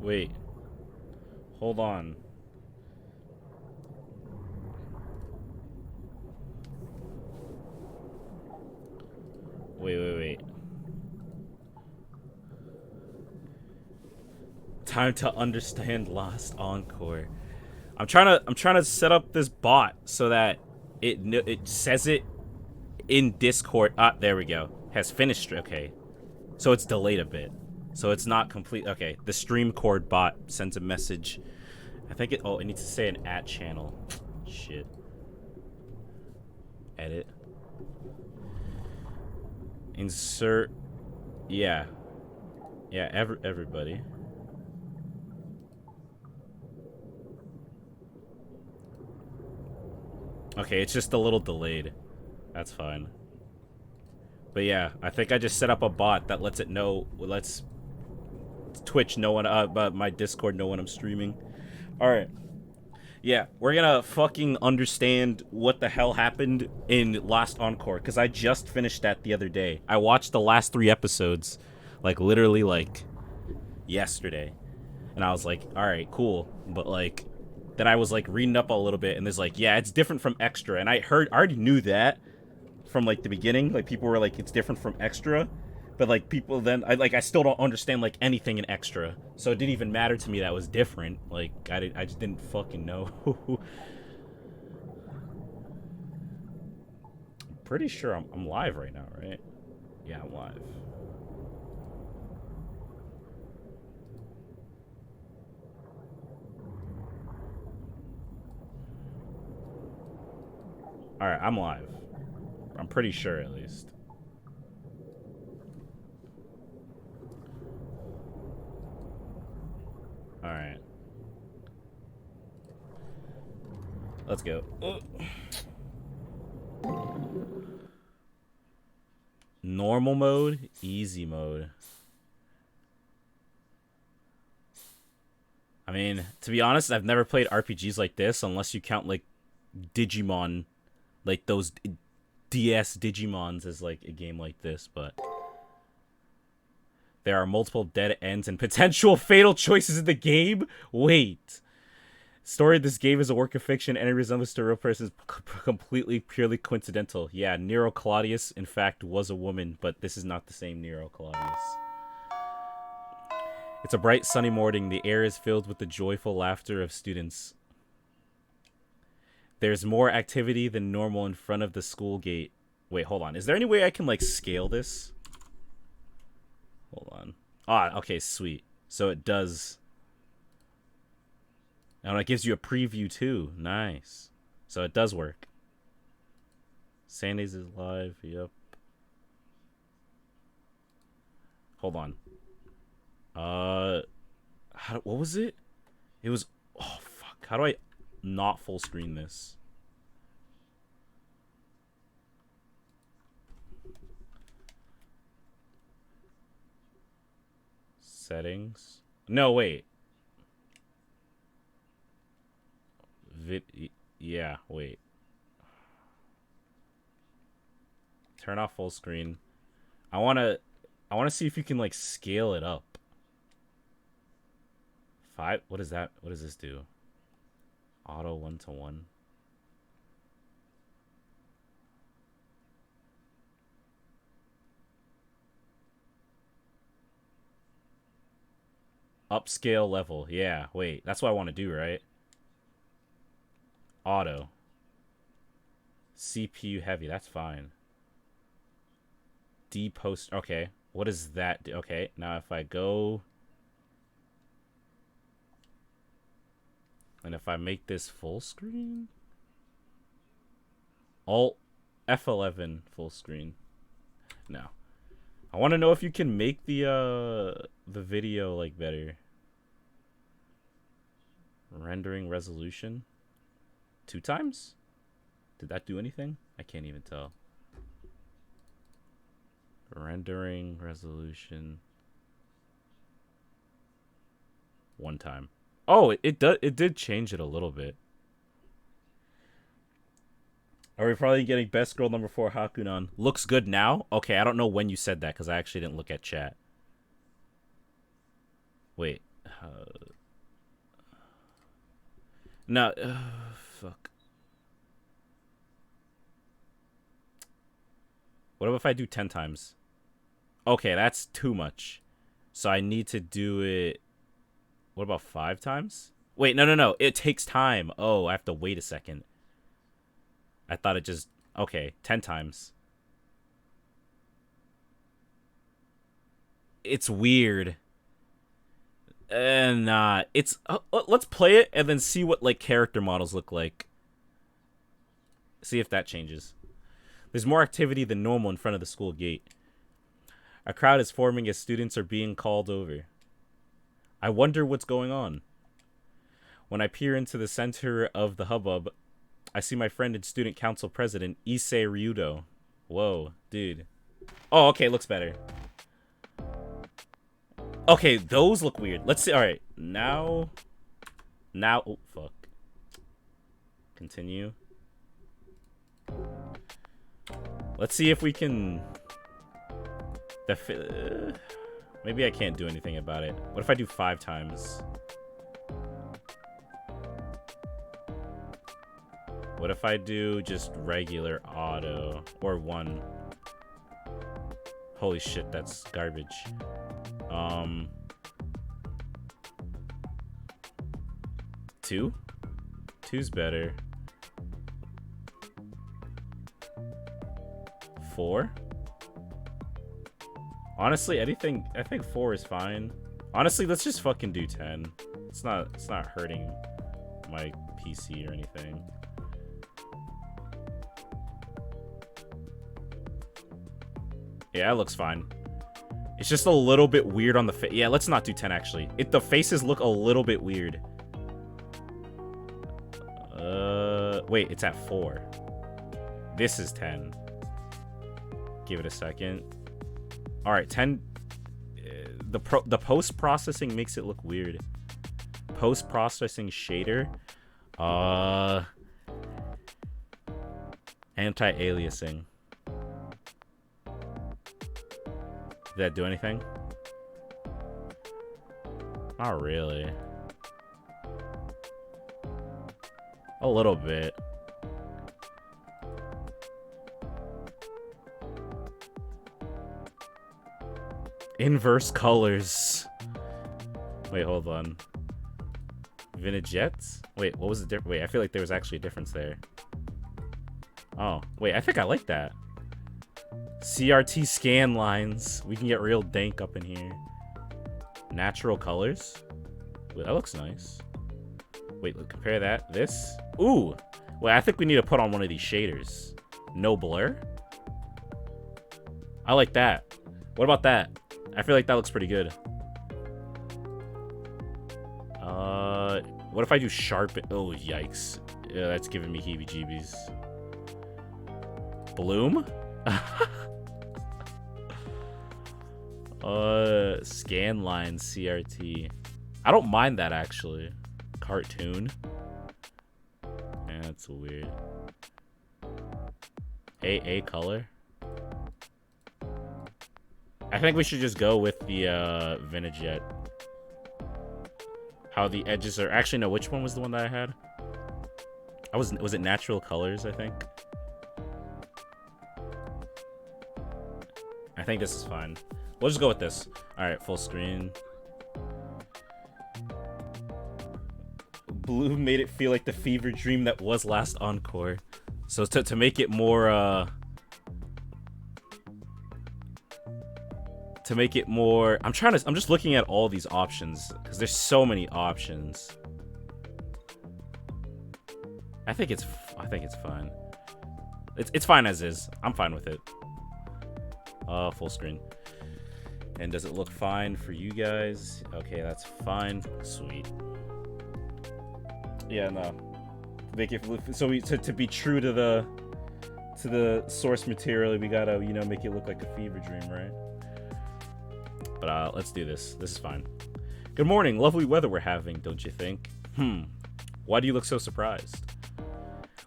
Wait. Hold on. Wait. Time to understand Lost Encore. I'm trying to set up this bot so that it says it in Discord. Ah, there we go. Has finished. Okay. So it's delayed a bit. So it's not complete. Okay. The stream cord bot sends a message. I think it. Oh, it needs to say an @ channel. Shit. Edit. Insert. Yeah. Yeah. Everybody. Okay, it's just a little delayed. That's fine. But yeah, I think I just set up a bot that lets it know, lets Twitch know when, my Discord know when I'm streaming. Alright. Yeah, we're gonna fucking understand what the hell happened in Lost Encore, because I just finished that the other day. I watched the last 3 episodes, like, literally, like, yesterday. And I was like, alright, cool. But, like, then I was, like, reading up a little bit, and there's, like, yeah, it's different from Extra. And I already knew that from, like, the beginning. Like, people were like, it's different from Extra. But, like, people then, I still don't understand, like, anything in Extra. So it didn't even matter to me that it was different. Like, I just didn't fucking know. I'm pretty sure I'm live right now, right? Yeah, I'm live. Alright, I'm live. I'm pretty sure, at least. Alright. Let's go. Normal mode, easy mode. I mean, to be honest, I've never played RPGs like this unless you count, like, Digimon, like those DS Digimons as, like, a game like this, but there are multiple dead ends and potential fatal choices in the game? Wait. Story of this game is a work of fiction. Any resemblance to a real person is completely, purely coincidental. Yeah, Nero Claudius, in fact, was a woman, but this is not the same Nero Claudius. It's a bright, sunny morning. The air is filled with the joyful laughter of students. There's more activity than normal in front of the school gate. Wait, hold on. Is there any way I can, like, scale this? Hold on. Ah, okay, sweet. So it does. And it gives you a preview, too. Nice. So it does work. Sandy's is live. Yep. Hold on. What was it? It was. Oh, fuck. How do I not full screen this? Settings. No, wait. Yeah, wait. Turn off full screen. I wanna see if you can, like, scale it up. 5. What is that? What does this do? Auto 1:1. Upscale level. Yeah, wait. That's what I want to do, right? Auto. CPU heavy. That's fine. D post. Okay. What does that do? Okay. Now if I go. And if I make this full screen. Alt F11 full screen. No. I want to know if you can make the video, like, better. Rendering resolution. 2 times? Did that do anything? I can't even tell. Rendering resolution. 1 time. Oh, it did change it a little bit. Are we probably getting best girl number 4 Hakunan? Looks good now? Okay, I don't know when you said that because I actually didn't look at chat. Wait. No, fuck. What if I do 10 times? Okay, that's too much. So I need to do it... What about 5 times? Wait, no. It takes time. Oh, I have to wait a second. I thought it just... Okay, 10 times. It's weird. Nah. It's... let's play it and then see what, like, character models look like. See if that changes. There's more activity than normal in front of the school gate. A crowd is forming as students are being called over. I wonder what's going on. When I peer into the center of the hubbub, I see my friend and student council president, Issei Ryudo. Whoa, dude. Oh, okay, looks better. Okay, those look weird. Let's see. All right, now. Oh, fuck. Continue. Let's see if we can... Maybe I can't do anything about it. What if I do 5 times? What if I do just regular auto? Or 1? Holy shit, that's garbage. 2? 2's better. 4? Honestly, anything... I think 4 is fine. Honestly, let's just fucking do 10. It's not hurting my PC or anything. Yeah, it looks fine. It's just a little bit weird on the face. Yeah, let's not do 10, actually. The faces look a little bit weird. Wait, it's at 4. This is 10. Give it a second. All right, 10. The post-processing makes it look weird. Post-processing shader. Anti-aliasing. Did that do anything? Not really. A little bit. Inverse colors. Wait, hold on. Vignettes? Wait, what was the difference? Wait, I feel like there was actually a difference there. Oh, wait, I think I like that. CRT scan lines. We can get real dank up in here. Natural colors. Wait, that looks nice. Wait, look, compare that. This. Ooh. Wait, I think we need to put on one of these shaders. No blur. I like that. What about that? I feel like that looks pretty good. What if I do sharpen? Oh, yikes. Yeah, that's giving me heebie-jeebies. Bloom? Scan line CRT. I don't mind that, actually. Cartoon. Yeah, that's weird. A color. I think we should just go with the Vignette. How the edges are... Actually, no, which one was the one that I had? Was it natural colors, I think? I think this is fine. We'll just go with this. Alright, full screen. Blue made it feel like the fever dream that was last Encore. So to make it more, to make it more... I'm just looking at all these options, because there's so many options. I think it's fine. It's fine as is. I'm fine with it. Full screen. And does it look fine for you guys? Okay, that's fine. Sweet. Yeah, no. Make it so to be true to the source material, we gotta, you know, make it look like a fever dream, right? But let's do this. This is fine. Good morning. Lovely weather we're having, don't you think? Why do you look so surprised?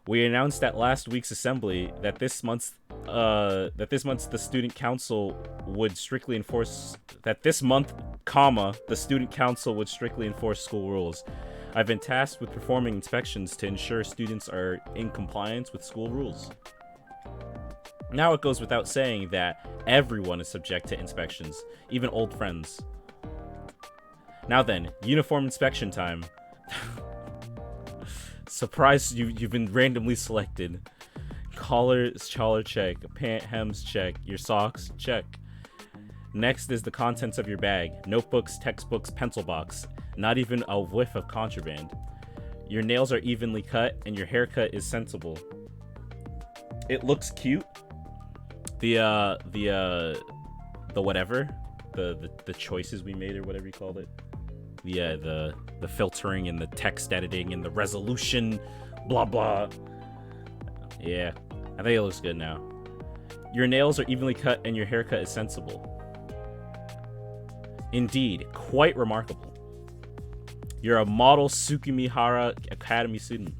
We announced at last week's assembly that this month's the student council would strictly enforce that this month comma, the student council would strictly enforce school rules. I've been tasked with performing inspections to ensure students are in compliance with school rules. Now it goes without saying that everyone is subject to inspections, even old friends. Now then, uniform inspection time. Surprise, you've been randomly selected. Collar check, pant hems check, your socks check. Next is the contents of your bag. Notebooks, textbooks, pencil box. Not even a whiff of contraband. Your nails are evenly cut and your haircut is sensible. It looks cute. The whatever, the choices we made or whatever you called it. The filtering and the text editing and the resolution, blah blah. Yeah, I think it looks good now. Your nails are evenly cut and your haircut is sensible. Indeed, quite remarkable. You're a model Tsukimihara Academy student.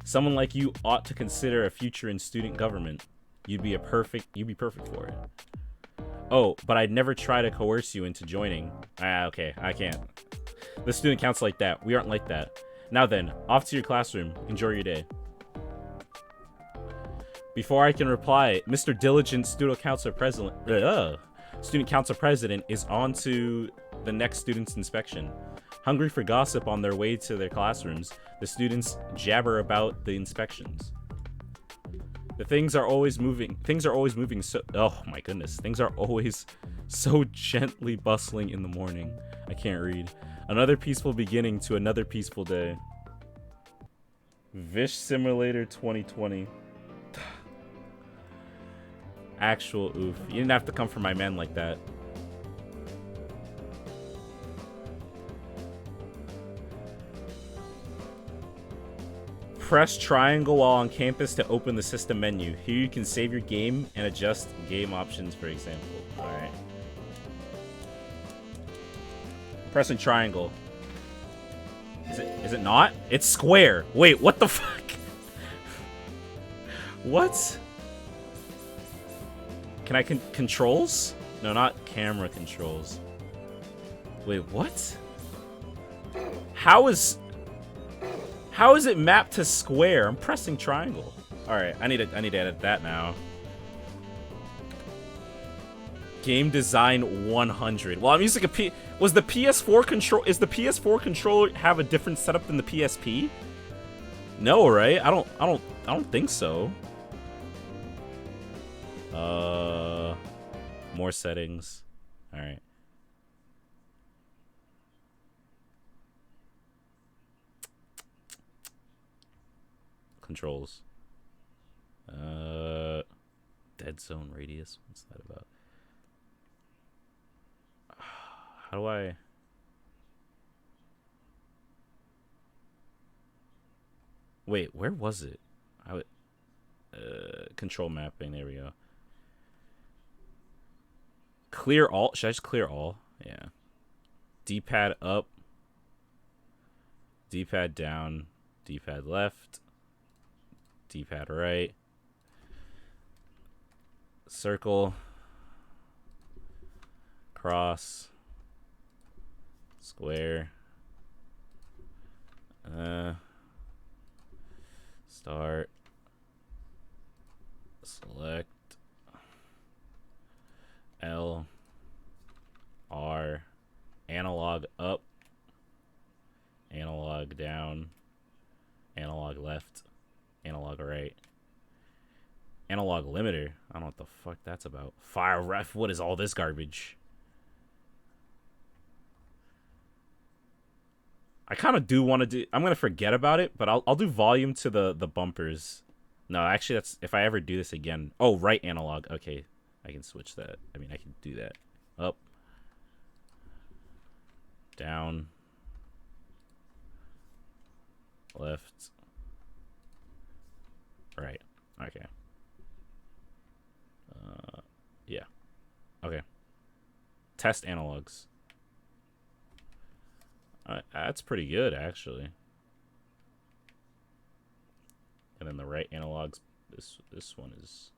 Someone like you ought to consider a future in student government. You'd be perfect for it. Oh, but I'd never try to coerce you into joining. Okay, I can't. The student council like that. We aren't like that. Now then, off to your classroom. Enjoy your day. Before I can reply, Mr. Diligent Student Council President is on to the next student's inspection. Hungry for gossip on their way to their classrooms, the students jabber about the inspections. Things are always moving so... Oh my goodness. Things are always so gently bustling in the morning. I can't read. Another peaceful beginning to another peaceful day. Vish Simulator 2020. Actual oof. You didn't have to come for my man like that. Press triangle while on campus to open the system menu. Here you can save your game and adjust game options, for example. Alright. Pressing triangle. Is it not? It's square. Wait, what the fuck? What? Can I controls? No, not camera controls. Wait, what? How is it mapped to square? I'm pressing triangle. All right, I need to edit that now. Game design 100. Well, I'm using a was the PS4 control? Is the PS4 controller have a different setup than the PSP? No, right? I don't think so. More settings. All right. Controls. Dead zone radius. What's that about? How do I... Wait, where was it? I would... control mapping. There we go. Clear all. Should I just clear all? Yeah. D-pad up. D-pad down. D-pad left. D-pad right. Circle. Cross. Square. Start. Select. L. R. Analog up. Analog down. Analog left. Analog right. Analog limiter. I don't know what the fuck that's about. Fire ref. What is all this garbage? I kind of do want to do... I'm going to forget about it, but I'll do volume to the bumpers. No, actually, that's... If I ever do this again... Oh, right analog. Okay. I can switch that. I mean, I can do that. Up. Down. Left. Right. Okay. Yeah. Okay. Test analogs. That's pretty good, actually. And then the right analogs. This one is...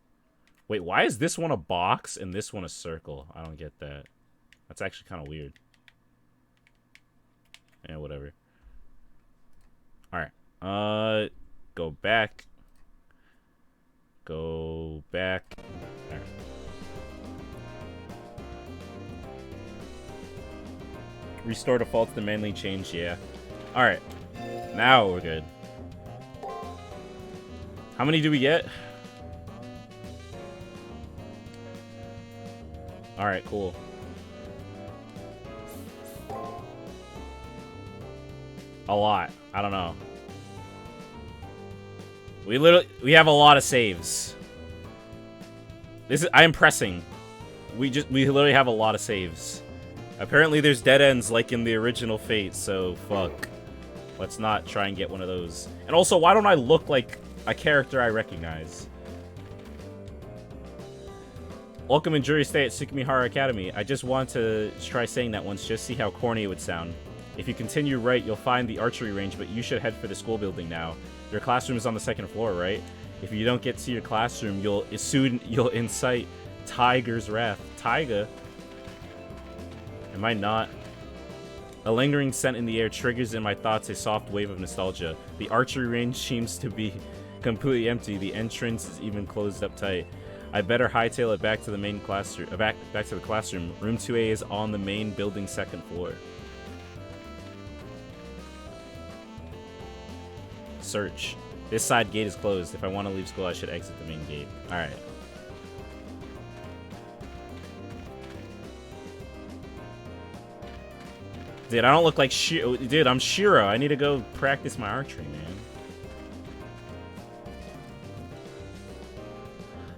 Wait, why is this one a box and this one a circle? I don't get that. That's actually kind of weird. Yeah, whatever. Alright. Go back. Go back. Alright. Restore defaults to manually change, yeah. Alright. Now we're good. How many do we get? Alright, cool. A lot. I don't know. We have a lot of saves. I am pressing. We literally have a lot of saves. Apparently there's dead ends like in the original Fate, so fuck. Let's not try and get one of those. And also, why don't I look like a character I recognize? Welcome and jury stay at Tsukimihara Academy. I just want to try saying that once, just see how corny it would sound. If you continue right, you'll find the archery range, but you should head for the school building now. Your classroom is on the 2nd floor, right? If you don't get to your classroom, you'll incite Tiger's wrath. Taiga? Am I not? A lingering scent in the air triggers in my thoughts a soft wave of nostalgia. The archery range seems to be completely empty. The entrance is even closed up tight. I better hightail it back to the main classroom. Back to the classroom. Room 2A is on the main building 2nd floor. Search. This side gate is closed. If I want to leave school, I should exit the main gate. Alright. Dude, I don't look like Dude, I'm Shiro. I need to go practice my archery, man.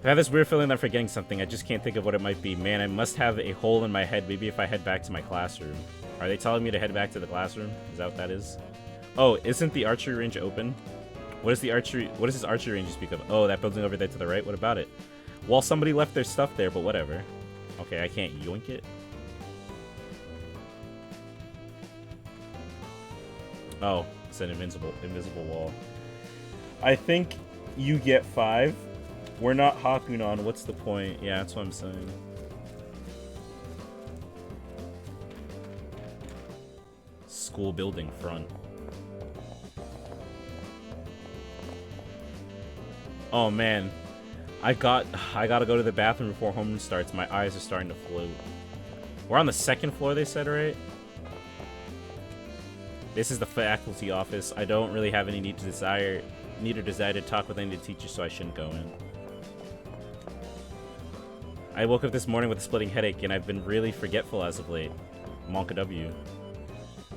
I have this weird feeling that I'm forgetting something. I just can't think of what it might be. Man, I must have a hole in my head. Maybe if I head back to my classroom. Are they telling me to head back to the classroom? Is that what that is? Oh, isn't the archery range open? What is this archery range you speak of? Oh, that building over there to the right? What about it? Well, somebody left their stuff there, but whatever. Okay, I can't yoink it. Oh, it's an invisible wall. I think you get 5. We're not Hakunon. What's the point? Yeah, that's what I'm saying. School building front. Oh man, I gotta go to the bathroom before homeroom starts. My eyes are starting to float. We're on the 2nd floor, they said, right? This is the faculty office. I don't really have any need or desire to talk with any of the teachers, so I shouldn't go in. I woke up this morning with a splitting headache, and I've been really forgetful as of late. Monka W.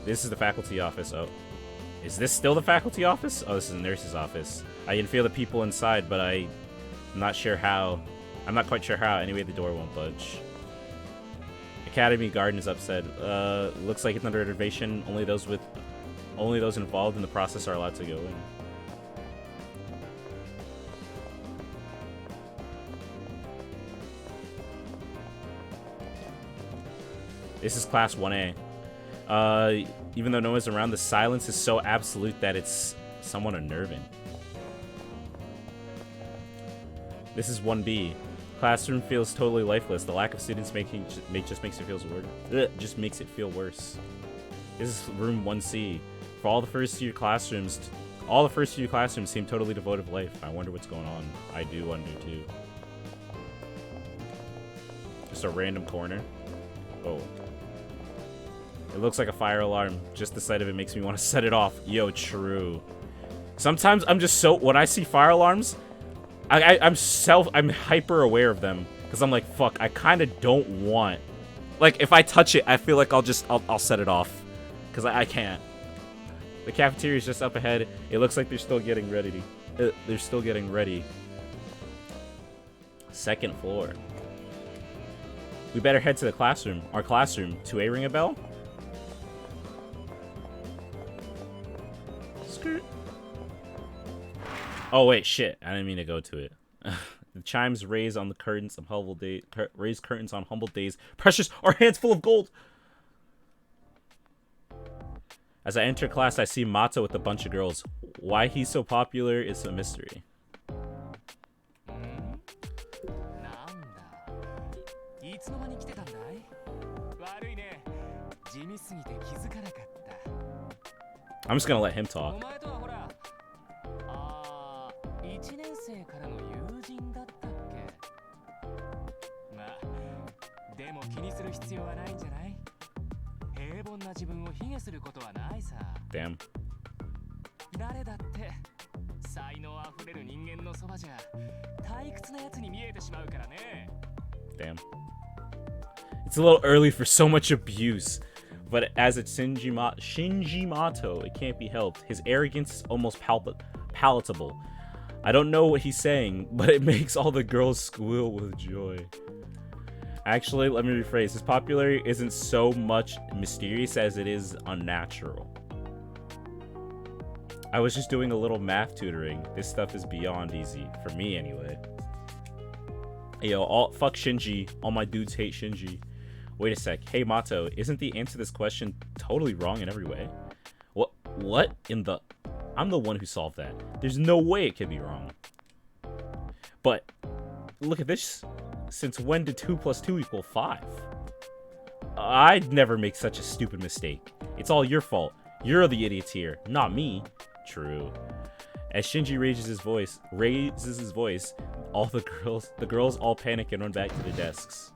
This is the faculty office. Oh. Is this still the faculty office? Oh, this is the nurse's office. I can feel the people inside, but I'm not sure how. I'm not quite sure how. Anyway, the door won't budge. Academy Garden is upset. Looks like it's under reservation. Only those involved in the process are allowed to go in. This is class 1A. Even though no one's around, the silence is so absolute that it's somewhat unnerving. This is 1B. Classroom feels totally lifeless. The lack of students just makes it feel worse. This is room 1C. For all the first few classrooms seem totally devoid of life. I wonder what's going on. I do wonder too. Just a random corner. Oh. It looks like a fire alarm. Just the sight of it makes me want to set it off. Yo, true. Sometimes I'm just so... When I see fire alarms, I'm hyper aware of them. Because I'm like, fuck, I kind of don't want... Like, if I touch it, I feel like I'll set it off. Because I can't. The cafeteria is just up ahead. It looks like they're still getting ready. They're still getting ready. 2nd floor. We better head to the classroom. Our classroom. 2A ring a bell? Oh wait, shit! I didn't mean to go to it. The chimes raise on the curtains on humble days. Raise curtains on humble days. Precious, our hands full of gold. As I enter class, I see Mato with a bunch of girls. Why he's so popular is a mystery. I'm just gonna let him talk. Damn. Damn. It's a little early for so much abuse, but as it's Shinji Mato, it can't be helped. His arrogance is almost palatable. I don't know what he's saying, but it makes all the girls squeal with joy. Actually, let me rephrase. His popularity isn't so much mysterious as it is unnatural. I was just doing a little math tutoring. This stuff is beyond easy. For me, anyway. Yo, fuck Shinji. All my dudes hate Shinji. Wait a sec. Hey, Mato, isn't the answer to this question totally wrong in every way? What in the... I'm the one who solved that. There's no way it could be wrong. But, look at this. Since when did 2 + 2 = 5? I'd never make such a stupid mistake. It's all your fault. You're the idiots here, not me. True. As Shinji raises his voice, all the girls all panic and run back to their desks.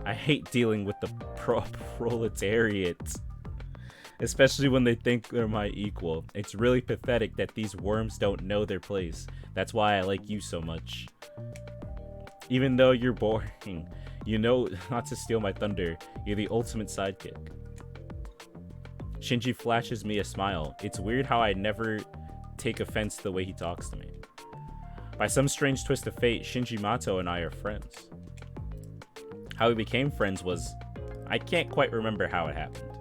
I hate dealing with the proletariat, especially when they think they're my equal. It's really pathetic that these worms don't know their place. That's why I like you so much. Even though you're boring, you know not to steal my thunder. You're the ultimate sidekick. Shinji flashes me a smile. It's weird how I never take offense to the way he talks to me. By some strange twist of fate, Shinji Mato and I are friends. How we became friends was... I can't quite remember how it happened.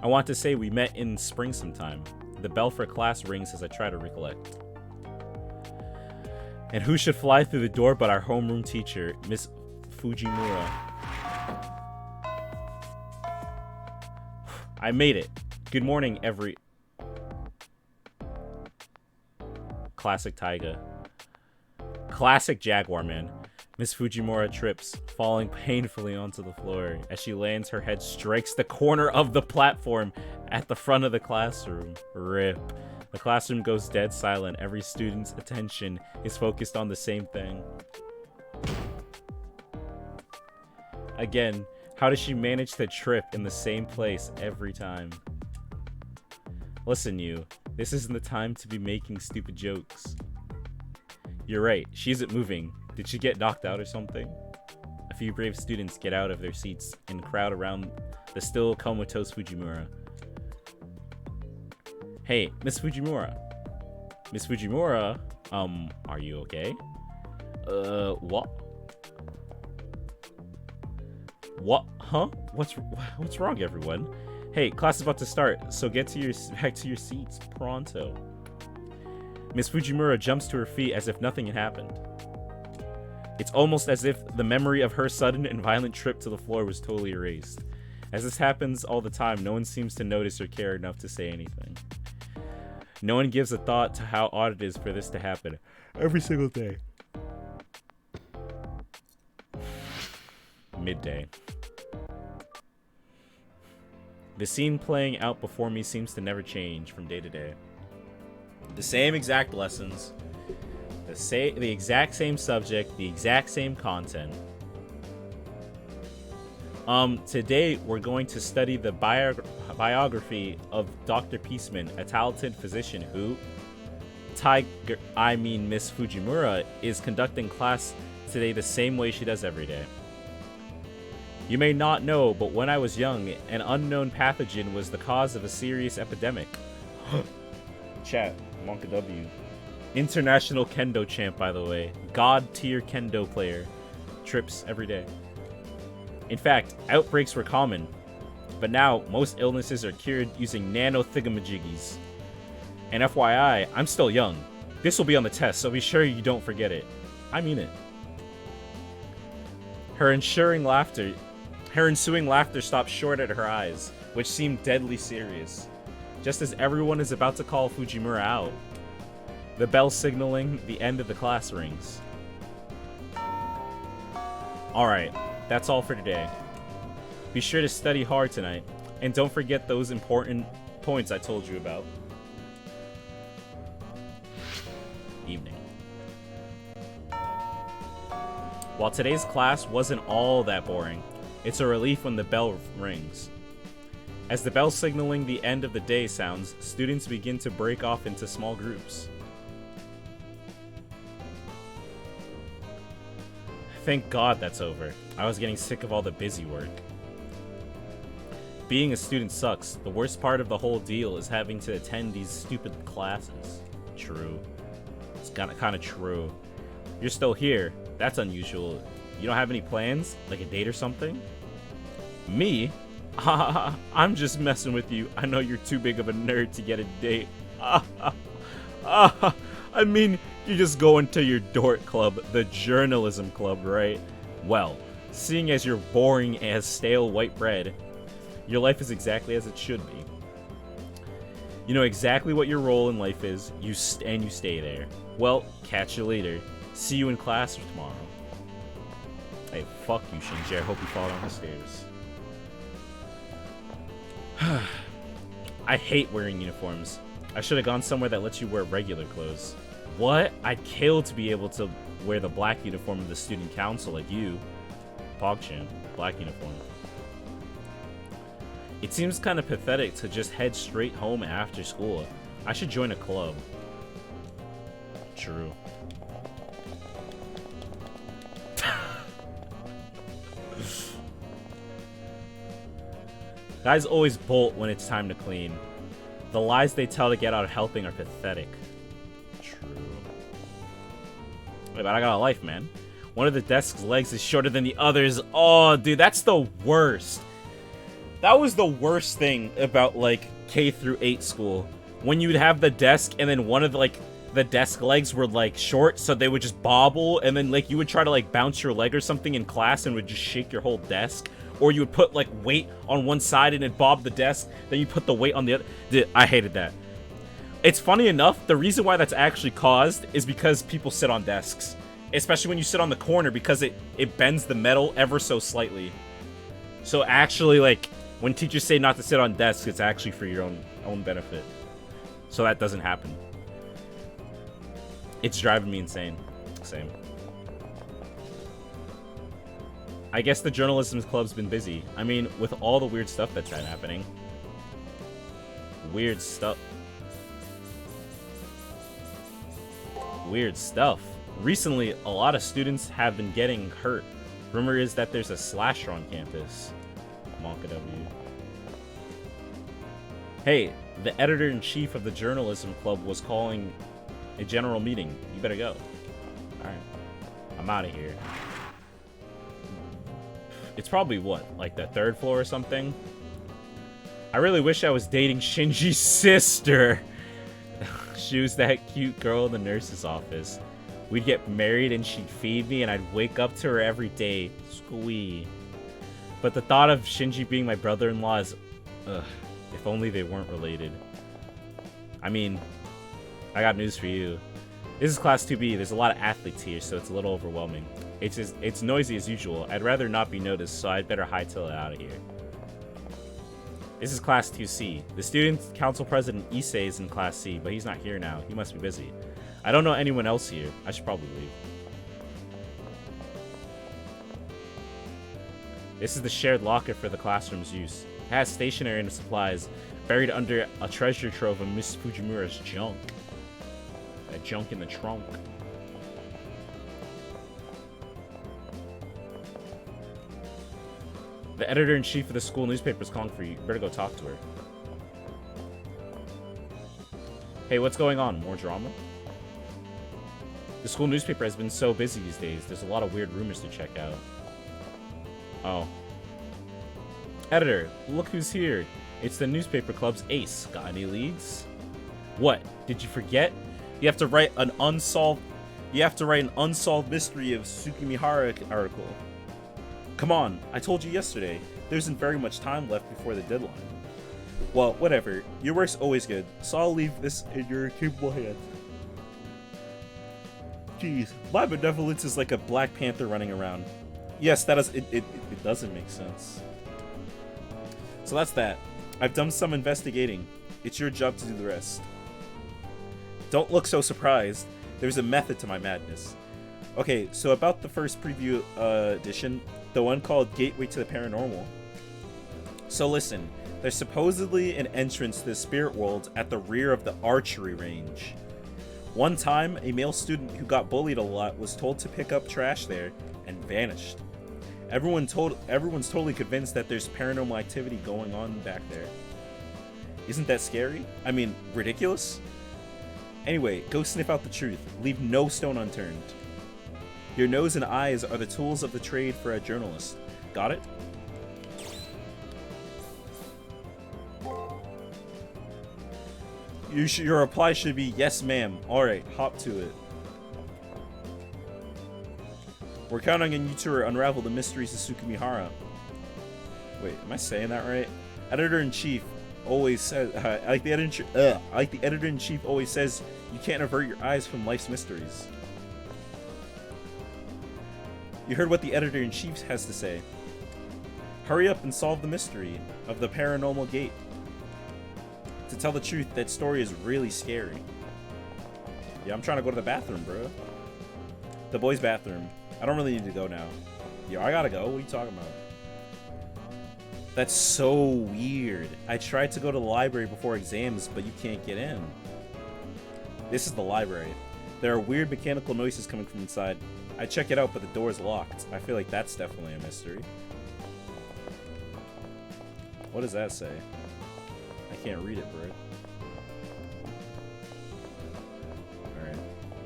I want to say we met in spring sometime. The bell for class rings as I try to recollect. And who should fly through the door but our homeroom teacher, Miss Fujimura. I made it. Good morning, Classic Taiga. Classic Jaguar, man. Miss Fujimura trips, falling painfully onto the floor. As she lands, her head strikes the corner of the platform at the front of the classroom. RIP. The classroom goes dead silent. Every student's attention is focused on the same thing. Again, how does she manage to trip in the same place every time? Listen, you. This isn't the time to be making stupid jokes. You're right. She isn't moving. Did she get knocked out or something? A few brave students get out of their seats and crowd around the still comatose Fujimura. Hey, Miss Fujimura. Miss Fujimura, are you okay? What? What? Huh? What's wrong, everyone? Hey, class is about to start, so get back to your seats pronto. Miss Fujimura jumps to her feet as if nothing had happened. It's almost as if the memory of her sudden and violent trip to the floor was totally erased. As this happens all the time, no one seems to notice or care enough to say anything. No one gives a thought to how odd it is for this to happen every single day. Midday. The scene playing out before me seems to never change from day to day. The same exact lessons, the exact same subject, the exact same content. Today we're going to study the biography of Dr. Peaceman, a talented physician who, Miss Fujimura, is conducting class today the same way she does every day. You may not know, but when I was young, an unknown pathogen was the cause of a serious epidemic. Chat, Monka W. International Kendo champ, by the way. God tier Kendo player. Trips every day. In fact, outbreaks were common, but now most illnesses are cured using nano thingamajiggies. And FYI, I'm still young. This will be on the test, so be sure you don't forget it. I mean it. Her ensuing laughter stopped short at her eyes, which seemed deadly serious. Just as everyone is about to call Fujimura out, the bell signaling the end of the class rings. Alright, that's all for today. Be sure to study hard tonight, and don't forget those important points I told you about. Evening. While today's class wasn't all that boring, it's a relief when the bell rings. As the bell signaling the end of the day sounds, students begin to break off into small groups. Thank God that's over. I was getting sick of all the busy work. Being a student sucks. The worst part of the whole deal is having to attend these stupid classes. True. It's kind of true. You're still here. That's unusual. You don't have any plans? Like a date or something? Me? I'm just messing with you. I know you're too big of a nerd to get a date. I mean, you're just going to your dork club, the journalism club, right? Well, seeing as you're boring as stale white bread, your life is exactly as it should be. You know exactly what your role in life is, and you stay there. Well, catch you later. See you in class tomorrow. Hey, fuck you, Shinji. I hope you fall down the stairs. I hate wearing uniforms. I should have gone somewhere that lets you wear regular clothes. What? I'd kill to be able to wear the black uniform of the student council like you. PogChan, black uniform. It seems kind of pathetic to just head straight home after school. I should join a club. True. Guys always bolt when it's time to clean. The lies they tell to get out of helping are pathetic. True. Wait, but I got a life, man. One of the desk's legs is shorter than the others. Oh, dude, that's the worst. That was the worst thing about, like, K through 8 school. When you'd have the desk and then one of the, like, the desk legs were, like, short, so they would just bobble, and then, like, you would try to, like, bounce your leg or something in class and would just shake your whole desk. Or you would put, like, weight on one side and it'd bob the desk, then you put the weight on the other. Dude, I hated that. It's funny enough, the reason why that's actually caused is because people sit on desks. Especially when you sit on the corner, because it bends the metal ever so slightly. So actually, like, when teachers say not to sit on desks, it's actually for your own benefit. So that doesn't happen. It's driving me insane. Same. I guess the journalism club's been busy. I mean, with all the weird stuff that's been happening. Weird stuff. Weird stuff. Recently, a lot of students have been getting hurt. Rumor is that there's a slasher on campus. Monka W. Hey, the editor-in-chief of the journalism club was calling a general meeting. You better go. Alright. I'm out of here. It's probably, what, like the 3rd floor or something? I really wish I was dating Shinji's sister. She was that cute girl in the nurse's office. We'd get married and she'd feed me and I'd wake up to her every day. Squee. But the thought of Shinji being my brother-in-law is... Ugh. If only they weren't related. I mean, I got news for you. This is Class 2B. There's a lot of athletes here, so it's a little overwhelming. It's noisy as usual. I'd rather not be noticed, so I'd better hightail it out of here. This is Class 2C. The Student Council President Issei is in Class C, but he's not here now. He must be busy. I don't know anyone else here. I should probably leave. This is the shared locker for the classroom's use. It has stationery and supplies buried under a treasure trove of Miss Fujimura's junk. That junk in the trunk. The editor-in-chief of the school newspaper is calling for you. You better go talk to her. Hey, what's going on? More drama? The school newspaper has been so busy these days. There's a lot of weird rumors to check out. Oh. Editor, look who's here. It's the newspaper club's ace. Got any leads? What? Did you forget? You have to write an unsolved mystery of Tsukimihara article. Come on, I told you yesterday. There isn't very much time left before the deadline. Well, whatever. Your work's always good, so I'll leave this in your capable hands. Jeez, my benevolence is like a Black Panther running around. Yes, that is. It doesn't make sense. So that's that. I've done some investigating. It's your job to do the rest. Don't look so surprised. There's a method to my madness. Okay, so about the first preview edition, the one called Gateway to the Paranormal. So listen, there's supposedly an entrance to the spirit world at the rear of the archery range. One time, a male student who got bullied a lot was told to pick up trash there and vanished. Everyone's totally convinced that there's paranormal activity going on back there. Isn't that scary? I mean, ridiculous? Anyway, go sniff out the truth. Leave no stone unturned. Your nose and eyes are the tools of the trade for a journalist. Got it? Your reply should be, yes ma'am. Alright, hop to it. We're counting on you to unravel the mysteries of Tsukimihara. Wait, am I saying that right? Editor-in-Chief always says, like the editor-in-chief always says, you can't avert your eyes from life's mysteries. You heard what the editor-in-chief has to say. Hurry up and solve the mystery of the paranormal gate. To tell the truth, that story is really scary. Yeah, I'm trying to go to the bathroom, bro. The boys' bathroom. I don't really need to go now. Yeah, I gotta go. What are you talking about? That's so weird. I tried to go to the library before exams, but you can't get in. This is the library. There are weird mechanical noises coming from inside. I check it out, but the door is locked. I feel like that's definitely a mystery. What does that say? I can't read it, bro. Alright.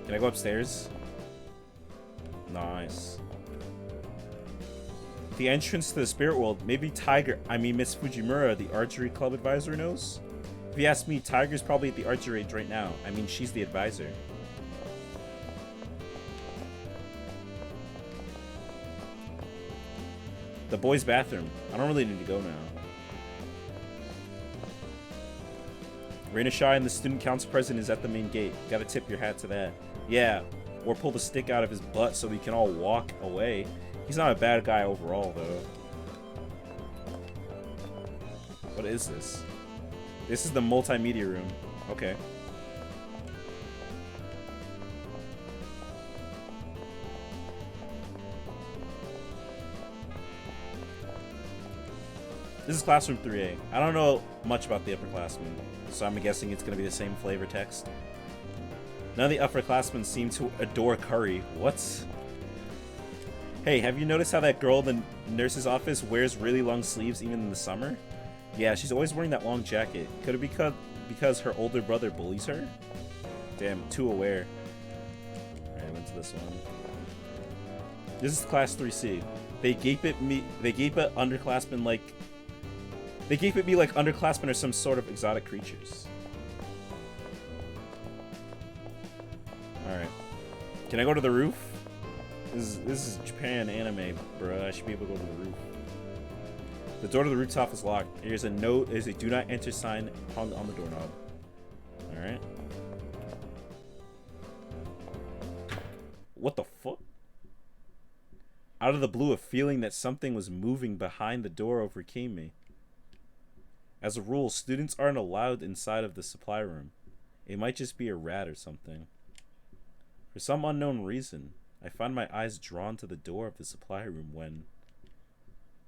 Can I go upstairs? Nice. The entrance to the spirit world, maybe Miss Fujimura, the archery club advisor, knows? If you ask me, Tiger's probably at the archery range right now. I mean, she's the advisor. The boys' bathroom. I don't really need to go now. Raina Shai and the student council president is at the main gate. Gotta tip your hat to that. Yeah, or pull the stick out of his butt so we can all walk away. He's not a bad guy overall, though. What is this? This is the multimedia room. Okay. This is classroom 3A. I don't know much about the upperclassmen, so I'm guessing it's going to be the same flavor text. None of the upperclassmen seem to adore curry. What? Hey, have you noticed how that girl in the nurse's office wears really long sleeves even in the summer? Yeah, she's always wearing that long jacket. Could it be because her older brother bullies her? Damn, too aware. Alright, I went to this one. This is class 3C. They gape at underclassmen like... They gape at me like underclassmen are some sort of exotic creatures. Alright. Can I go to the roof? This is Japan anime, bro. I should be able to go to the roof. The door to the rooftop is locked. There's a do not enter sign hung on the doorknob. Alright. What the fuck? Out of the blue, a feeling that something was moving behind the door overcame me. As a rule, students aren't allowed inside of the supply room. It might just be a rat or something. For some unknown reason, I find my eyes drawn to the door of the supply room when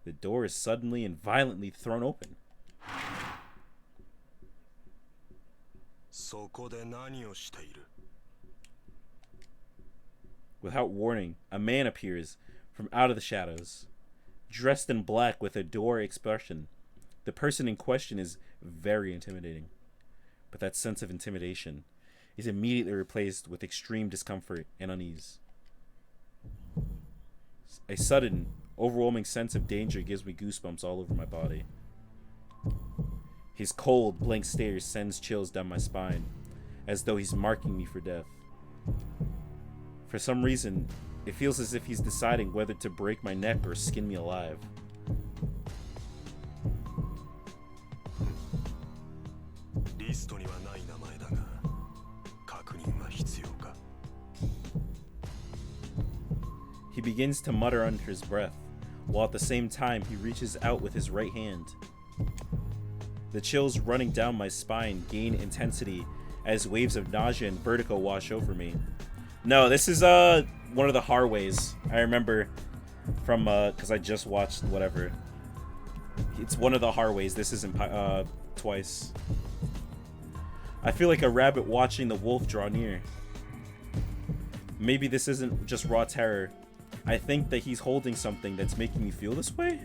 the door is suddenly and violently thrown open. Without warning, a man appears from out of the shadows, dressed in black with a door expression. The person in question is very intimidating, but that sense of intimidation is immediately replaced with extreme discomfort and unease. A sudden, overwhelming sense of danger gives me goosebumps all over my body. His cold, blank stare sends chills down my spine, as though he's marking me for death. For some reason, it feels as if he's deciding whether to break my neck or skin me alive. He begins to mutter under his breath, while at the same time he reaches out with his right hand. The chills running down my spine gain intensity as waves of nausea and vertigo wash over me. No, this is one of the Harways. I remember from because I just watched whatever. It's one of the Harways. This isn't twice. I feel like a rabbit watching the wolf draw near. Maybe this isn't just raw terror. I think that he's holding something that's making me feel this way.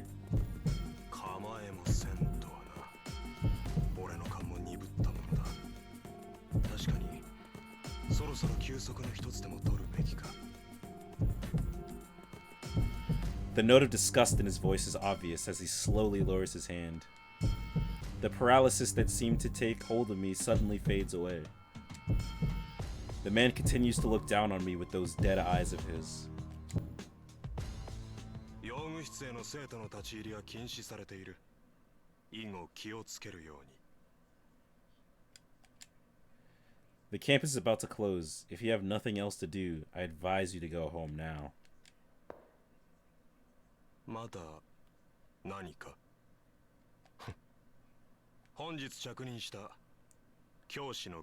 The note of disgust in his voice is obvious as he slowly lowers his hand. The paralysis that seemed to take hold of me suddenly fades away. The man continues to look down on me with those dead eyes of his. The campus is about to close. If you have nothing else to do, I advise you to go home now.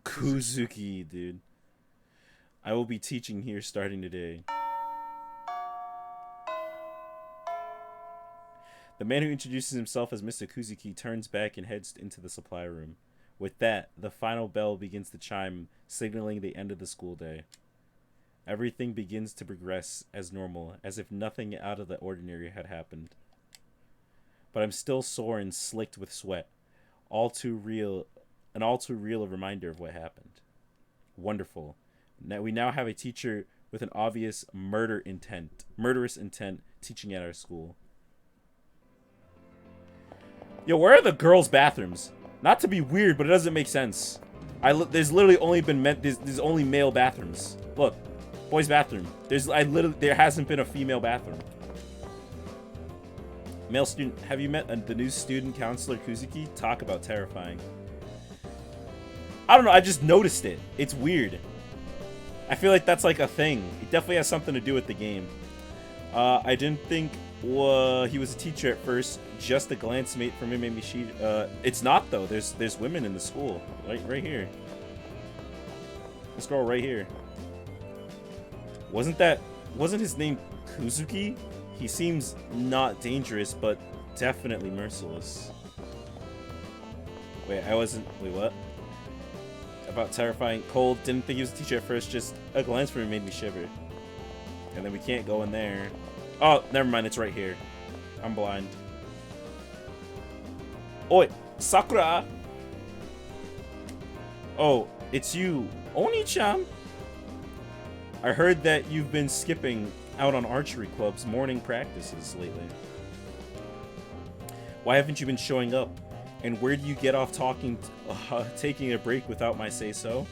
Kuzuki, dude. I will be teaching here starting today. The man who introduces himself as Mr. Kuzuki turns back and heads into the supply room. With that, the final bell begins to chime, signaling the end of the school day. Everything begins to progress as normal, as if nothing out of the ordinary had happened. But I'm still sore and slicked with sweat. An all too real reminder of what happened. Wonderful. We now have a teacher with an obvious murderous intent teaching at our school. Yo, where are the girls' bathrooms? Not to be weird, but it doesn't make sense. There's literally only been there's only male bathrooms. Look, boys' bathroom. There hasn't been a female bathroom. Male student, have you met the new student counselor Kuzuki? Talk about terrifying. I don't know, I just noticed it. It's weird. I feel like that's like a thing. It definitely has something to do with the game. I didn't think he was a teacher at first. Just a glance mate from him made me it's not though. There's women in the school. Right here. This girl right here. Wasn't his name Kuzuki? He seems not dangerous, but definitely merciless. Wait, what? About terrifying. Cold, didn't think he was a teacher at first, just a glance from him made me shiver. And then we can't go in there. Oh, never mind, it's right here. I'm blind. Oi, Sakura! Oh, it's you, Oni-chan? I heard that you've been skipping out on archery club's morning practices lately. Why haven't you been showing up? And where do you get off taking a break without my say-so?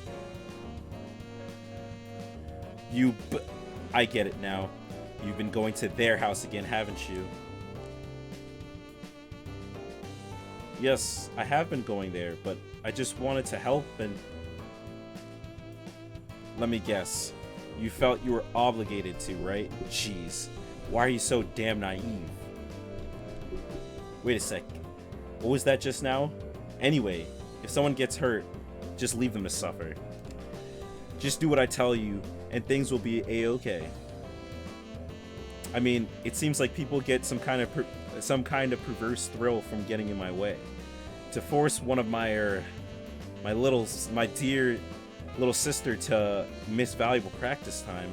I get it now. You've been going to their house again, haven't you? Yes, I have been going there, but I just wanted to help and... Let me guess. You felt you were obligated to, right? Jeez. Why are you so damn naive? Wait a sec. What was that just now? Anyway, if someone gets hurt, just leave them to suffer. Just do what I tell you, and things will be a-okay. I mean, it seems like people get some kind of perverse thrill from getting in my way. To force one of my dear little sister to miss valuable practice time.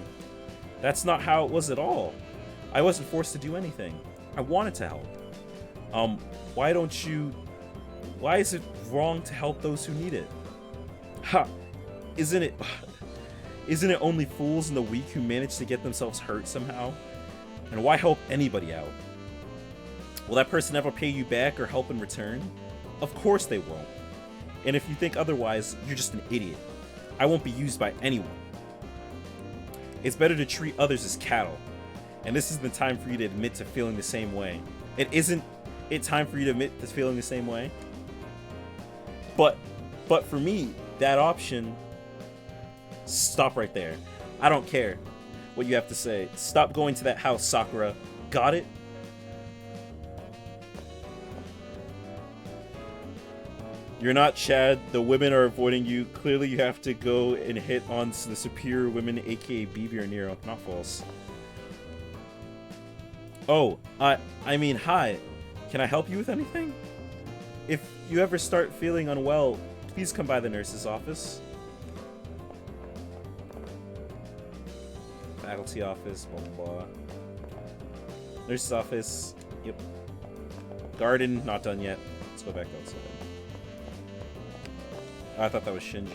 That's not how it was at all. I wasn't forced to do anything. I wanted to help. Why is it wrong to help those who need it? Ha! Isn't it only fools and the weak who manage to get themselves hurt somehow? And why help anybody out? Will that person ever pay you back or help in return? Of course they won't. And if you think otherwise, you're just an idiot. I won't be used by anyone. It's better to treat others as cattle. And this is the time for you to admit to feeling the same way. Isn't it time for you to admit to feeling the same way? But for me, that option... Stop right there. I don't care what you have to say. Stop going to that house, Sakura. Got it? You're not Chad. The women are avoiding you. Clearly, you have to go and hit on the superior women, aka Bibi or Nero. Not false. Oh, I mean, hi. Can I help you with anything? If you ever start feeling unwell, please come by the nurse's office. Faculty office, blah, blah, blah. Nurse's office, yep. Garden, not done yet. Let's go back outside. Oh, I thought that was Shinji.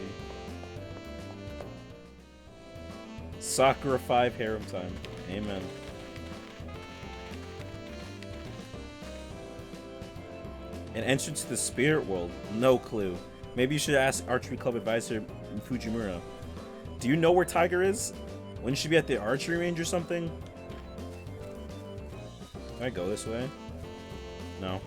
Sakura 5 harem time. Amen. An entrance to the spirit world? No clue. Maybe you should ask archery club advisor Fujimura. Do you know where Tiger is? Wouldn't she be at the archery range or something? Can I go this way? No.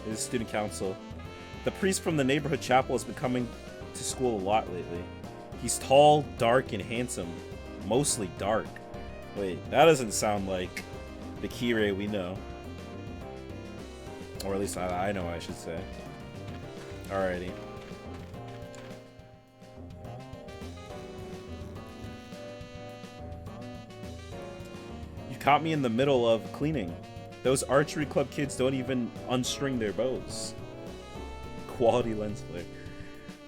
This is student council. The priest from the neighborhood chapel has been coming to school a lot lately. He's tall, dark, and handsome. Mostly dark. Wait, that doesn't sound like the Kirei we know. Or at least I know, I should say. Alrighty. You caught me in the middle of cleaning. Those archery club kids don't even unstring their bows. Quality lens flare.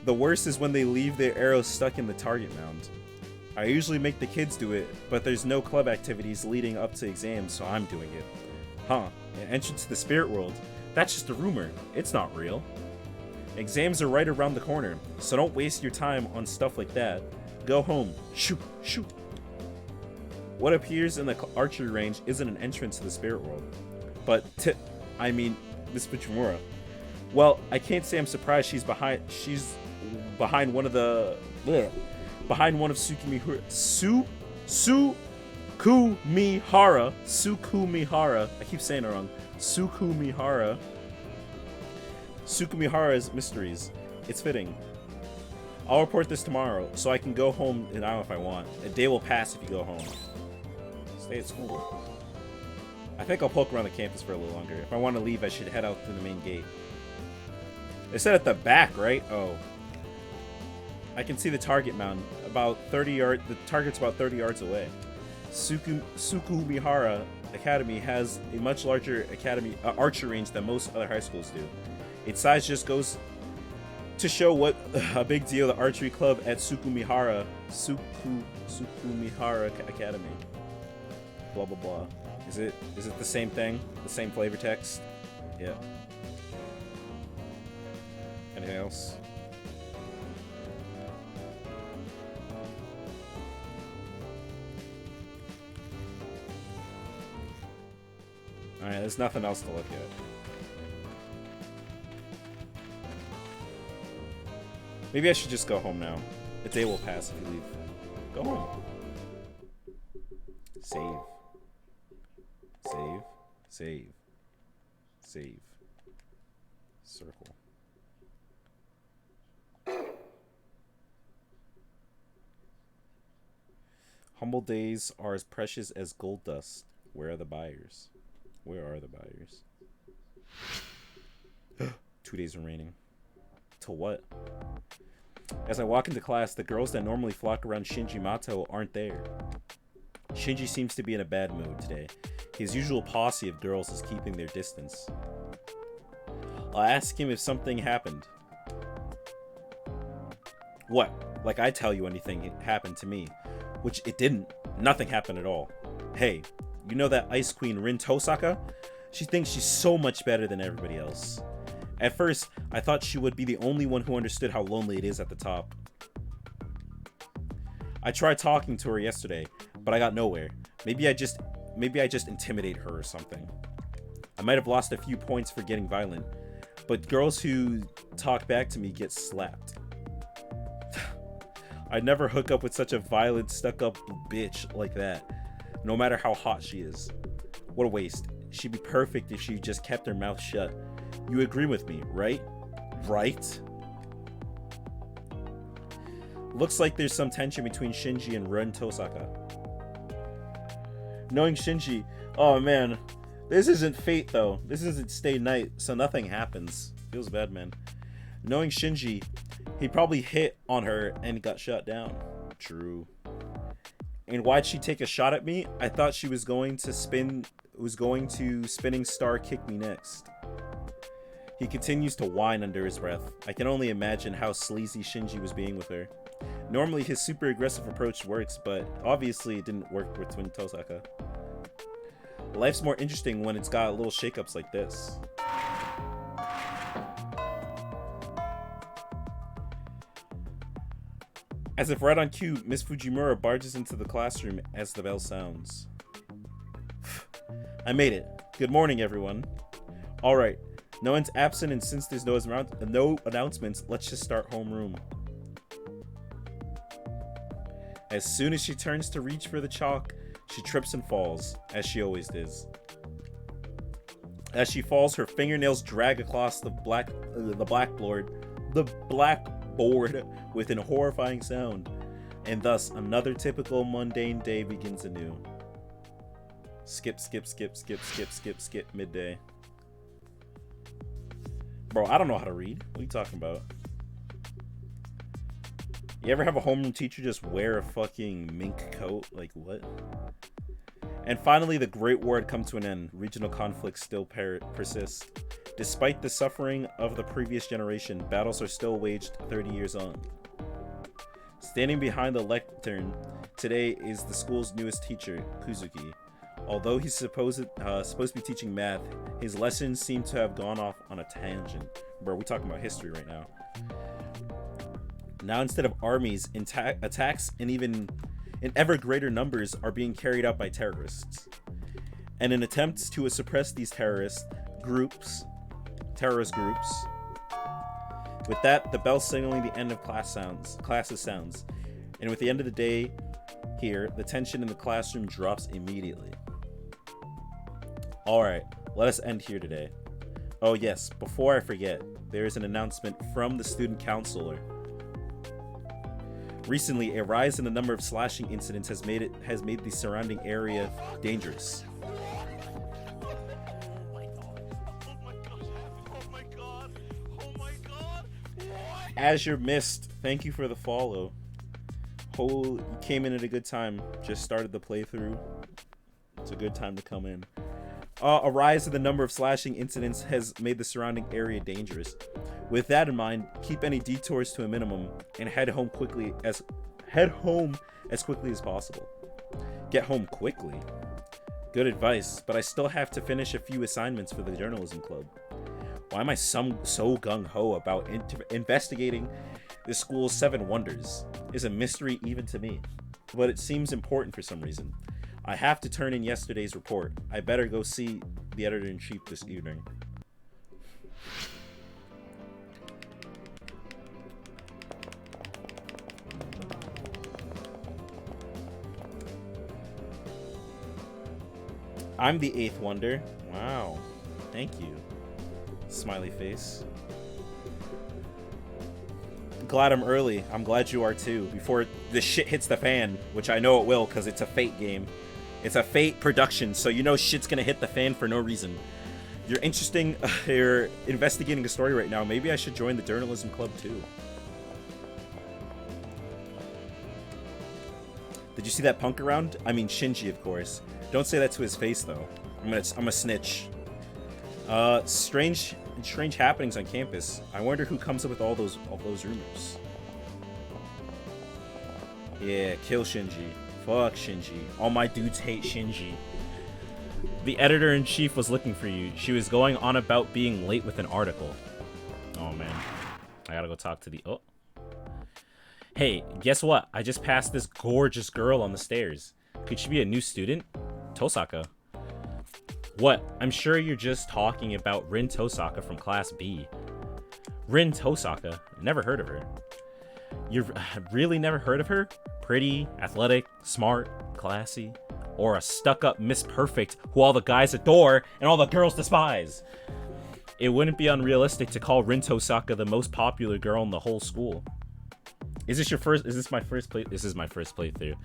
The worst is when they leave their arrows stuck in the target mound. I usually make the kids do it, but there's no club activities leading up to exams, so I'm doing it. Huh, an entrance to the spirit world. That's just a rumor. It's not real. Exams are right around the corner, so don't waste your time on stuff like that. Go home. Shoot, shoot. What appears in the archery range isn't an entrance to the spirit world. But Miss Fujimura. Well, I can't say I'm surprised she's behind one of the behind one of Sukumihara. I keep saying it wrong. Sukumihara's mysteries. It's fitting. I'll report this tomorrow, so I can go home and I don't know if I want. A day will pass if you go home. Stay at school. I think I'll poke around the campus for a little longer. If I want to leave, I should head out through the main gate. They said at the back, right? Oh. I can see the target mound. About 30 yards. The target's about 30 yards away. Sukumihara Academy has a much larger archery range than most other high schools do. Its size just goes to show what a big deal the archery club at Sukumihara Academy. Blah blah blah. Is it the same thing? The same flavor text? Yeah. Anything else? Alright, there's nothing else to look at. Maybe I should just go home now. A day will pass if you leave. Go home. Save. Save. Save. Save. Circle. Humble days are as precious as gold dust. Where are the buyers? Where are the buyers? 2 days remaining. To what? As I walk into class, the girls that normally flock around Shinji Mato aren't there. Shinji seems to be in a bad mood today. His usual posse of girls is keeping their distance. I'll ask him if something happened. What? Like I tell you anything happened to me. Which it didn't. Nothing happened at all. Hey, you know that Ice Queen Rin Tosaka? She thinks she's so much better than everybody else. At first, I thought she would be the only one who understood how lonely it is at the top. I tried talking to her yesterday, but I got nowhere. Maybe I just intimidate her or something. I might have lost a few points for getting violent, but girls who talk back to me get slapped. I'd never hook up with such a violent, stuck-up bitch like that, no matter how hot she is. What a waste. She'd be perfect if she just kept her mouth shut. You agree with me, right? Right? Looks like there's some tension between Shinji and Rin Tosaka. Knowing Shinji, oh man, this isn't Fate though. This isn't Stay Night, so nothing happens. Feels bad, man. Knowing Shinji, he probably hit on her and got shot down. True. And why'd she take a shot at me? I thought she was going to spinning star kick me next. He continues to whine under his breath. I can only imagine how sleazy Shinji was being with her. Normally his super aggressive approach works, but obviously it didn't work with Twin Tosaka. Life's more interesting when it's got little shakeups like this. As if right on cue, Miss Fujimura barges into the classroom as the bell sounds. I made it. Good morning, everyone. Alright, no one's absent, and since there's no announcements, let's just start homeroom. As soon as she turns to reach for the chalk, she trips and falls, as she always does. As she falls, her fingernails drag across the blackboard with an horrifying sound, and thus another typical mundane day begins anew. Skip midday. Bro, I don't know how to read. What are you talking about? You ever have a homeroom teacher just wear a fucking mink coat? Like, what? And finally, the Great War had come to an end. Regional conflicts still persist. Despite the suffering of the previous generation, battles are still waged 30 years on. Standing behind the lectern today is the school's newest teacher, Kuzuki. Although he's supposed to be teaching math, his lessons seem to have gone off on a tangent. Bro, we're talking about history right now. Now, instead of armies, attacks and even in ever greater numbers are being carried out by terrorists. And in attempts to suppress these terrorist groups, with that, the bell signaling the end of classes sounds. And with the end of the day here, the tension in the classroom drops immediately. Alright, let us end here today. Oh yes, before I forget, there is an announcement from the student counselor. Recently, a rise in the number of slashing incidents has made the surrounding area dangerous. Azure Mist, thank you for the follow. You came in at a good time. Just started the playthrough. It's a good time to come in. A rise in the number of slashing incidents has made the surrounding area dangerous. With that in mind, keep any detours to a minimum and head home as quickly as possible. Get home quickly. Good advice, but I still have to finish a few assignments for the journalism club. Why am I so gung-ho about investigating the school's 7 wonders? Is a mystery even to me, but it seems important for some reason. I have to turn in yesterday's report. I better go see the editor-in-chief this evening. I'm the 8th wonder. Wow. Thank you. Smiley face. Glad I'm early. I'm glad you are too. Before this shit hits the fan, which I know it will because it's a Fate game. It's a Fate production, so you know shit's gonna hit the fan for no reason. You're investigating a story right now. Maybe I should join the journalism club too. Did you see that punk around? I mean Shinji, of course. Don't say that to his face though. I'm a snitch. Strange happenings on campus. I wonder who comes up with all those rumors. Yeah, kill Shinji. Fuck Shinji. All my dudes hate Shinji. The editor-in-chief was looking for you. She was going on about being late with an article. Oh man. I gotta go talk to the... Oh. Hey, guess what? I just passed this gorgeous girl on the stairs. Could she be a new student? Tosaka. What? I'm sure you're just talking about Rin Tosaka from Class B. Rin Tosaka? Never heard of her. You've really never heard of her? Pretty, athletic, smart, classy, or a stuck-up Miss Perfect who all the guys adore and all the girls despise? It wouldn't be unrealistic to call Rin Tosaka the most popular girl in the whole school. Is this my first playthrough?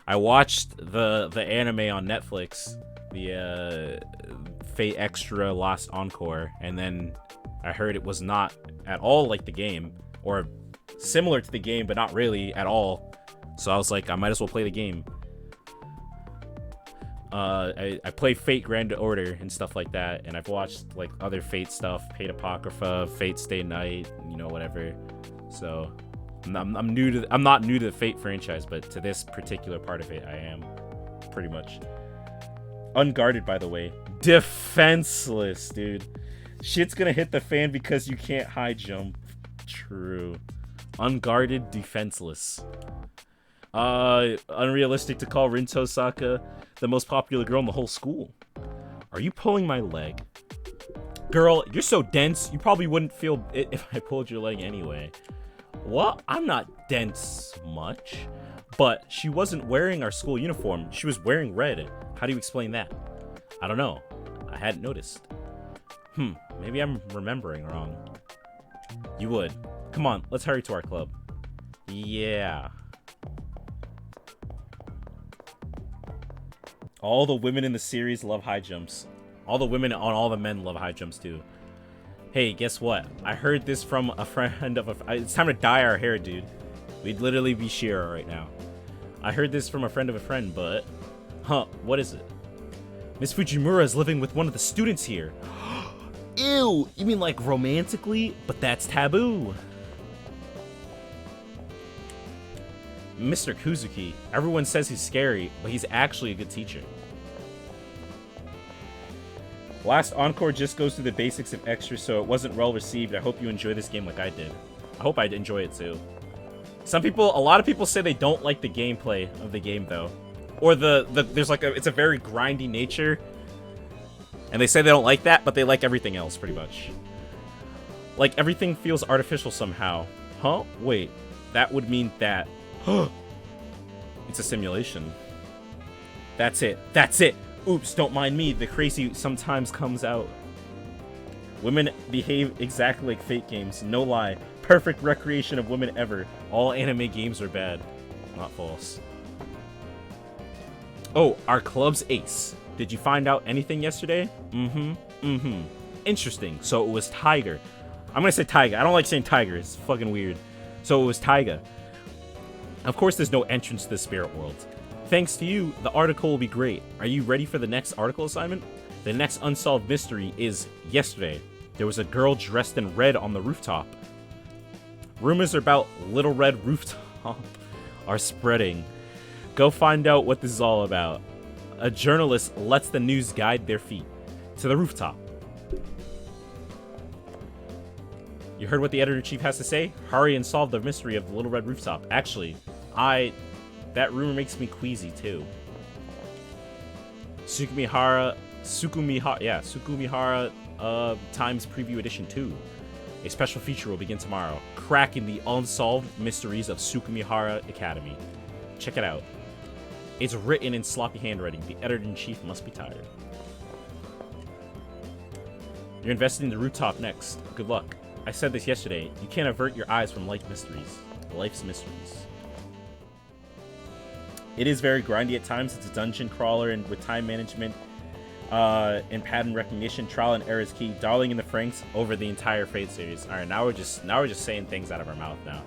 I watched the anime on Netflix, the Fate Extra Lost Encore, and then I heard it was not at all like the game, or similar to the game, but not really at all. So I was like, I might as well play the game. I play Fate Grand Order and stuff like that, and I've watched like other Fate stuff, Fate Apocrypha, Fate Stay Night, you know, whatever. So I'm not new to the Fate franchise, but to this particular part of it, I am pretty much. Unguarded, by the way, defenseless, dude. Shit's gonna hit the fan because you can't high jump. True. Unguarded, defenseless. Unrealistic to call Rin Tosaka the most popular girl in the whole school. Are you pulling my leg? Girl, you're so dense, you probably wouldn't feel it if I pulled your leg anyway. What? I'm not dense much. But she wasn't wearing our school uniform. She was wearing red. How do you explain that? I don't know. I hadn't noticed. Maybe I'm remembering wrong. You would. Come on, let's hurry to our club. Yeah. All the women in the series love high jumps. All the women on all the men love high jumps too. Hey, guess what? I heard this from a friend of a... It's time to dye our hair, dude. We'd literally be Shira right now. I heard this from a friend of a friend, but... Huh, what is it? Miss Fujimura is living with one of the students here. Ew, you mean like romantically? But that's taboo. Mr. Kuzuki. Everyone says he's scary, but he's actually a good teacher. Last Encore just goes through the basics of Extra, so it wasn't well received. I hope you enjoy this game like I did. I hope I'd enjoy it too. A lot of people say they don't like the gameplay of the game though. Or there's like it's a very grindy nature. And they say they don't like that, but they like everything else pretty much. Like everything feels artificial somehow. Huh? Wait, that would mean that... It's a simulation. That's it. That's it. Oops, don't mind me. The crazy sometimes comes out. Women behave exactly like Fate games. No lie. Perfect recreation of women ever. All anime games are bad. Not false. Oh, our club's ace. Did you find out anything yesterday? Interesting. So it was Tiger. I'm gonna say Taiga. I don't like saying Tiger. It's fucking weird. So it was Taiga. Of course, there's no entrance to the spirit world. Thanks to you, the article will be great. Are you ready for the next article assignment? The next unsolved mystery is yesterday. There was a girl dressed in red on the rooftop. Rumors about Little Red Rooftop are spreading. Go find out what this is all about. A journalist lets the news guide their feet to the rooftop. You heard what the editor-in-chief has to say? Hurry and solve the mystery of the Little Red Rooftop. Actually, that rumor makes me queasy too. Sukumihara Times Preview Edition 2. A special feature will begin tomorrow. Cracking the unsolved mysteries of Sukumihara Academy. Check it out. It's written in sloppy handwriting. The editor-in-chief must be tired. You're investing in the rooftop next. Good luck. I said this yesterday. You can't avert your eyes from life's mysteries. It is very grindy at times. It's a dungeon crawler, and with time management and pattern recognition, trial and error is key. Darling in the Franxx over the entire Fate series. All right, now we're just saying things out of our mouth now.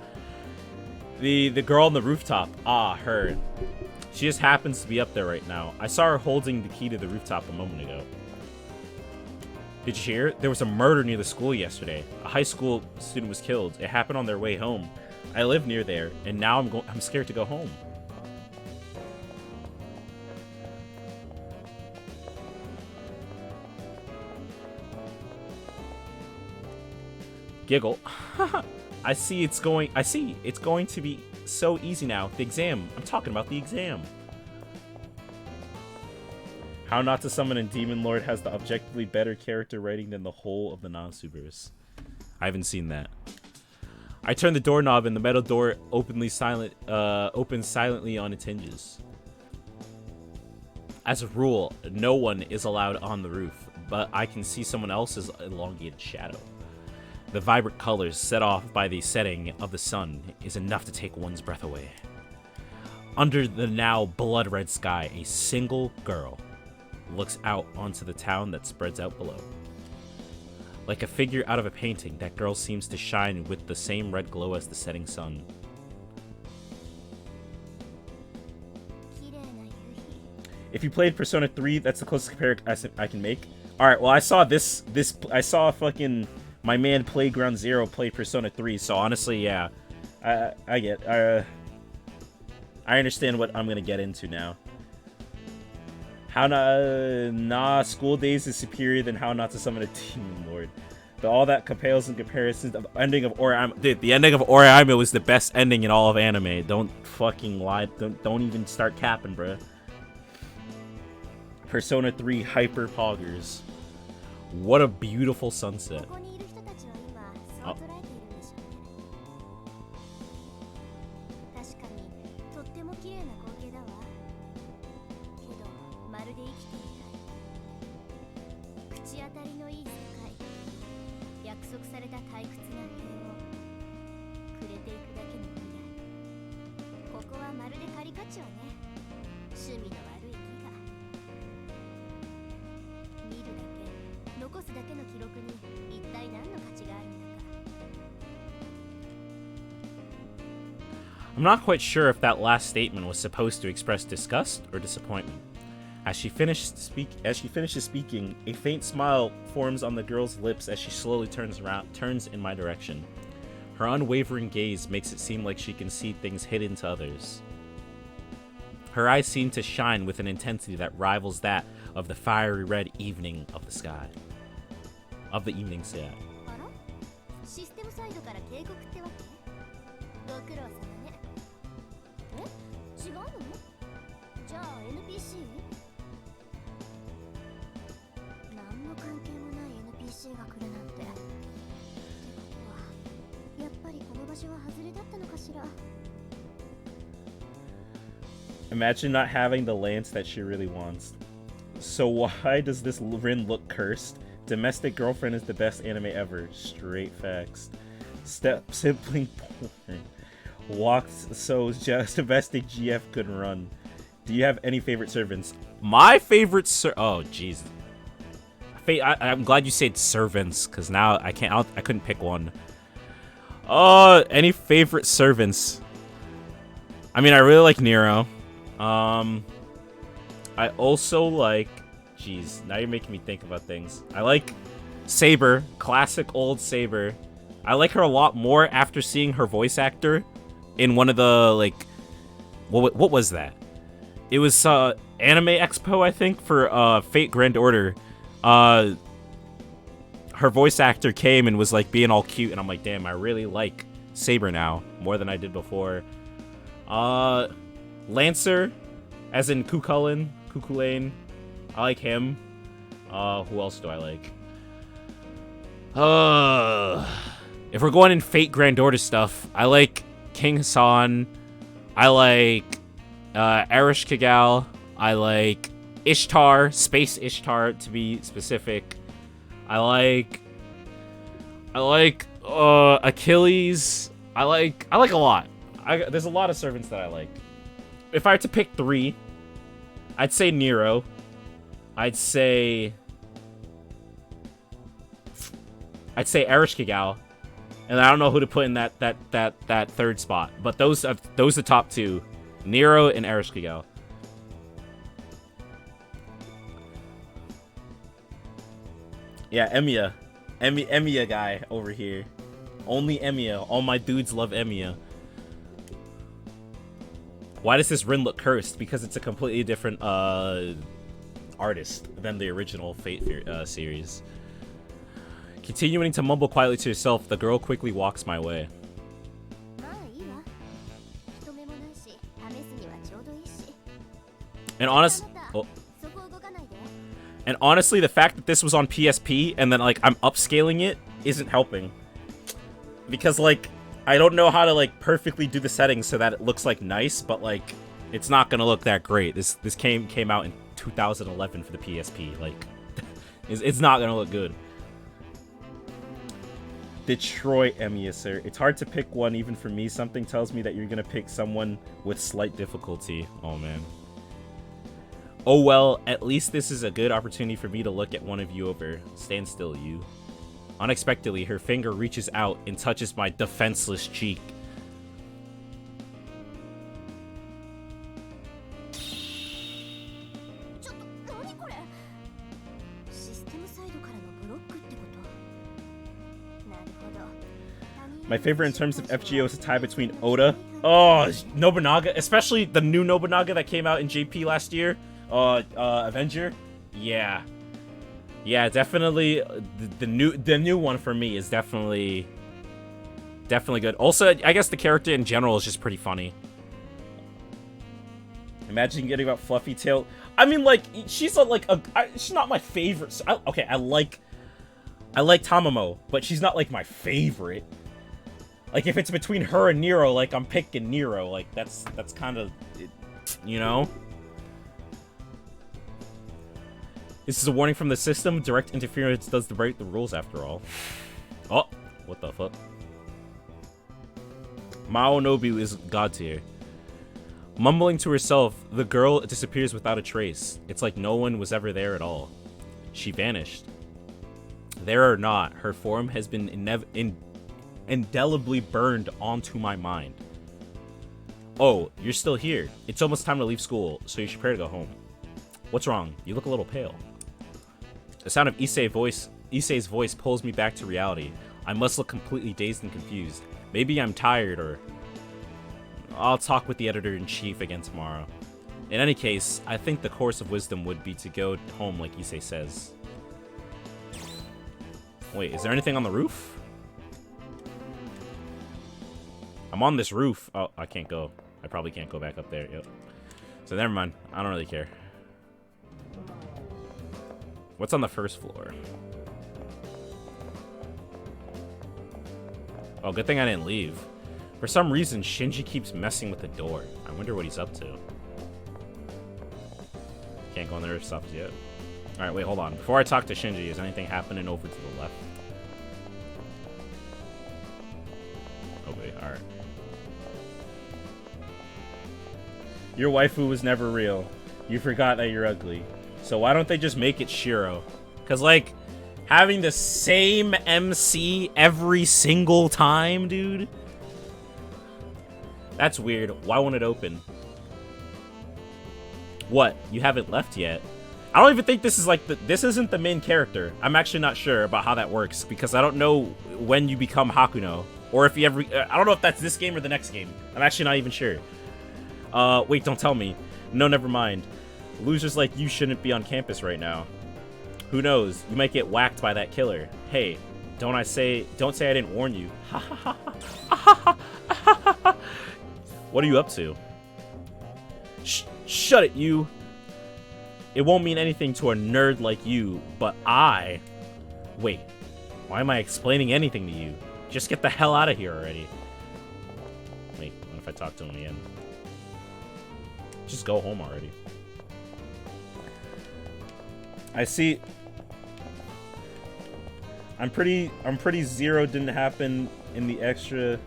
The girl on the rooftop. Her. She just happens to be up there right now. I saw her holding the key to the rooftop a moment ago. Did you hear? There was a murder near the school yesterday. A high school student was killed. It happened on their way home. I live near there, and now I'm scared to go home. Giggle. I see it's going to be so easy now. The exam. I'm talking about the exam. How Not to Summon and Demon Lord has the objectively better character writing than the whole of the Nonsuverse. I haven't seen that. I turn the doorknob and the metal door opens silently on its hinges. As a rule, no one is allowed on the roof, but I can see someone else's elongated shadow. The vibrant colors set off by the setting of the sun is enough to take one's breath away. Under the now blood-red sky, a single girl looks out onto the town that spreads out below. Like a figure out of a painting, that girl seems to shine with the same red glow as the setting sun. If you played Persona 3, that's the closest comparison I can make. Alright, well, I saw I saw fucking my man Playground Zero play Persona 3, so honestly, yeah. I understand what I'm gonna get into now. How nah, School Days is superior than How Not to Summon a Demon Lord. But all that pales in comparison to the ending of Orihime. Dude, the ending of Orihime was the best ending in all of anime. Don't fucking lie. Don't even start capping, bruh. Persona 3 Hyper Poggers. What a beautiful sunset. Oh. I'm not quite sure if that last statement was supposed to express disgust or disappointment. As she finishes speaking, a faint smile forms on the girl's lips as she slowly turns in my direction. Her unwavering gaze makes it seem like she can see things hidden to others. Her eyes seem to shine with an intensity that rivals that of the fiery red evening of the sky. Of the evening sky. Imagine not having the lance that she really wants. So why does this Rin look cursed? Domestic Girlfriend is the best anime ever. Straight facts. Sibling porn. Walked so just domestic GF couldn't run. Do you have any favorite servants? My favorite oh jeez. I'm glad you said servants, because now I couldn't pick one. Any favorite servants? I mean, I really like Nero. I also like, jeez, now you're making me think about things. I like Saber, classic old Saber. I like her a lot more after seeing her voice actor in one of the, like, what was that? It was Anime Expo, I think, for Fate Grand Order. Her voice actor came and was like being all cute, and I'm like, damn, I really like Saber now more than I did before. Lancer, as in Kukulane, I like him. Who else do I like? If we're going in Fate Grand Order stuff, I like King Hassan. I like Arish Kigal. I like Ishtar, Space Ishtar to be specific. I like Achilles. I like a lot. There's a lot of servants that I like. If I had to pick 3, I'd say Nero. I'd say Arish Kigal. And I don't know who to put in that third spot. But those are the top 2. Nero and Arish Kigal. Yeah, Emiya. Emiya guy over here. Only Emiya. All my dudes love Emiya. Why does this Rin look cursed? Because it's a completely different artist than the original Fate series. Continuing to mumble quietly to herself, the girl quickly walks my way. And honestly, the fact that this was on PSP and then like I'm upscaling it isn't helping. Because like I don't know how to like perfectly do the settings so that it looks like nice, but like it's not gonna look that great. This came out in 2011 for the PSP. Like it's not gonna look good. Detroit Emiya, sir. It's hard to pick one even for me. Something tells me that you're gonna pick someone with slight difficulty. Oh, man. Oh, well, at least this is a good opportunity for me to look at one of you over. Stand still, you. Unexpectedly, her finger reaches out and touches my defenseless cheek. My favorite in terms of FGO is a tie between Oda. Oh, Nobunaga, especially the new Nobunaga that came out in JP last year. Avenger. Yeah. Yeah, definitely the new one for me is definitely good. Also, I guess the character in general is just pretty funny. Imagine getting about Fluffy Tail. I mean, like, she's she's not my favorite. Okay, I like Tamamo, but she's not like my favorite. Like, if it's between her and Nero, like, I'm picking Nero. Like, that's kind of, you know? This is a warning from the system. Direct interference does break the rules after all. Oh, what the fuck? Mao Nobu is god tier. Mumbling to herself, the girl disappears without a trace. It's like no one was ever there at all. She vanished. There or not, her form has been indelibly burned onto my mind. Oh, you're still here. It's almost time to leave school, so you should prepare to go home. What's wrong? You look a little pale. The sound of Issei's voice pulls me back to reality. I must look completely dazed and confused. Maybe I'm tired, or I'll talk with the editor-in-chief again tomorrow. In any case, I think the course of wisdom would be to go home like Issei says. Wait, is there anything on the roof? I'm on this roof. Oh, I can't go. I probably can't go back up there. Yep. So never mind. I don't really care. What's on the first floor? Oh, good thing I didn't leave. For some reason, Shinji keeps messing with the door. I wonder what he's up to. Can't go on the roof stops yet. Alright, wait, hold on. Before I talk to Shinji, is anything happening over to the left? Oh, wait, alright. Your waifu was never real. You forgot that you're ugly. So why don't they just make it Shiro? Because, like, having the same MC every single time, dude? That's weird. Why won't it open? What? You haven't left yet? I don't even think this is, like, this isn't the main character. I'm actually not sure about how that works, because I don't know when you become Hakuno. Or if you ever... I don't know if that's this game or the next game. I'm actually not even sure. Wait, don't tell me. No, never mind. Losers like you shouldn't be on campus right now. Who knows? You might get whacked by that killer. Hey, don't say I didn't warn you. What are you up to? Shut it, you. It won't mean anything to a nerd like you, but I... Wait, why am I explaining anything to you? Just get the hell out of here already. Wait, what if I talk to him again? Just go home already. I see. I'm pretty zero didn't happen in the extra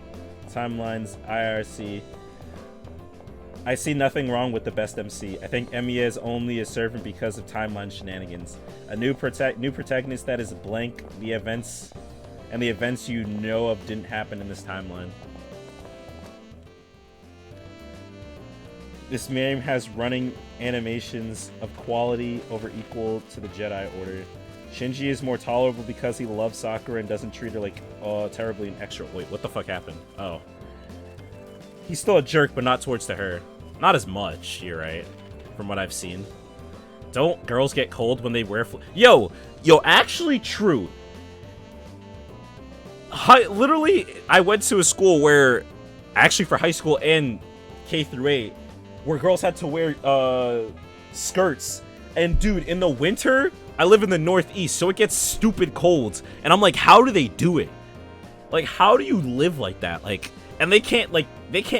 timelines IRC. I see nothing wrong with the best MC. I think Emiya is only a servant because of timeline shenanigans. A new protagonist that is blank. The events you know of didn't happen in this timeline. This game has running animations of quality over equal to the Jedi Order. Shinji is more tolerable because he loves Sakura and doesn't treat her like terribly an extra. Wait, what the fuck happened? Oh. He's still a jerk, but not towards her. Not as much, you're right, from what I've seen. Don't girls get cold when they wear Yo, actually true. Literally, I went to a school where, actually for high school and K through 8, where girls had to wear skirts. And dude, in the winter, I live in the Northeast, so it gets stupid cold. And I'm like, how do they do it? Like, how do you live like that? Like, and they can't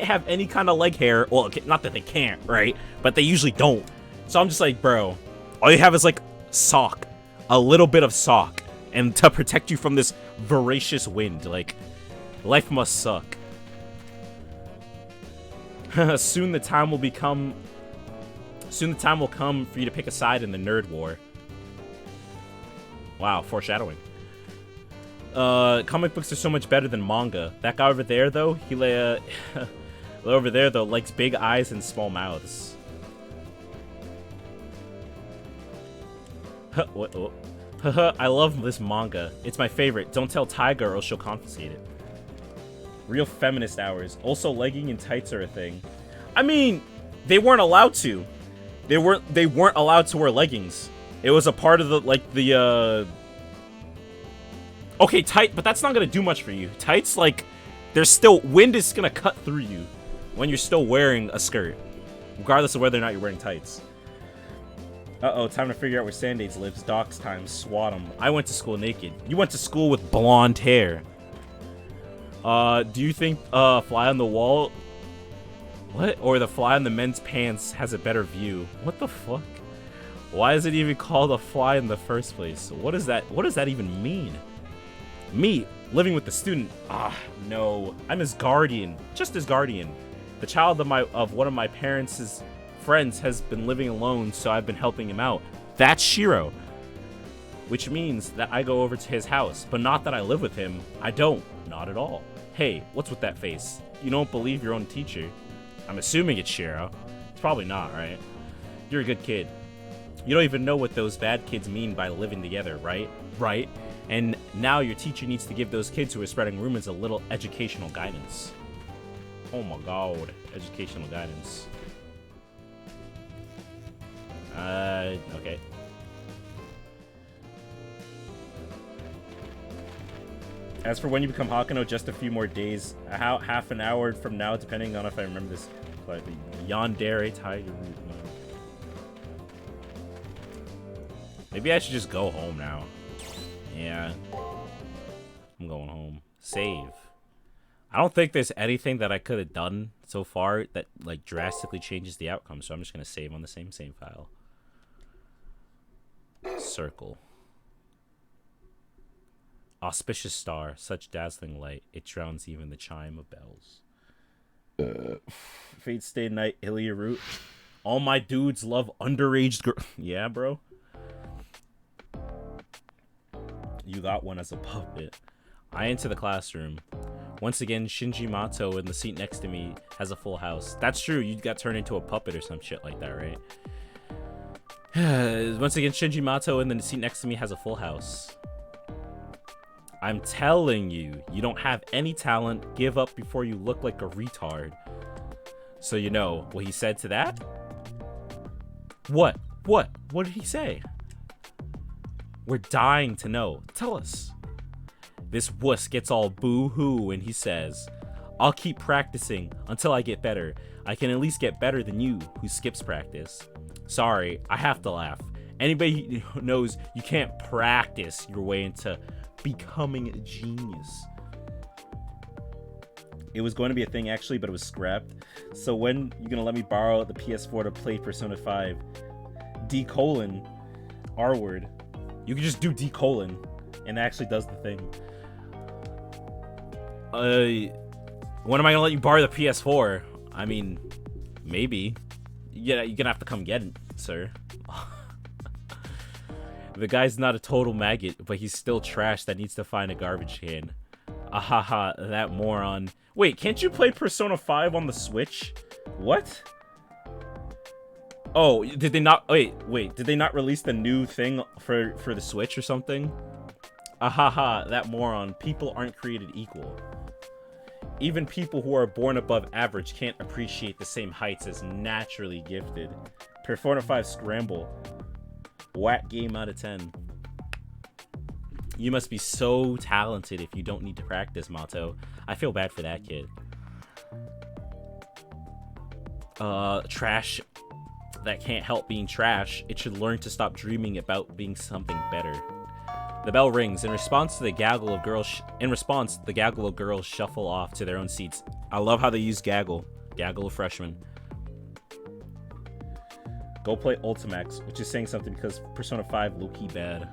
have any kind of leg hair. Well, not that they can't, right? But they usually don't. So I'm just like, bro, all you have is like sock, a little bit of sock, and to protect you from this voracious wind. Like, life must suck. Soon the time will come for you to pick a side in the nerd war. Wow, foreshadowing. Comic books are so much better than manga. That guy over there, though, likes big eyes and small mouths. What? I love this manga. It's my favorite. Don't tell Tiger or she'll confiscate it. Real feminist hours. Also, legging and tights are a thing. I mean, they weren't allowed to. They weren't allowed to wear leggings. It was a part of the okay, tight, but that's not gonna do much for you. Tights, like, there's still wind is gonna cut through you when you're still wearing a skirt, regardless of whether or not you're wearing tights. Uh-oh, time to figure out where Sandades lives. Doc's time. Swat him. I went to school naked. You went to school with blonde hair. Do you think fly on the wall? What? Or the fly on the men's pants has a better view? What the fuck? Why is it even called a fly in the first place? What does that even mean? Me, living with the student. Ah, no. I'm his guardian. Just his guardian. The child of one of my parents' friends has been living alone, so I've been helping him out. That's Shiro. Which means that I go over to his house, but not that I live with him. I don't. Not at all. Hey, what's with that face? You don't believe your own teacher. I'm assuming it's Shiro. It's probably not, right? You're a good kid. You don't even know what those bad kids mean by living together, right? Right. And now your teacher needs to give those kids who are spreading rumors a little educational guidance. Oh my god. Educational guidance. Okay. As for when you become Hakuno, just a few more days. Half an hour from now, depending on if I remember this. But Yandere Tiger Root. Maybe I should just go home now. Yeah. I'm going home. Save. I don't think there's anything that I could have done so far that, like, drastically changes the outcome. So I'm just going to save on the same file. Circle. Auspicious star, such dazzling light, it drowns even the chime of bells. Fate stay night, Ilya Root. All my dudes love underage girl. Yeah, bro. You got one as a puppet. I enter the classroom. Once again, Shinji Mato in the seat next to me has a full house. That's true, you got turned into a puppet or some shit like that, right? Once again, Shinji Mato in the seat next to me has a full house. I'm telling you, you don't have any talent. Give up before you look like a retard. So you know what he said to that? What? What did he say? We're dying to know. Tell us. This wuss gets all boo-hoo and he says, I'll keep practicing until I get better. I can at least get better than you who skips practice. Sorry, I have to laugh. Anybody who knows you can't practice your way into becoming a genius. It was going to be a thing actually, but it was scrapped. So when you gonna let me borrow the PS4 to play Persona 5? D: R word. You can just do D: and it actually does the thing. When am I gonna let you borrow the PS4? I mean, maybe. Yeah, you're gonna have to come get it, sir. The guy's not a total maggot, but he's still trash that needs to find a garbage can. Ahaha, that moron. Wait, can't you play Persona 5 on the Switch? What? Oh, did they not? Wait, did they not release the new thing for the Switch or something? Ahaha, that moron. People aren't created equal. Even people who are born above average can't appreciate the same heights as naturally gifted. Persona 5 Scramble. Whack game out of 10. You must be so talented if you don't need to practice, Mato. I feel bad for that kid. Trash that can't help being trash. It should learn to stop dreaming about being something better. The bell rings. In response, the gaggle of girls shuffle off to their own seats. I love how they use gaggle. Gaggle of freshmen. Go play Ultimax, which is saying something because Persona 5 low-key bad.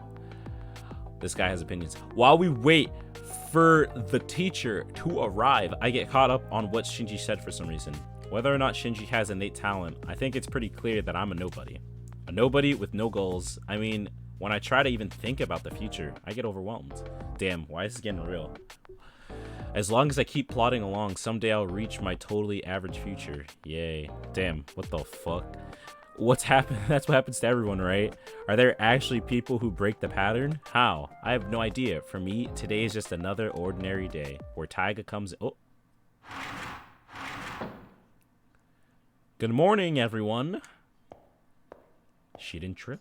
This guy has opinions. While we wait for the teacher to arrive, I get caught up on what Shinji said for some reason. Whether or not Shinji has innate talent, I think it's pretty clear that I'm a nobody. A nobody with no goals. I mean, when I try to even think about the future, I get overwhelmed. Damn, why is this getting real? As long as I keep plodding along, someday I'll reach my totally average future. Yay. Damn, what the fuck? What's happened? That's what happens to everyone, right? Are there actually people who break the pattern? How? I have no idea. For me, today is just another ordinary day where Taiga comes. Oh. Good morning, everyone. She didn't trip.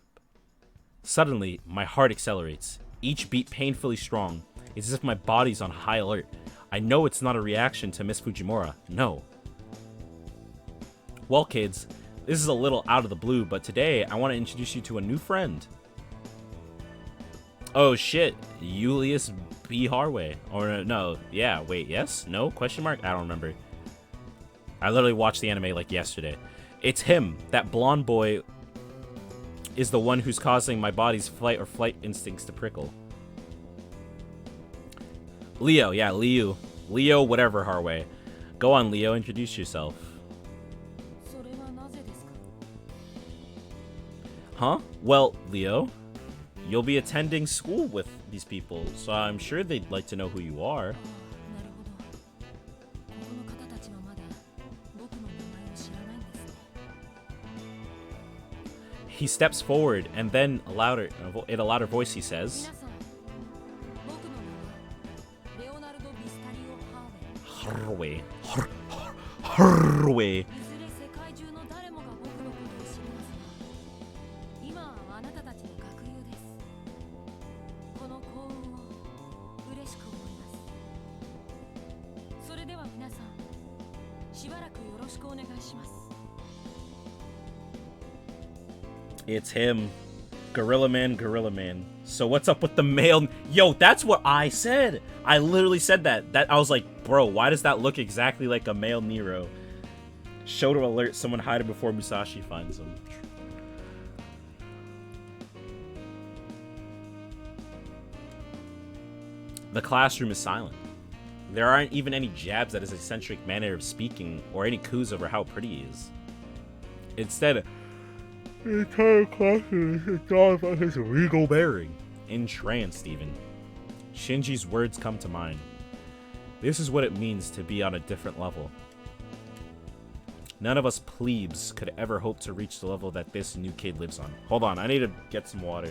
Suddenly, my heart accelerates. Each beat painfully strong. It's as if my body's on high alert. I know it's not a reaction to Miss Fujimura. No. Well, kids, this is a little out of the blue, but today I want to introduce you to a new friend. Oh shit, Julius B. Harway. Or no, yeah, wait, yes? No? Question mark? I don't remember. I literally watched the anime like yesterday. It's him. That blonde boy is the one who's causing my body's flight or flight instincts to prickle. Leo, yeah, Leo. Leo, whatever, Harway. Go on, Leo, introduce yourself. Huh? Well, Leo, you'll be attending school with these people, so I'm sure they'd like to know who you are. He steps forward, and then in a louder voice he says, Harway. Harway. It's him. Gorilla Man. So what's up with the male? Yo, that's what I said. I literally said that. I was like, bro, why does that look exactly like a male Nero? Show to alert someone hide it before Musashi finds him. The classroom is silent. There aren't even any jabs at his eccentric manner of speaking or any coups over how pretty he is. Instead, the entire classroom is drawn by his regal bearing. Entranced, even. Shinji's words come to mind. This is what it means to be on a different level. None of us plebes could ever hope to reach the level that this new kid lives on. Hold on, I need to get some water.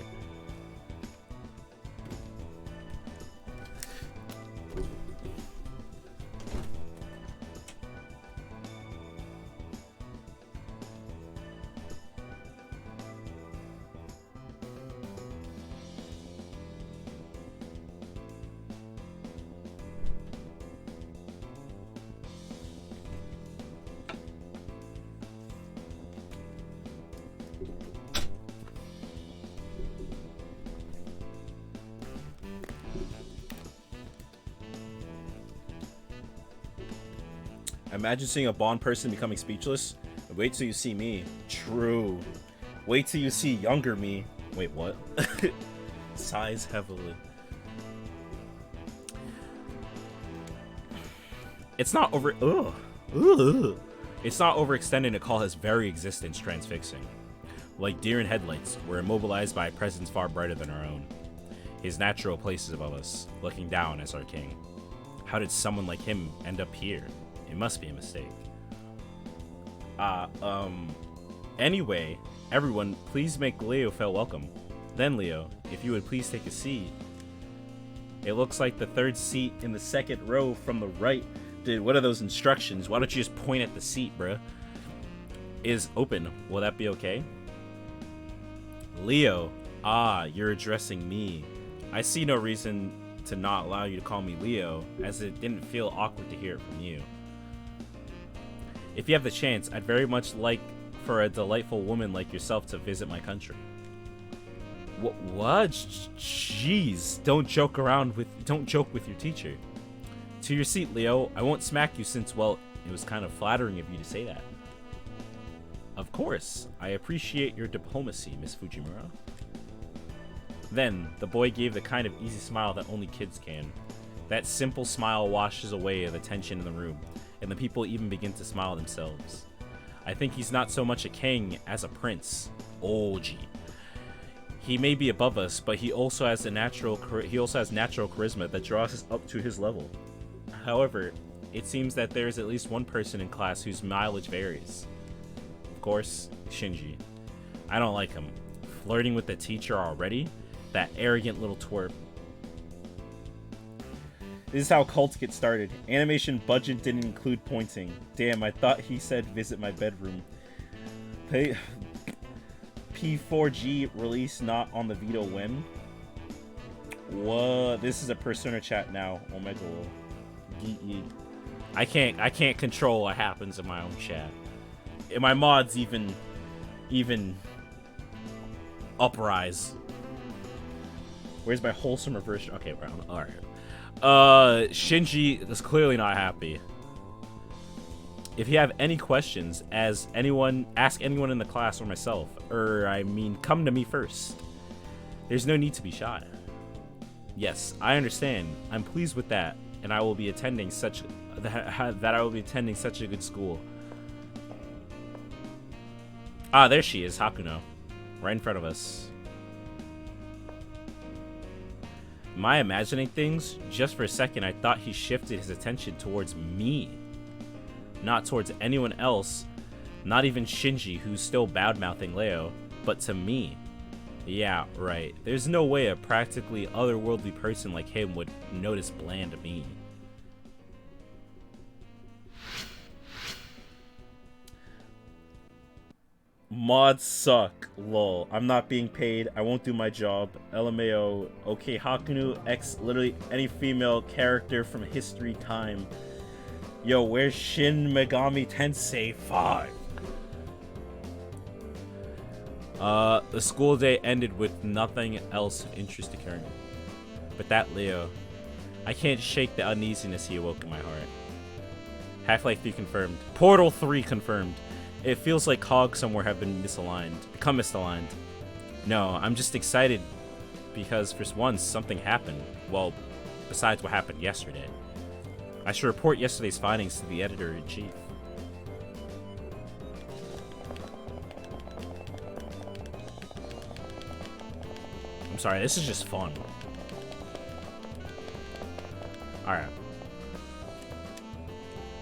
Imagine seeing a Bond person becoming speechless. Wait till you see me. True. Wait till you see younger me. Wait, what? Sighs heavily. It's not over. Ugh. Ugh. It's not overextending to call his very existence transfixing. Like deer in headlights, we're immobilized by a presence far brighter than our own. His natural place is above us, looking down as our king. How did someone like him end up here? It must be a mistake. Anyway, everyone, please make Leo feel welcome. Then, Leo, if you would please take a seat. It looks like the third seat in the second row from the right. Dude, what are those instructions? Why don't you just point at the seat, bruh? Is open. Will that be okay? Leo, you're addressing me. I see no reason to not allow you to call me Leo, as it didn't feel awkward to hear it from you. If you have the chance, I'd very much like for a delightful woman like yourself to visit my country. What? Jeez, don't joke with your teacher. To your seat, Leo. I won't smack you since, well, it was kind of flattering of you to say that. Of course, I appreciate your diplomacy, Miss Fujimura. Then, the boy gave the kind of easy smile that only kids can. That simple smile washes away the tension in the room, and the people even begin to smile themselves. I think he's not so much a king as a prince. Oh, gee. He may be above us, but he also has natural charisma that draws us up to his level. However, it seems that there is at least one person in class whose mileage varies. Of course, Shinji. I don't like him. Flirting with the teacher already? That arrogant little twerp. This is how cults get started. Animation budget didn't include pointing. Damn, I thought he said visit my bedroom. P4G release not on the Vito whim. What? This is a Persona chat now. Omega will. Yeet yeet. I can't control what happens in my own chat. And my mods even uprise. Where's my wholesome reverse? Okay, Brown. All right. Shinji is clearly not happy. If you have any questions, ask anyone in the class or myself, come to me first. There's no need to be shy. Yes, I understand. I'm pleased with that, and I will be attending such a good school. Ah, there she is, Hakuno, right in front of us. Am I imagining things? Just for a second, I thought he shifted his attention towards me. Not towards anyone else, not even Shinji, who's still bad-mouthing Leo, but to me. Yeah, right. There's no way a practically otherworldly person like him would notice bland me. Mods suck. Lol. I'm not being paid. I won't do my job. LMAO. Okay, Hakunu X literally any female character from history time. Yo, where's Shin Megami Tensei 5? The school day ended with nothing else of interest occurring. But that Leo. I can't shake the uneasiness he awoke in my heart. Half-Life 3 confirmed. Portal 3 confirmed. It feels like cogs somewhere have become misaligned. No, I'm just excited because for once something happened. Well, besides what happened yesterday. I should report yesterday's findings to the editor-in-chief. I'm sorry, this is just fun. Alright.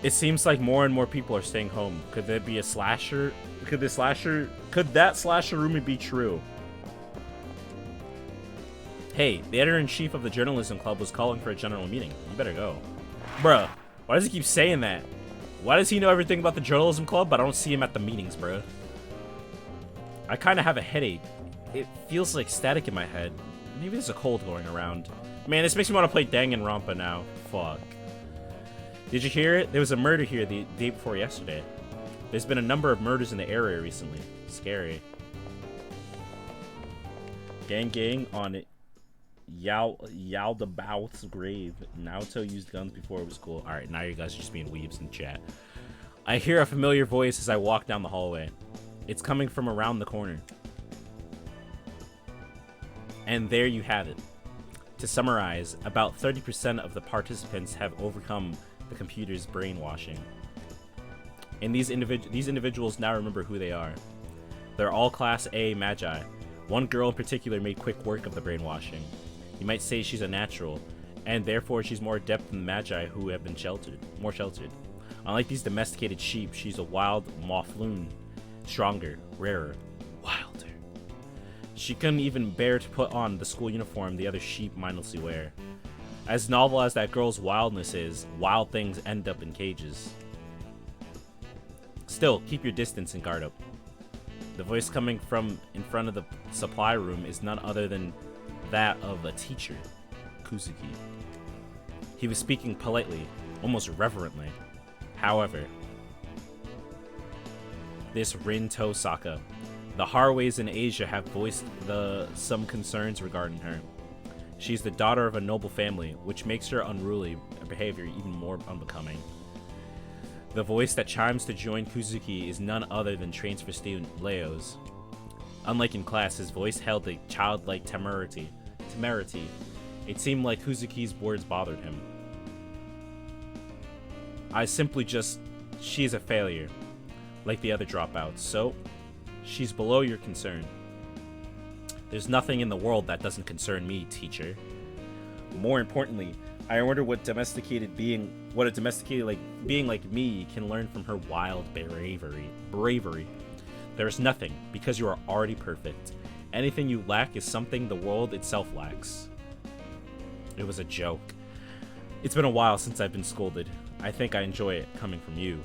It seems like more and more people are staying home. Could there be a slasher? Could that slasher rumor be true? Hey, the editor-in-chief of the journalism club was calling for a general meeting. You better go. Bruh, why does he keep saying that? Why does he know everything about the journalism club, but I don't see him at the meetings, bruh? I kind of have a headache. It feels like static in my head. Maybe there's a cold going around. Man, this makes me want to play Danganronpa now. Fuck. Did you hear it? There was a murder here the day before yesterday. There's been a number of murders in the area recently. Scary. Gang on Yaldabaoth's grave. Naoto used guns before it was cool. Alright, now you guys are just being weebs in chat. I hear a familiar voice as I walk down the hallway. It's coming from around the corner. And there you have it. To summarize, about 30% of the participants have overcome the computer's brainwashing. And these individuals now remember who they are. They're all Class A Magi. One girl in particular made quick work of the brainwashing. You might say she's a natural, and therefore she's more adept than the Magi who have been more sheltered. Unlike these domesticated sheep, she's a wild Mothloon. Stronger, rarer, wilder. She couldn't even bear to put on the school uniform the other sheep mindlessly wear. As novel as that girl's wildness is, wild things end up in cages. Still, keep your distance and guard up. The voice coming from in front of the supply room is none other than that of a teacher, Kuzuki. He was speaking politely, almost reverently. However, this Rin Tosaka, the Harways in Asia have voiced some concerns regarding her. She's the daughter of a noble family, which makes her unruly behavior even more unbecoming. The voice that chimes to join Kuzuki is none other than transfer student Leo's. Unlike in class, his voice held a childlike temerity, temerity. It seemed like Huzuki's words bothered him. She's a failure, like the other dropouts, so she's below your concern. There's nothing in the world that doesn't concern me, teacher. More importantly, I wonder what a domesticated being like me can learn from her wild bravery. There's nothing, because you are already perfect. Anything you lack is something the world itself lacks. It was a joke. It's been a while since I've been scolded. I think I enjoy it coming from you.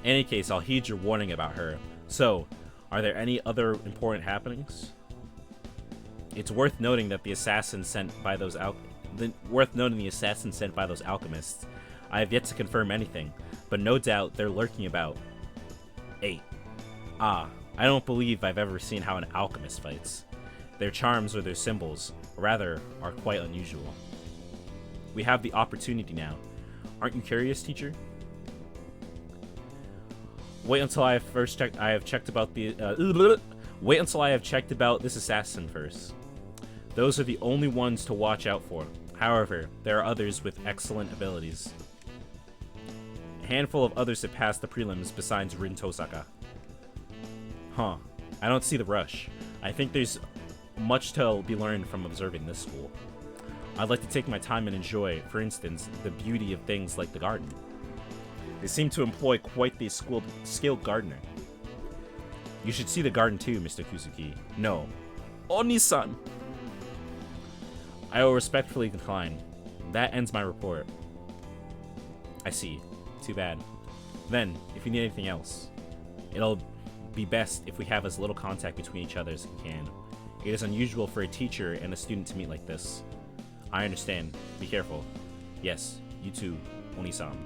In any case, I'll heed your warning about her. So, are there any other important happenings? It's worth noting that the assassin sent by those alchemists. I have yet to confirm anything, but no doubt they're lurking about. 8. I don't believe I've ever seen how an alchemist fights. Their charms or their symbols, rather, are quite unusual. We have the opportunity now. Aren't you curious, teacher? Wait until I have checked about this assassin first. Those are the only ones to watch out for. However, there are others with excellent abilities. A handful of others have passed the prelims besides Rin Tosaka. Huh. I don't see the rush. I think there's much to be learned from observing this school. I'd like to take my time and enjoy, for instance, the beauty of things like the garden. They seem to employ quite the skilled gardener. You should see the garden too, Mr. Kuzuki. No. Oni-san! I will respectfully decline. That ends my report. I see. Too bad. Then, if you need anything else, it'll be best if we have as little contact between each other as we can. It is unusual for a teacher and a student to meet like this. I understand. Be careful. Yes, you too, Oni-san.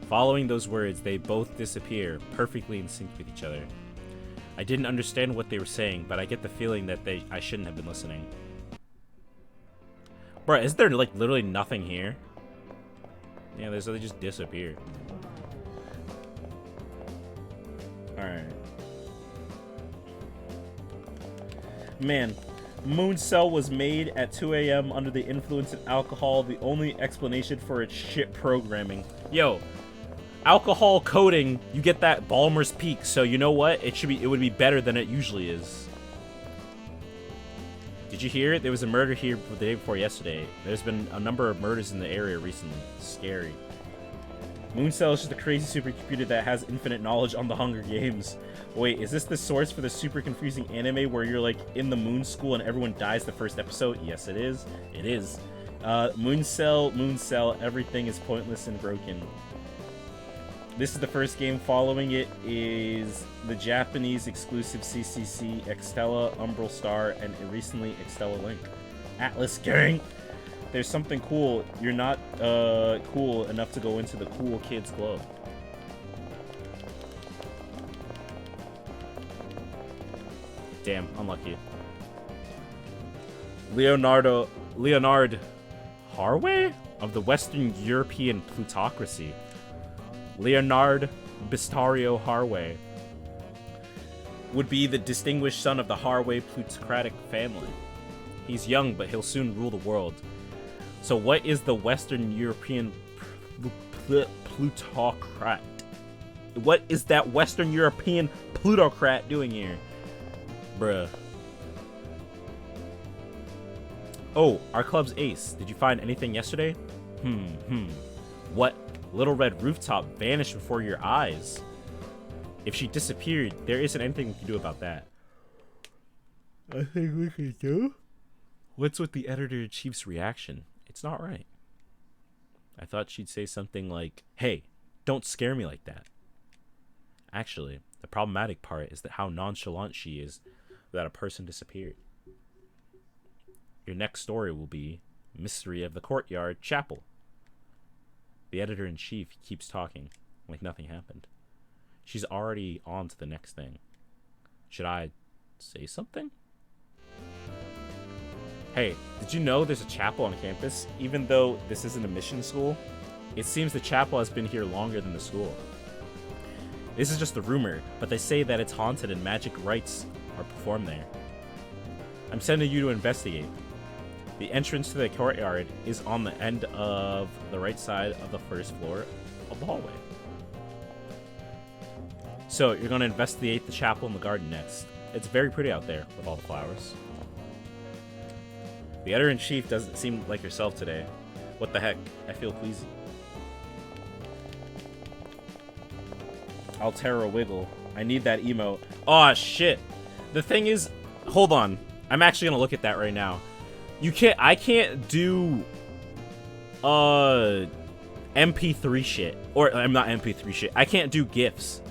Following those words, they both disappear, perfectly in sync with each other. I didn't understand what they were saying, but I get the feeling that I shouldn't have been listening. Bruh, is there like literally nothing here? Yeah, they just disappear. Alright. Man, Moon Cell was made at 2 a.m. under the influence of alcohol, the only explanation for its shit programming. Yo, alcohol coding, you get that Balmer's Peak, so you know what? It would be better than it usually is. Did you hear? There was a murder here the day before yesterday. There's been a number of murders in the area recently. Scary. Mooncell is just a crazy supercomputer that has infinite knowledge on the Hunger Games. Wait, is this the source for the super confusing anime where you're like in the moon school and everyone dies the first episode? Yes, it is. It is. Mooncell, everything is pointless and broken. This is the first game. Following it is the Japanese exclusive CCC, Extella, Umbral Star, and recently Extella Link. Atlas Gang! There's something cool. You're not cool enough to go into the cool kids club. Damn, unlucky. Leonard Harway of the Western European plutocracy. Leonard Bistario Harway would be the distinguished son of the Harway plutocratic family. He's young, but he'll soon rule the world. So what is the Western European plutocrat? What is that Western European plutocrat doing here? Bruh. Oh, our club's ace. Did you find anything yesterday? What? Little Red Rooftop vanished before your eyes. If she disappeared, there isn't anything we can do about that. I think we can do? What's with the editor-in-chief's reaction? It's not right. I thought she'd say something like, hey, don't scare me like that. Actually, the problematic part is that how nonchalant she is that a person disappeared. Your next story will be Mystery of the Courtyard Chapel. The editor-in-chief keeps talking like nothing happened. She's already on to the next thing. Should I say something? Hey, did you know there's a chapel on campus? Even though this isn't a mission school, it seems the chapel has been here longer than the school. This is just a rumor, but they say that it's haunted and magic rites are performed there. I'm sending you to investigate. The entrance to the courtyard is on the end of the right side of the first floor of the hallway. So you're going to investigate the chapel and the garden next. It's very pretty out there with all the flowers. The editor-in-chief doesn't seem like yourself today. What the heck? I feel queasy. Altera wiggle. I need that emote. Aw, shit. The thing is, hold on. I'm actually gonna look at that right now. I can't do MP3 shit. Or I'm not MP3 shit. I can't do GIFs.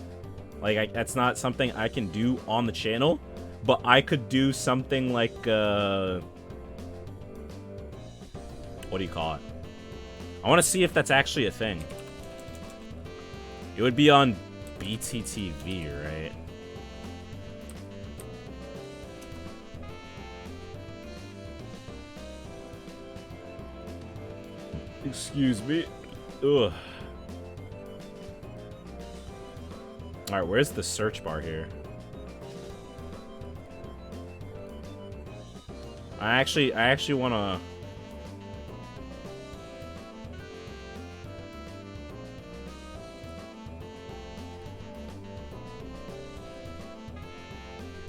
Like, that's not something I can do on the channel. But I could do something like, what do you call it? I want to see if that's actually a thing. It would be on BTTV, right? Excuse me. Ugh. Alright, where's the search bar here? I actually wanna...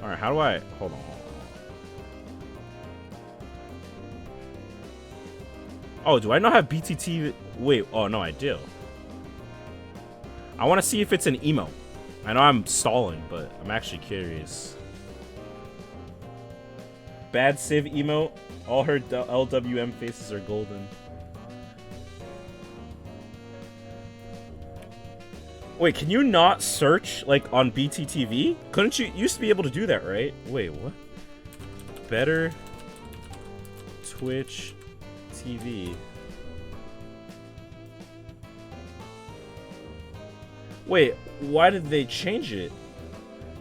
Alright, how do I... Hold on. Oh, do I not have BTT? Wait, oh no, I do. I want to see if it's an emote. I know I'm stalling, but I'm actually curious. Bad Civ emote. All her LWM faces are golden. Wait, can you not search, like, on BTTV? Couldn't you used to be able to do that, right? Wait, what? Better Twitch TV. Wait, why did they change it?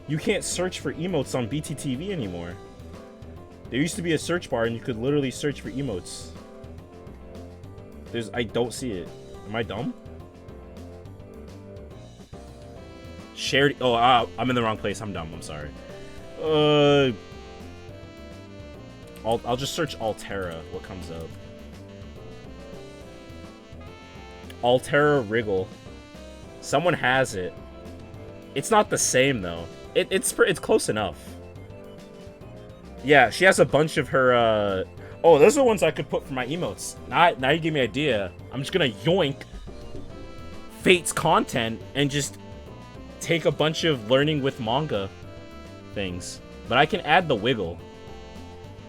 You can't search for emotes on BTTV anymore. There used to be a search bar and you could literally search for emotes. I don't see it. Am I dumb? Shared. Oh, I'm in the wrong place. I'm dumb. I'm sorry. I'll just search Altera. What comes up? Altera Wriggle. Someone has it. It's not the same though. It's close enough. Yeah, she has a bunch of her. Oh, those are the ones I could put for my emotes. Now you give me an idea. I'm just gonna yoink Fate's content and just take a bunch of learning with manga things. But I can add the wiggle.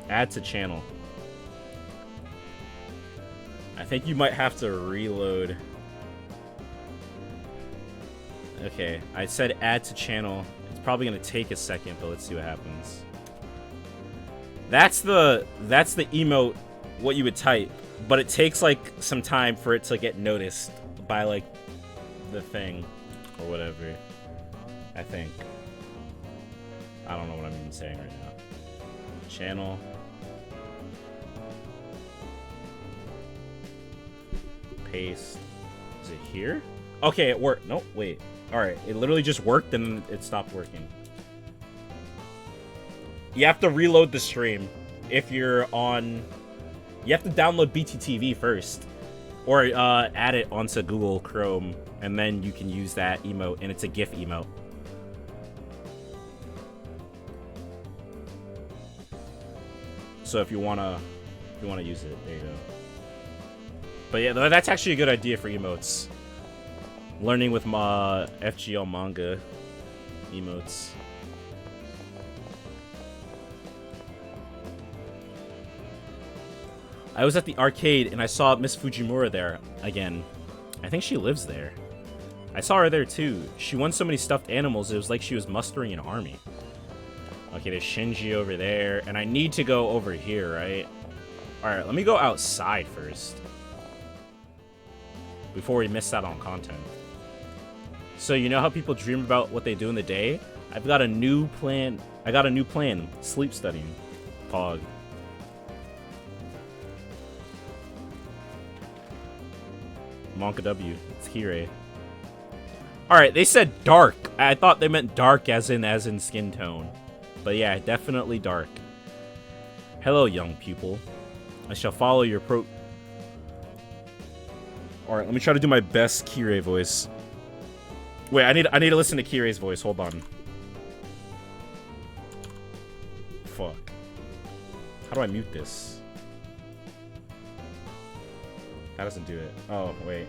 Add to channel. I think you might have to reload. Okay, I said add to channel. It's probably gonna take a second, but let's see what happens. That's the emote, what you would type, but it takes like some time for it to get noticed by like the thing or whatever. I think. I don't know what I'm even saying right now. Channel. Paste. Is it here? Okay, it worked. Nope, wait. Alright, it literally just worked and it stopped working. You have to reload the stream if you're on... You have to download BTTV first. Or add it onto Google Chrome, and then you can use that emote, and it's a GIF emote. So if you wanna use it, there you go. But yeah, that's actually a good idea for emotes. Learning with my FGL manga emotes. I was at the arcade and I saw Miss Fujimura there again. I think she lives there. I saw her there too. She won so many stuffed animals, it was like she was mustering an army. Okay, there's Shinji over there, and I need to go over here, right? Alright, let me go outside first. Before we miss out on content. So you know how people dream about what they do in the day? I've got a new plan. I got a new plan. Sleep studying. Pog. Monka W. It's Hire. Alright, they said dark. I thought they meant dark as in skin tone. But yeah, definitely dark. Hello, young pupil. I shall follow your pro... Alright, let me try to do my best Kirei voice. Wait, I need to listen to Kirei's voice. Hold on. Fuck. How do I mute this? That doesn't do it. Oh, wait.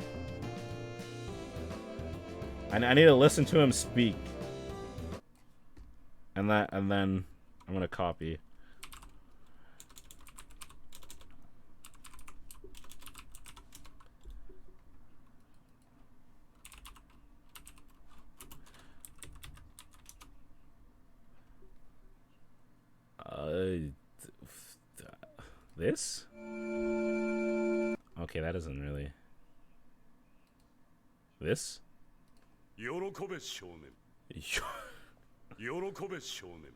I need to listen to him speak. And then I'm gonna copy. This? Okay, that isn't really. This? 喜べ少年。喜べ少年。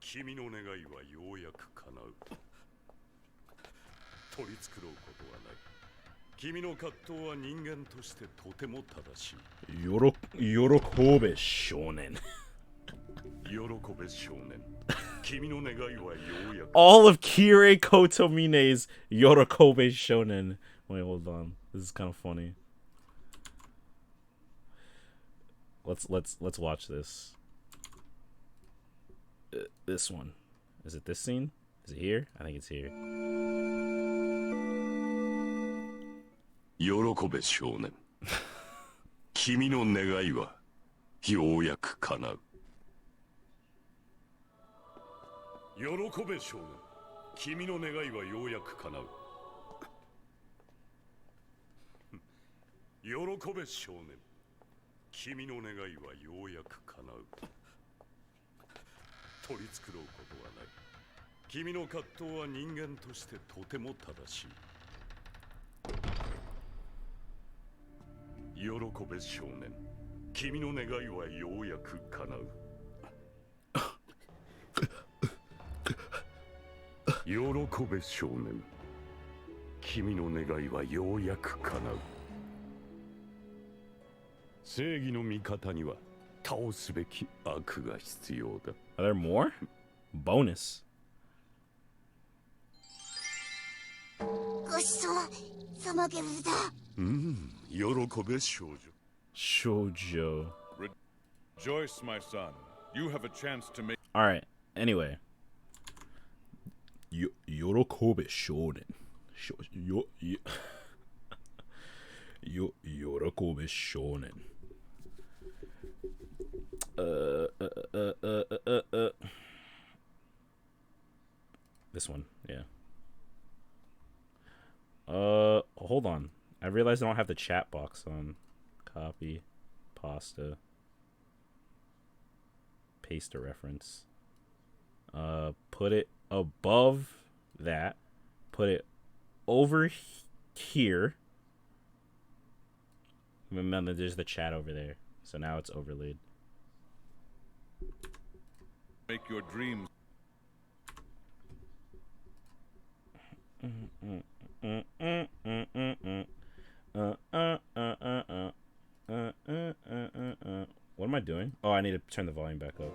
君の願いはようやく叶う。取り繕うことはない。君の葛藤は人間としてとても正しい。喜べ少年。喜べ少年。君の願いはようやく。All of Kirei Kotomine's Yorokobe Shonen. Wait, hold on. This is kind of funny. Let's watch this. This one. Is it this scene? Is it here? I think it's here. 喜べ少年。君の願いはようやく叶う。喜べ少年。君の願いはようやく叶う。喜べ少年。君の願いはようやく叶う。取り繕うことはない。君の葛藤は人間としてとても正しい。喜べ少年。君の願いはようやく叶う。喜べ少年。君の願いはようやく叶う。正義の味方には倒すべき悪が必要だ。Are there more? Bonus. ごちそうさまゲルだ。喜べ少女。Shoujo. Rejoice, my son. You have a chance to make. Alright, anyway. Yorokobe Shonen. Yorokobe Shonen. This one, yeah. Hold on. I realized I don't have the chat box on. Copy, pasta, paste a reference. Put it above that. Put it over here. And then there's the chat over there. So now it's overlaid. Make your dreams. What am I doing? Oh, I need to turn the volume back up.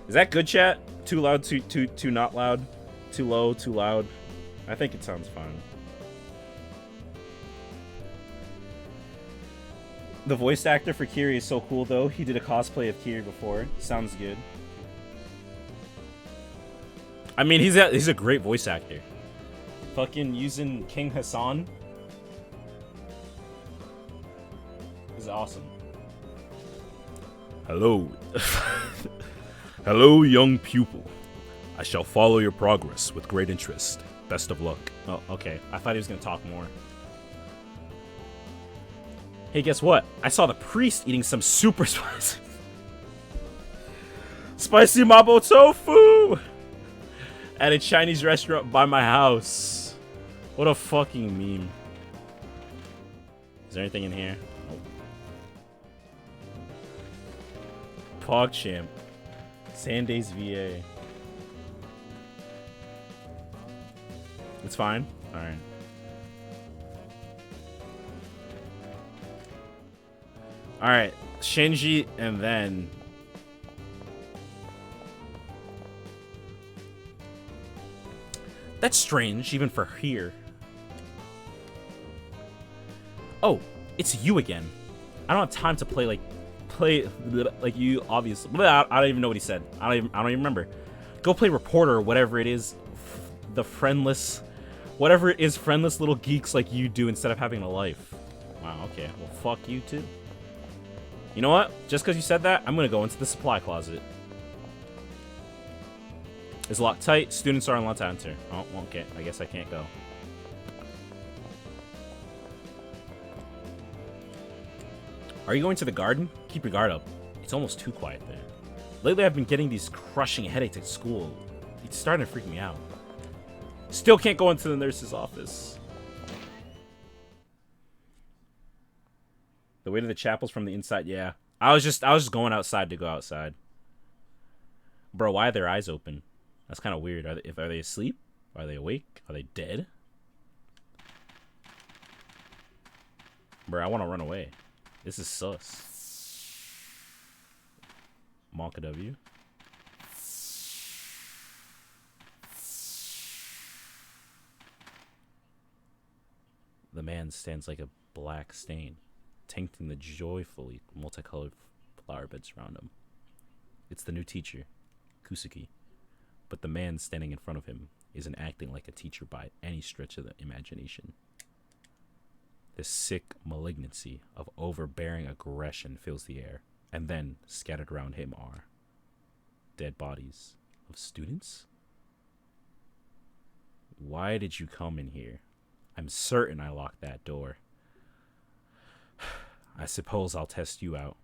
Is that good, chat? Too loud, too not loud? Too low, too loud? I think it sounds fine. The voice actor for Kiri is so cool, though. He did a cosplay of Kiri before. Sounds good. I mean, he's a great voice actor. Fucking using King Hassan is awesome. Hello. Hello, young pupil. I shall follow your progress with great interest. Best of luck. Oh, okay. I thought he was gonna talk more. Hey, guess what? I saw the priest eating some super spicy mabo tofu at a Chinese restaurant by my house. What a fucking meme. Is there anything in here? Nope. PogChamp. Sandays VA. It's fine? Alright. Alright, Shinji, and then That's strange, even for here. Oh, it's you again. I don't have time to play like you. Obviously, I don't even know what he said. I don't even remember. Go play reporter or whatever it is. The friendless, whatever it is, friendless little geeks like you do instead of having a life. Wow. Okay. Well, fuck you too. You know what? Just because you said that, I'm gonna go into the supply closet. It's locked tight. Students aren't allowed to enter. Oh, okay. I guess I can't go. Are you going to the garden? Keep your guard up. It's almost too quiet there. Lately, I've been getting these crushing headaches at school. It's starting to freak me out. Still can't go into the nurse's office. The way to the chapel's from the inside. Yeah, I was just going outside to go outside. Bro, why are their eyes open? That's kind of weird. Are they asleep? Are they awake? Are they dead? Bro, I want to run away. This is sus. Monka W. The man stands like a black stain, tainting the joyfully multicolored flower beds around him. It's the new teacher, Kusuki. But the man standing in front of him isn't acting like a teacher by any stretch of the imagination. The sick malignancy of overbearing aggression fills the air, and then scattered around him are dead bodies of students? Why did you come in here? I'm certain I locked that door. I suppose I'll test you out.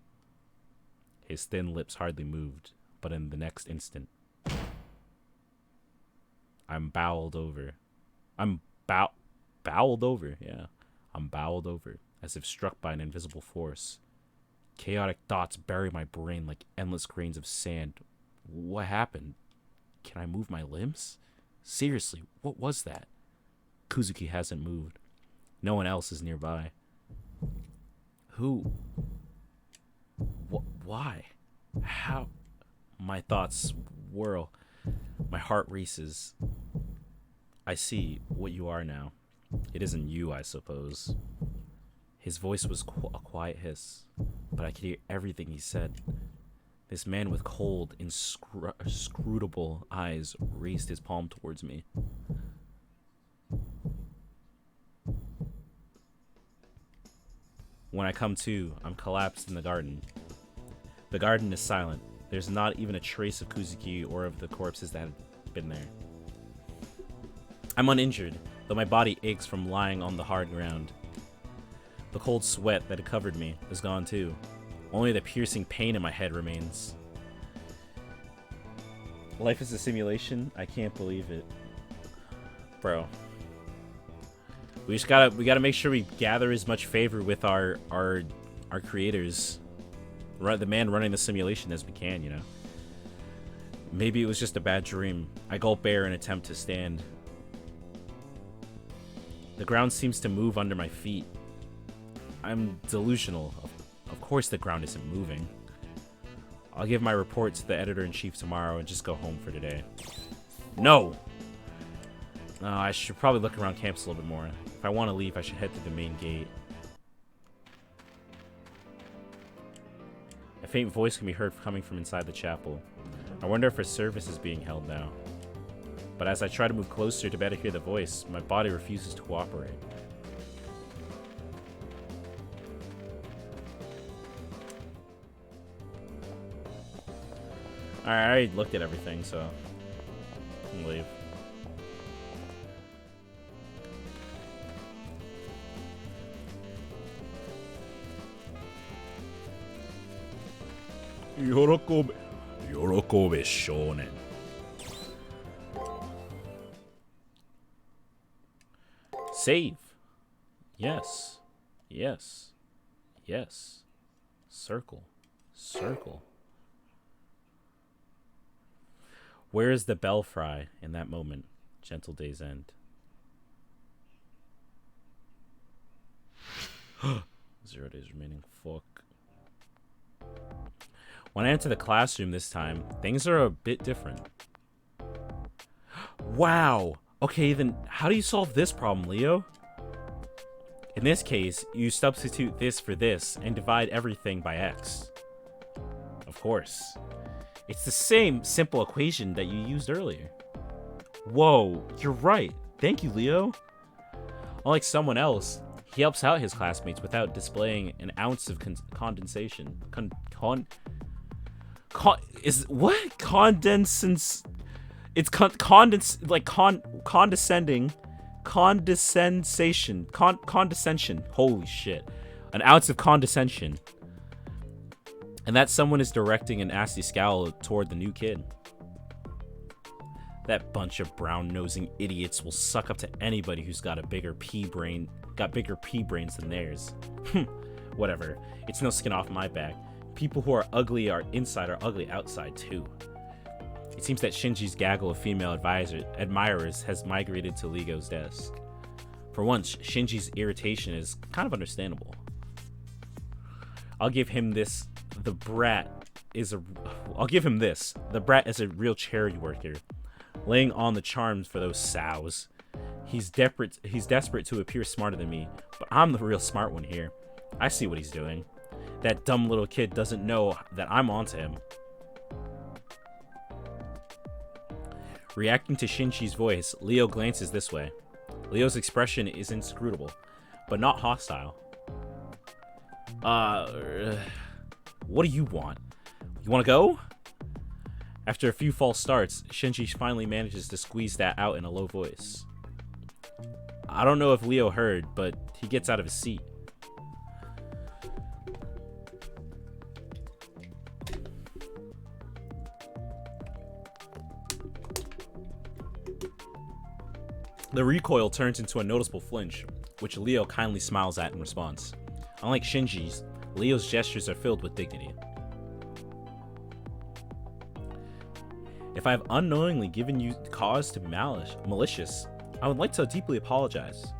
His thin lips hardly moved, but in the next instant, I'm bowled over. Bowled over, yeah. I'm bowled over, as if struck by an invisible force. Chaotic thoughts bury my brain like endless grains of sand. What happened? Can I move my limbs? Seriously, what was that? Kuzuki hasn't moved. No one else is nearby. Who? Why? How? My thoughts whirl. My heart races. I see what you are now. It isn't you, I suppose. His voice was a quiet hiss, but I could hear everything he said. This man with cold, inscrutable eyes raised his palm towards me. When I come to, I'm collapsed in the garden. The garden is silent. There's not even a trace of Kuzuki or of the corpses that had been there. I'm uninjured, though my body aches from lying on the hard ground. The cold sweat that had covered me is gone too. Only the piercing pain in my head remains. Life is a simulation? I can't believe it. Bro. We gotta make sure we gather as much favor with our creators. The man running the simulation as we can, you know. Maybe it was just a bad dream. I gulp air in an attempt to stand. The ground seems to move under my feet. I'm delusional. Of course the ground isn't moving. I'll give my report to the editor-in-chief tomorrow and just go home for today. No! I should probably look around campus a little bit more. If I want to leave, I should head to the main gate. A faint voice can be heard coming from inside the chapel. I wonder if a service is being held now. But as I try to move closer to better hear the voice, my body refuses to cooperate. Alright, I already looked at everything, so I'm gonna leave. Yorokobe Shonen. Save. Yes. Yes. Yes. Circle. Circle. Where is the belfry in that moment? Gentle day's end. 0 days remaining. Fuck. When I enter the classroom this time, things are a bit different. Wow! Okay, then how do you solve this problem, Leo? In this case, you substitute this for this and divide everything by x. Of course. It's the same simple equation that you used earlier. Whoa, you're right. Thank you, Leo. Unlike someone else, he helps out his classmates without displaying an ounce of condensation. Condescence. It's condescending. Condescension. Holy shit. An ounce of condescension. And that someone is directing an nasty scowl toward the new kid. That bunch of brown-nosing idiots will suck up to anybody who's got bigger pea brains than theirs. Whatever. It's no skin off my back. People who are ugly inside are ugly outside too. It seems that Shinji's gaggle of female admirers has migrated to Lego's desk. For once, Shinji's irritation is kind of understandable. I'll give him this. The brat is a real charity worker, laying on the charms for those sows. He's desperate to appear smarter than me, but I'm the real smart one here. I see what he's doing. That dumb little kid doesn't know that I'm onto him. Reacting to Shinji's voice, Leo glances this way. Leo's expression is inscrutable, but not hostile. What do you want? You want to go? After a few false starts, Shinji finally manages to squeeze that out in a low voice. I don't know if Leo heard, but he gets out of his seat. The recoil turns into a noticeable flinch, which Leo kindly smiles at in response. Unlike Shinji's, Leo's gestures are filled with dignity. If I have unknowingly given you cause to be malicious, I would like to deeply apologize.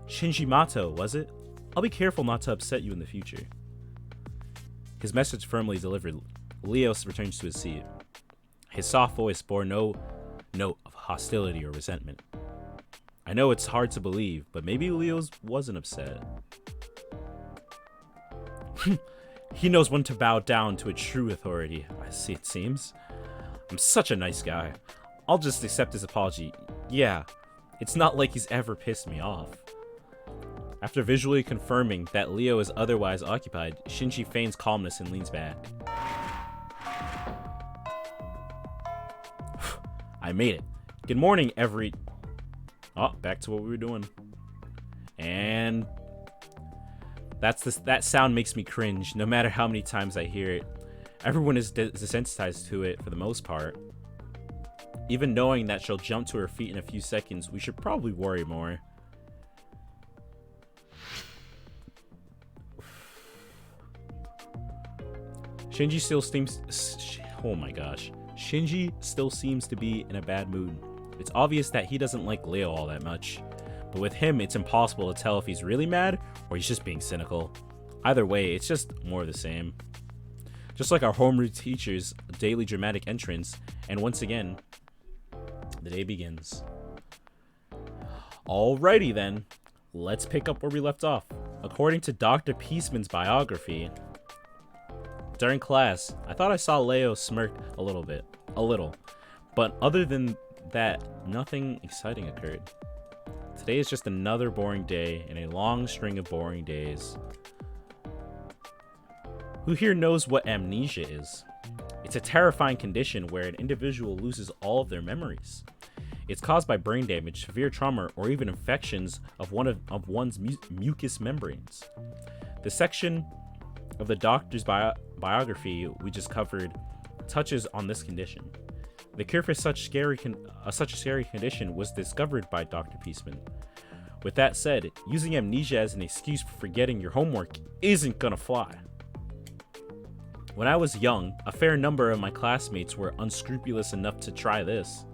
Shinji Mato, was it? I'll be careful not to upset you in the future. His message firmly delivered, Leo returns to his seat. His soft voice bore no note of hostility or resentment. I know it's hard to believe, but maybe Leo wasn't upset. He knows when to bow down to a true authority, I see it seems. I'm such a nice guy. I'll just accept his apology. Yeah, it's not like he's ever pissed me off. After visually confirming that Leo is otherwise occupied, Shinji feigns calmness and leans back. I made it. Good morning, Oh, back to what we were doing. And that sound makes me cringe, no matter how many times I hear it. Everyone is desensitized to it for the most part. Even knowing that she'll jump to her feet in a few seconds, we should probably worry more. Shinji still seems to be in a bad mood. It's obvious that he doesn't like Leo all that much. But with him, it's impossible to tell if he's really mad or he's just being cynical. Either way, it's just more of the same. Just like our homeroom teacher's daily dramatic entrance, and once again, the day begins. Alrighty then, let's pick up where we left off. According to Dr. Peaceman's biography, during class, I thought I saw Leo smirk a little, but other than that, nothing exciting occurred. Today is just another boring day in a long string of boring days. Who here knows what amnesia is? It's a terrifying condition where an individual loses all of their memories. It's caused by brain damage, severe trauma, or even infections of one's mucous membranes. The section of the doctor's biography we just covered touches on this condition. The cure for such a scary condition was discovered by Dr. Peaceman. With that said, using amnesia as an excuse for forgetting your homework isn't gonna fly. When I was young, a fair number of my classmates were unscrupulous enough to try this.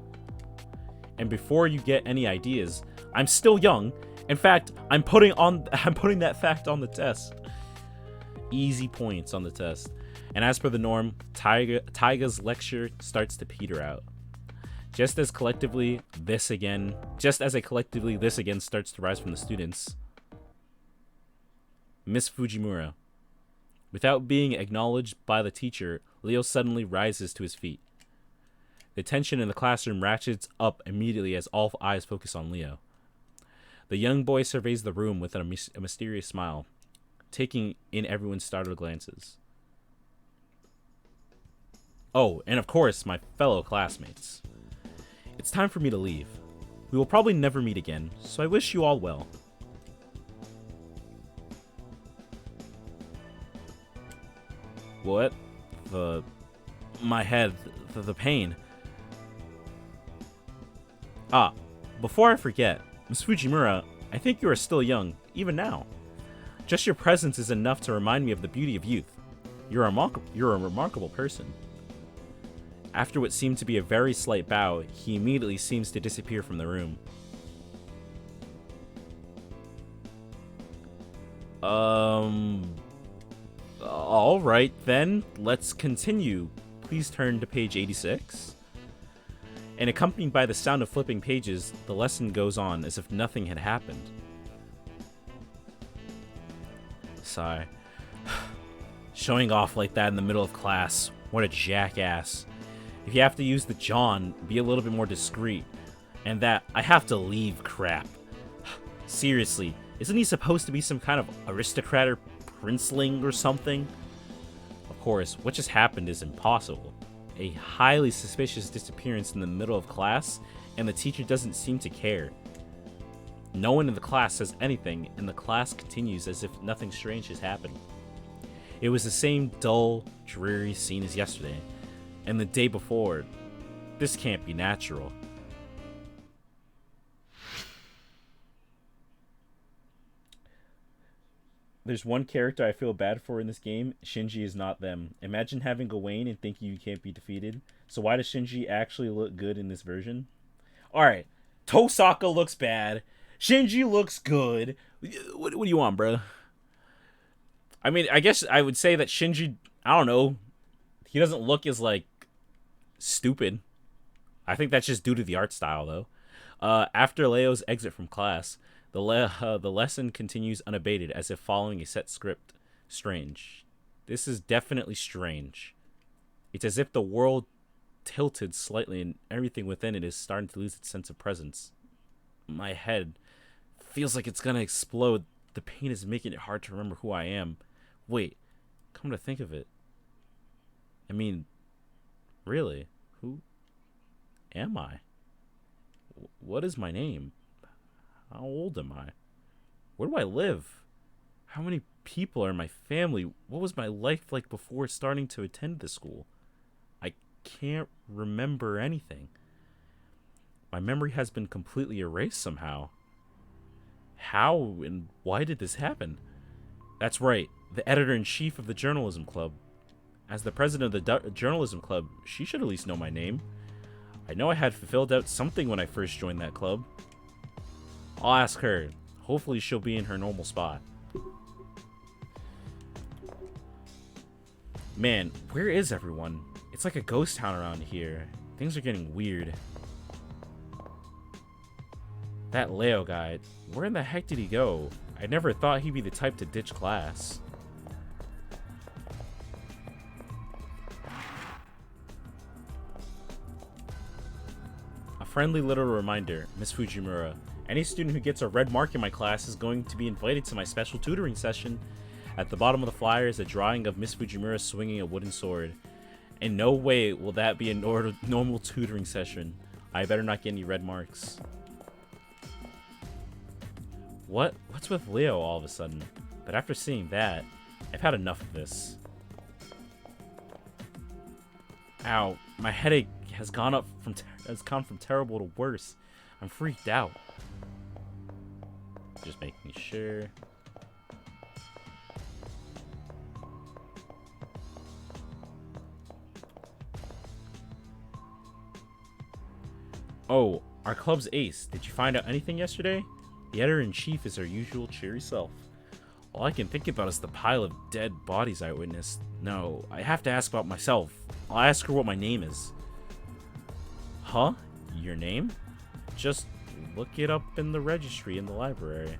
And before you get any ideas, I'm still young. In fact, I'm putting that fact on the test. Easy points on the test. And as per the norm, Taiga's lecture starts to peter out. Just as a collectively this again starts to rise from the students. Miss Fujimura. Without being acknowledged by the teacher, Leo suddenly rises to his feet. The tension in the classroom ratchets up immediately as all eyes focus on Leo. The young boy surveys the room with a mysterious smile, taking in everyone's startled glances. Oh, and of course, my fellow classmates. It's time for me to leave. We will probably never meet again, so I wish you all well. What? My head, the pain. Ah, before I forget, Miss Fujimura, I think you are still young, even now. Just your presence is enough to remind me of the beauty of youth. You're a remarkable person. After what seemed to be a very slight bow, he immediately seems to disappear from the room. Alright then, let's continue. Please turn to page 86. And accompanied by the sound of flipping pages, the lesson goes on as if nothing had happened. Sigh. Showing off like that in the middle of class. What a jackass. If you have to use the John, be a little bit more discreet. And that I have to leave crap. Seriously, isn't he supposed to be some kind of aristocrat or princeling or something? Of course, what just happened is impossible. A highly suspicious disappearance in the middle of class, and the teacher doesn't seem to care. No one in the class says anything, and the class continues as if nothing strange has happened. It was the same dull, dreary scene as yesterday, and the day before. This can't be natural. There's one character I feel bad for in this game. Shinji is not them. Imagine having Gawain and thinking you can't be defeated. So why does Shinji actually look good in this version? Alright. Tosaka looks bad. Shinji looks good. What do you want, bro? I mean, I guess I would say that Shinji, I don't know. He doesn't look as, like, stupid. I think that's just due to the art style, though. After Leo's exit from class, the lesson continues unabated, as if following a set script. Strange. This is definitely strange. It's as if the world tilted slightly and everything within it is starting to lose its sense of presence. My head feels like it's gonna explode. The pain is making it hard to remember who I am. Wait, come to think of it. I mean, really, who am I? What is my name? How old am I? Where do I live? How many people are in my family? What was my life like before starting to attend this school? I can't remember anything. My memory has been completely erased somehow. How and why did this happen? That's right, the editor-in-chief of the journalism club. As the president of the journalism club, she should at least know my name. I know I had filled out something when I first joined that club. I'll ask her. Hopefully she'll be in her normal spot. Man, where is everyone? It's like a ghost town around here. Things are getting weird. That Leo guy, where in the heck did he go? I never thought he'd be the type to ditch class. A friendly little reminder, Miss Fujimura. Any student who gets a red mark in my class is going to be invited to my special tutoring session. At the bottom of the flyer is a drawing of Miss Fujimura swinging a wooden sword. In no way will that be a normal tutoring session. I better not get any red marks. What's with Leo all of a sudden? But after seeing that, I've had enough of this. Ow, my headache has gone from terrible to worse. I'm freaked out. Just making sure. Oh, our club's ace. Did you find out anything yesterday? The editor-in-chief is her usual cheery self. All I can think about is the pile of dead bodies I witnessed. No, I have to ask about myself. I'll ask her what my name is. Huh? your name? Just look it up in the registry in the library.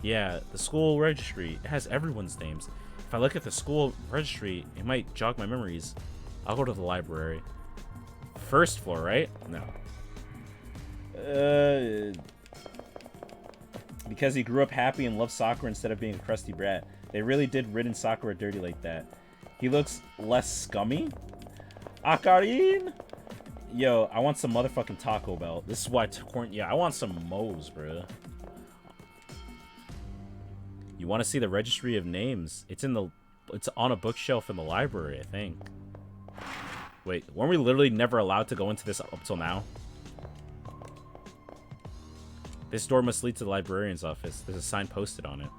Yeah, the school registry. It has everyone's names. If I look at the school registry, it might jog my memories. I'll go to the library. First floor, right? No. Because he grew up happy and loved soccer instead of being a crusty brat. They really did rid in Sakura dirty like that. He looks less scummy? Akarin? Yo, I want some motherfucking Taco Bell. This is why I want some Moe's, bro. You want to see the registry of names? It's on a bookshelf in the library, I think. Wait, weren't we literally never allowed to go into this up till now? This door must lead to the librarian's office. There's a sign posted on it.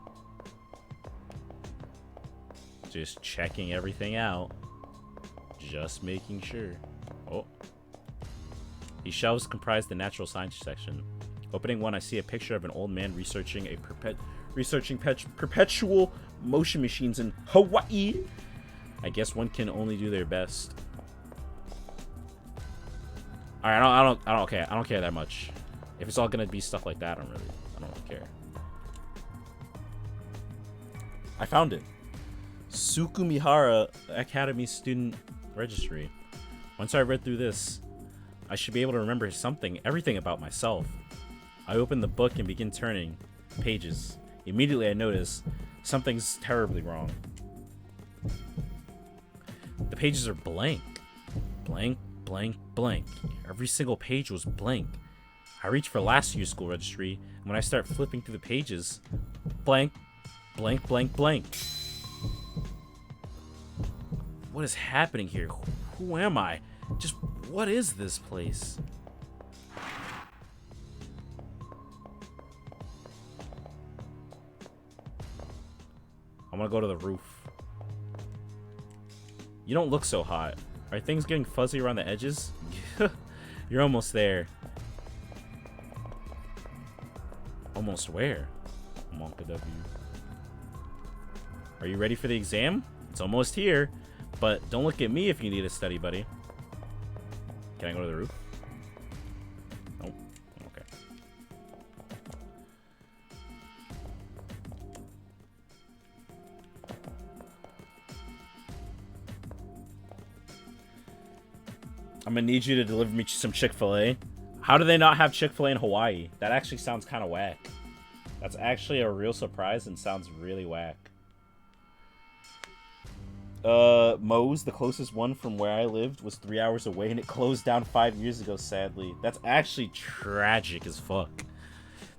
Just checking everything out. Just making sure. Oh. These shelves comprise the natural science section. Opening one, I see a picture of an old man researching perpetual motion machines in Hawaii. I guess one can only do their best. All right, I don't care that much. If it's all gonna be stuff like that, I don't care. I found it. Sukumihara Academy Student Registry. Once I read through this, I should be able to remember everything about myself. I open the book and begin turning pages. Immediately I notice something's terribly wrong. The pages are blank. Blank, blank, blank. Every single page was blank. I reach for last year's school registry, and when I start flipping through the pages, blank, blank, blank, blank. What is happening here? Who am I? Just what is this place? I want to go to the roof. You don't look so hot. Are things getting fuzzy around the edges? You're almost there. Almost where? Monka W. Are you ready for the exam? It's almost here. But don't look at me if you need a study, buddy. Can I go to the roof? Nope. Okay. I'm gonna need you to deliver me some Chick-fil-A. How do they not have Chick-fil-A in Hawaii? That actually sounds kind of whack. That's actually a real surprise and sounds really whack. Moe's, the closest one from where I lived, was 3 hours away and it closed down 5 years ago, sadly. That's actually tragic as fuck.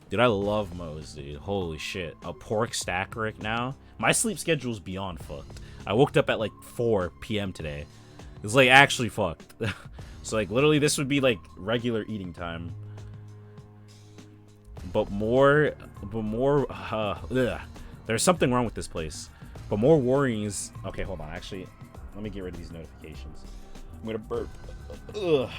Dude, I love Moe's, dude. Holy shit. A pork stack right now? My sleep schedule is beyond fucked. I woke up at like 4 p.m. today. It's like actually fucked. So like literally this would be like regular eating time. But more, there's something wrong with this place. But more worrying is... Okay, hold on. Actually, let me get rid of these notifications. I'm gonna burp. Ugh.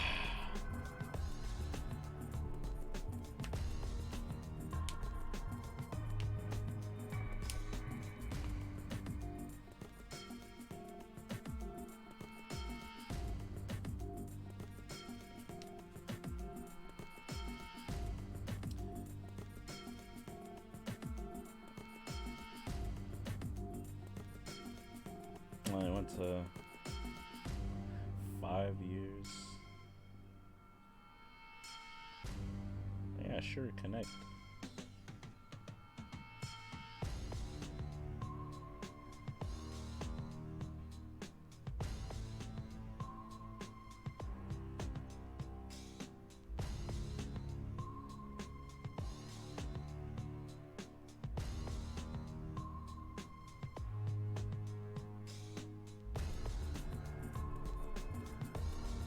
I went to 5 years. Yeah, sure, connect.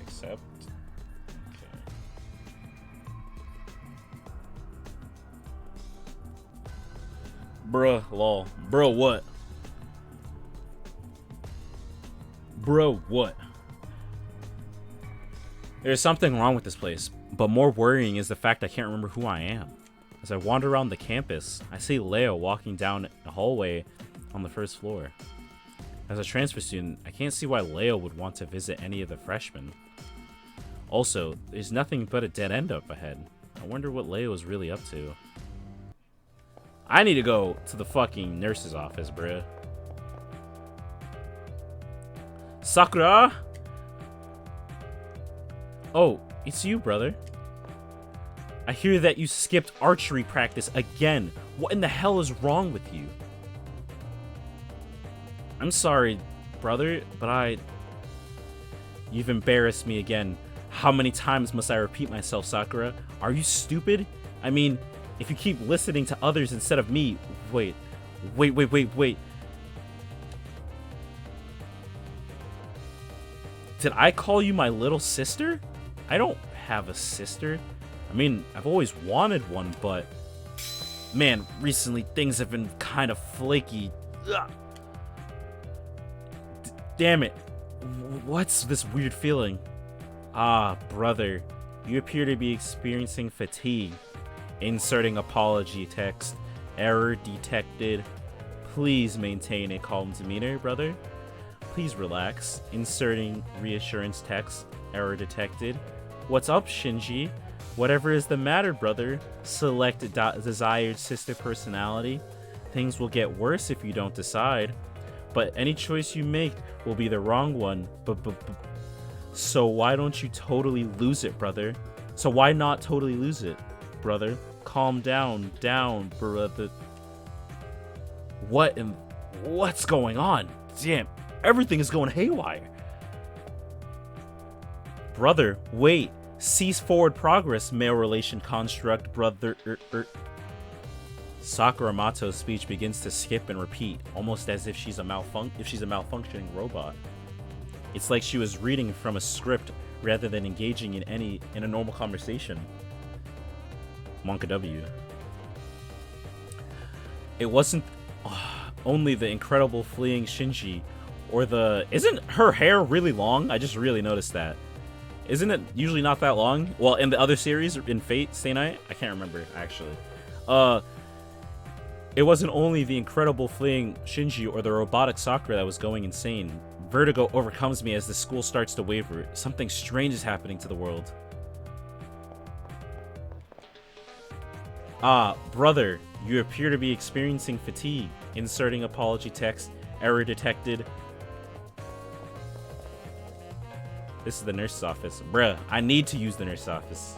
Accept. Okay. Bruh, lol. Bro, what? Bro, what? There's something wrong with this place, but more worrying is the fact I can't remember who I am. As I wander around the campus, I see Leo walking down a hallway on the first floor. As a transfer student, I can't see why Leo would want to visit any of the freshmen. Also, there's nothing but a dead end up ahead. I wonder what Leo is really up to. I need to go to the fucking nurse's office, bruh. Sakura? Oh, it's you, brother. I hear that you skipped archery practice again. What in the hell is wrong with you? I'm sorry, brother, but You've embarrassed me again. How many times must I repeat myself, Sakura? Are you stupid? I mean, if you keep listening to others instead of me... Wait. Did I call you my little sister? I don't have a sister. I mean, I've always wanted one, but... Man, recently things have been kind of flaky. Ugh. Damn it. What's this weird feeling? Ah, brother. You appear to be experiencing fatigue. Inserting apology text. Error detected. Please maintain a calm demeanor, brother. Please relax. Inserting reassurance text. Error detected. What's up, Shinji? Whatever is the matter, brother? Select desired sister personality. Things will get worse if you don't decide. But any choice you make will be the wrong one. So why don't you totally lose it, brother? So why not totally lose it, brother? Calm down, brother. What's going on? Damn, everything is going haywire. Brother, wait. Cease forward progress, male relation construct, brother. Sakura Mato's speech begins to skip and repeat, almost as if she's a malfunctioning robot. It's like she was reading from a script rather than engaging in a normal conversation. Monka W. It wasn't only the incredible fleeing Shinji, or isn't her hair really long? I just really noticed that. Isn't it usually not that long? Well, in the other series, in Fate Stay Night, I can't remember actually. It wasn't only the incredible fleeing Shinji or the robotic Sakura that was going insane. Vertigo overcomes me as the school starts to waver. Something strange is happening to the world. Ah, brother, you appear to be experiencing fatigue. Inserting apology text. Error detected. This is the nurse's office. Bruh, I need to use the nurse's office.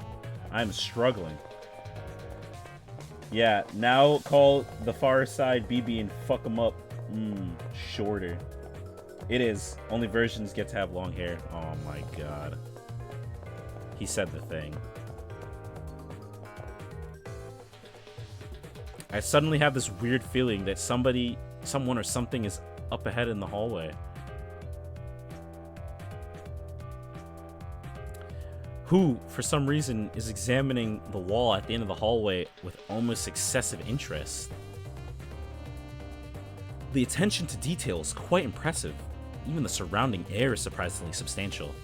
I'm struggling. Yeah, now call the far side BB and fuck them up. Shorter. It is. Only versions get to have long hair. Oh my god. He said the thing. I suddenly have this weird feeling that someone or something is up ahead in the hallway. Who, for some reason, is examining the wall at the end of the hallway with almost excessive interest. The attention to detail is quite impressive. Even the surrounding air is surprisingly substantial.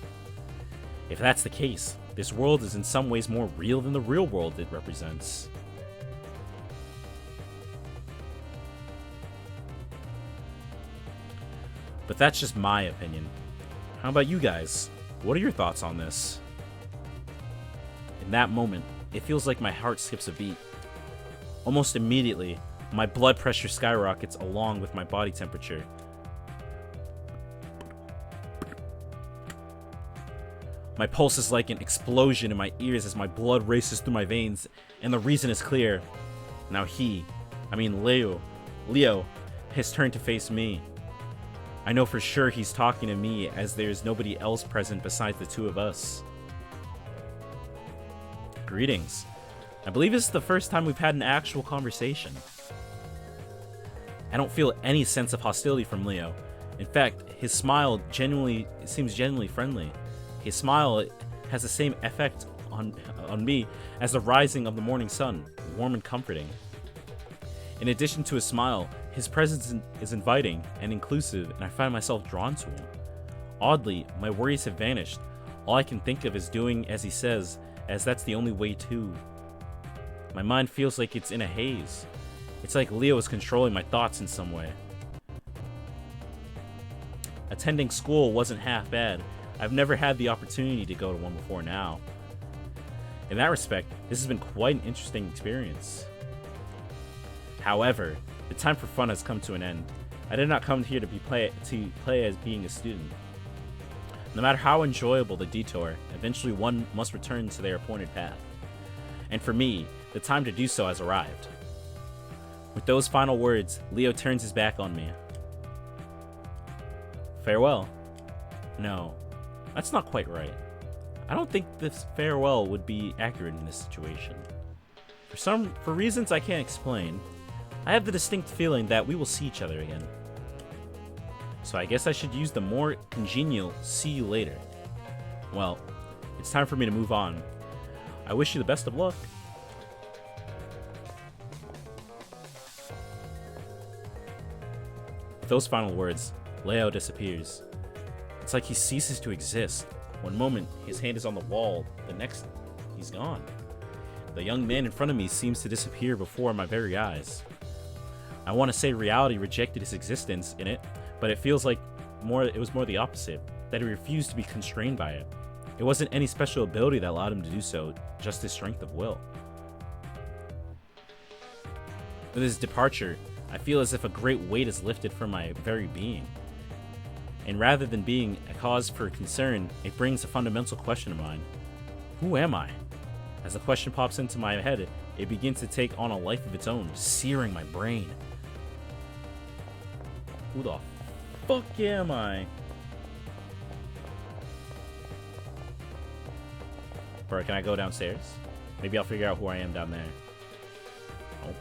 If that's the case, this world is in some ways more real than the real world it represents. But that's just my opinion. How about you guys? What are your thoughts on this? In that moment, it feels like my heart skips a beat. Almost immediately, my blood pressure skyrockets along with my body temperature. My pulse is like an explosion in my ears as my blood races through my veins, and the reason is clear. Now Leo, has turned to face me. I know for sure he's talking to me as there's nobody else present besides the two of us. Greetings. I believe this is the first time we've had an actual conversation. I don't feel any sense of hostility from Leo. In fact, his smile seems genuinely friendly. His smile has the same effect on me as the rising of the morning sun, warm and comforting. In addition to his smile, his presence is inviting and inclusive, and I find myself drawn to him. Oddly, my worries have vanished. All I can think of is doing as he says, as that's the only way to. My mind feels like it's in a haze. It's like Leo is controlling my thoughts in some way. Attending school wasn't half bad. I've never had the opportunity to go to one before now. In that respect, this has been quite an interesting experience. However, the time for fun has come to an end. I did not come here to play as being a student. No matter how enjoyable the detour, eventually one must return to their appointed path. And for me, the time to do so has arrived. With those final words, Leo turns his back on me. Farewell. No, that's not quite right. I don't think this farewell would be accurate in this situation. For reasons I can't explain, I have the distinct feeling that we will see each other again. So I guess I should use the more congenial "see you later." Well, it's time for me to move on. I wish you the best of luck. With those final words, Leo disappears. It's like he ceases to exist. One moment, his hand is on the wall. The next, he's gone. The young man in front of me seems to disappear before my very eyes. I want to say reality rejected his existence in it, but it feels like it was more the opposite, that he refused to be constrained by it. It wasn't any special ability that allowed him to do so, just his strength of will. With his departure, I feel as if a great weight is lifted from my very being. And rather than being a cause for concern, it brings a fundamental question to mind. Who am I? As the question pops into my head, it begins to take on a life of its own, searing my brain. Who the fuck am I? Bro, can I go downstairs? Maybe I'll figure out who I am down there. Oh.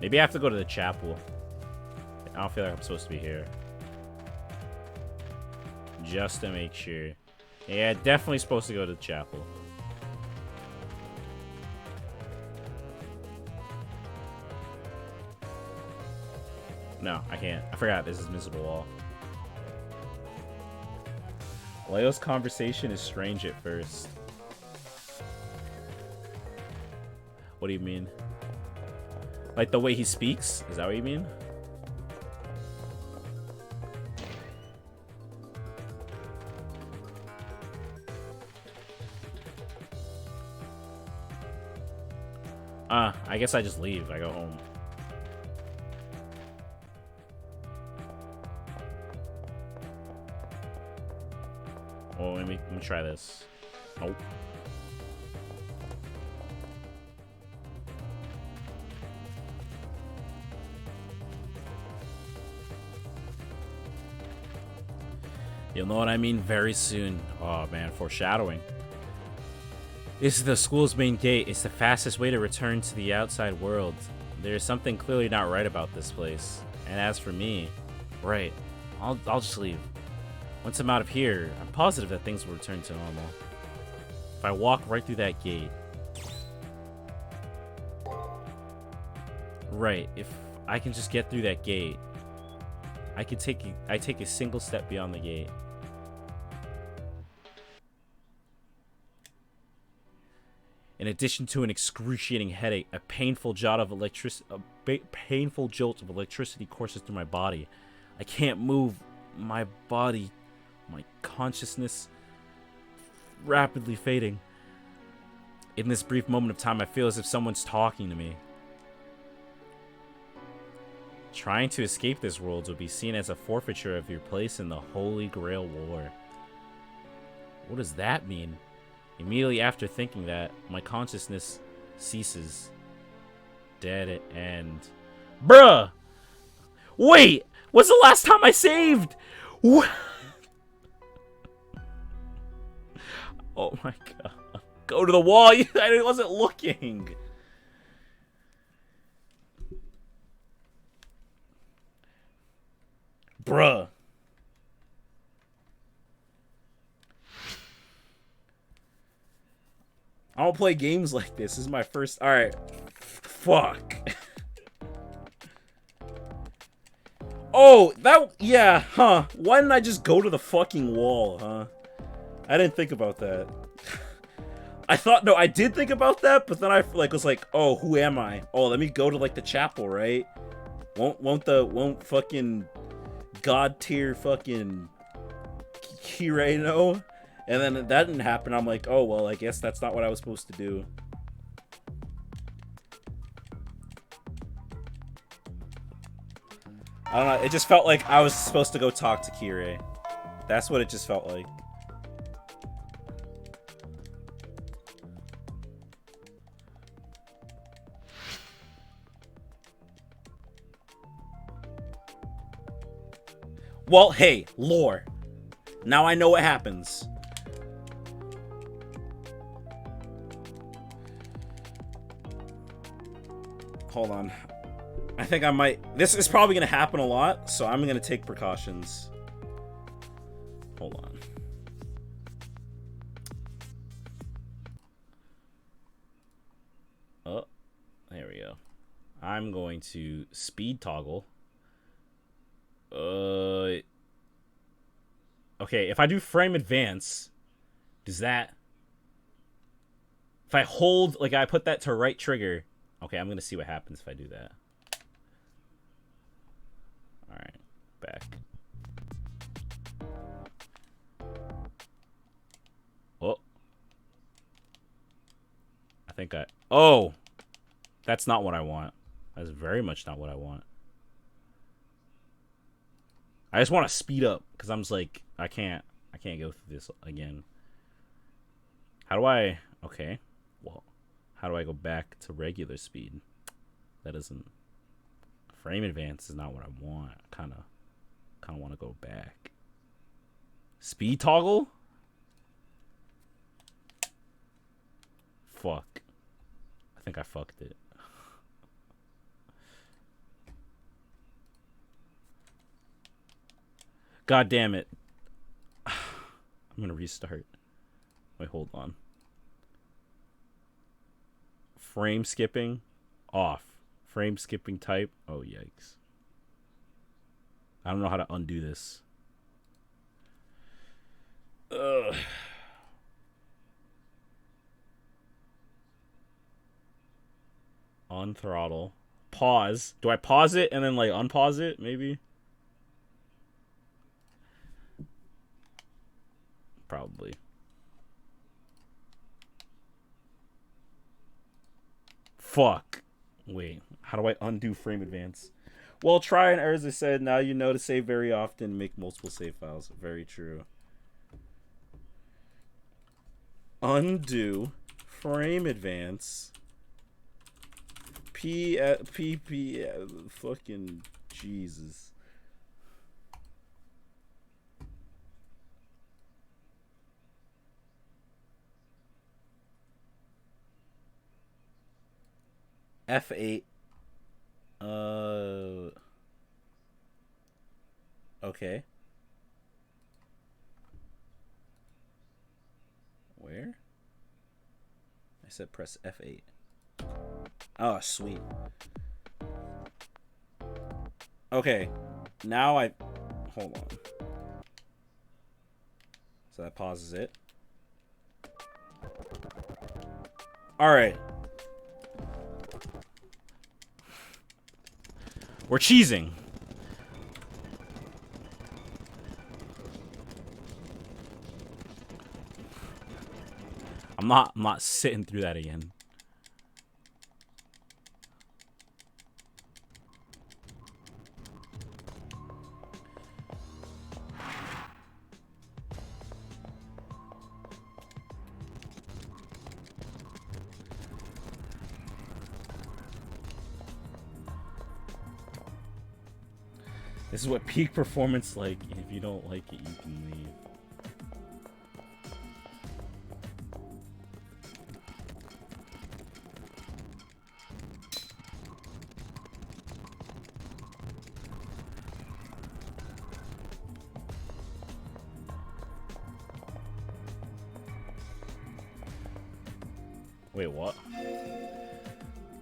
Maybe I have to go to the chapel. I don't feel like I'm supposed to be here. Just to make sure. Yeah, definitely supposed to go to the chapel. No, I can't. I forgot this is Invisible Wall. Leo's conversation is strange at first. What do you mean? Like the way he speaks? Is that what you mean? I guess I just leave. I go home. Oh, let me try this. Nope. You'll know what I mean very soon. Oh man, foreshadowing. This is the school's main gate. It's the fastest way to return to the outside world. There's something clearly not right about this place. And as for me, right, I'll just leave. Once I'm out of here, I'm positive that things will return to normal. If I walk right through that gate. Right, if I can just get through that gate, I take a single step beyond the gate. In addition to an excruciating headache, a painful jolt of electricity courses through my body. I can't move my body, my consciousness rapidly fading. In this brief moment of time, I feel as if someone's talking to me. Trying to escape this world would be seen as a forfeiture of your place in the Holy Grail War. What does that mean? Immediately after thinking that, my consciousness ceases. Dead end. Bruh! Wait! What's the last time I saved? What? Oh my god. Go to the wall! I wasn't looking! Bruh. I don't play games like this. This is my first. Alright. Fuck. Oh, that. Yeah, huh. Why didn't I just go to the fucking wall, huh? I didn't think about that. I thought. No, I did think about that, but then I was like, oh, who am I? Oh, let me go to, like, the chapel, right? Won't fucking god tier fucking Kirei know? And then that didn't happen. I'm like, oh well, I guess that's not what I was supposed to do. I don't know. It just felt like I was supposed to go talk to Kirei. That's what it just felt like. Well, hey, lore. Now I know what happens. Hold on. I think I might... This is probably going to happen a lot, so I'm going to take precautions. Hold on. Oh, there we go. I'm going to speed toggle. Okay, if I do frame advance, does that... If I hold, like I put that to right trigger... Okay, I'm gonna see what happens if I do that. Alright, back. Oh. I think I... Oh! That's not what I want. That's very much not what I want. I just want to speed up, because I'm just like, I can't go through this again. How do I... Okay. Well, how do I go back to regular speed? That isn't... Frame advance is not what I want. I kind of want to go back. Speed toggle? Fuck. I think I fucked it. God damn it. I'm gonna restart. Wait, hold on. Frame skipping off. Frame skipping type. Oh, yikes. I don't know how to undo this. Ugh. Unthrottle. Pause. Do I pause it and then like unpause it? Maybe. Probably. Fuck. Wait. How do I undo frame advance? Well, try and error, as I said. Now you know to save very often. Make multiple save files. Very true. Undo frame advance. Fucking Jesus. F8. Okay. Where? I said press F8. Oh, sweet. Okay. Now I... Hold on. So that pauses it. Alright. We're cheesing. I'm not sitting through that again. This is what peak performance like. If you don't like it, you can leave. Wait, what?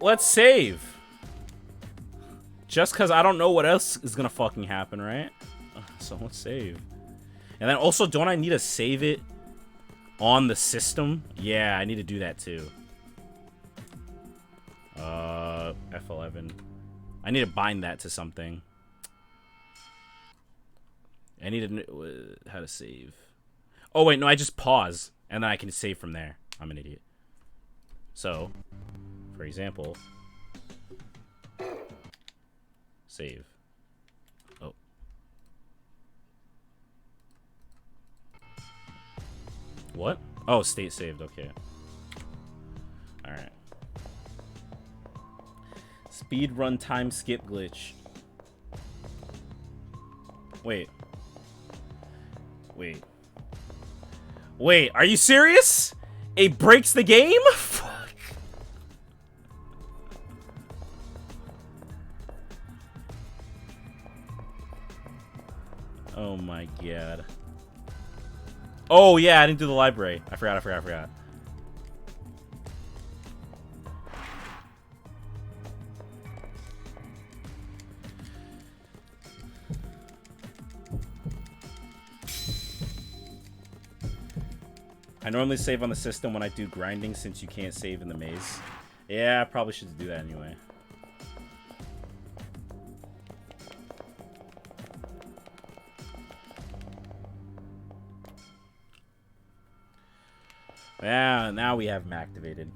Let's save. Just because I don't know what else is going to fucking happen, right? So let's save. And then also, don't I need to save it on the system? Yeah, I need to do that too. F11. I need to bind that to something. I need to know how to save. Oh, wait, no, I just pause, and then I can save from there. I'm an idiot. So, for example, save. Oh. What? Oh, state saved, okay. Alright. Speed run time skip glitch. Wait. Wait, are you serious? It breaks the game? Fuck. Oh my god. Oh yeah, I didn't do the library. I forgot. I normally save on the system when I do grinding since you can't save in the maze. Yeah, I probably should do that anyway. Yeah, now we have him activated.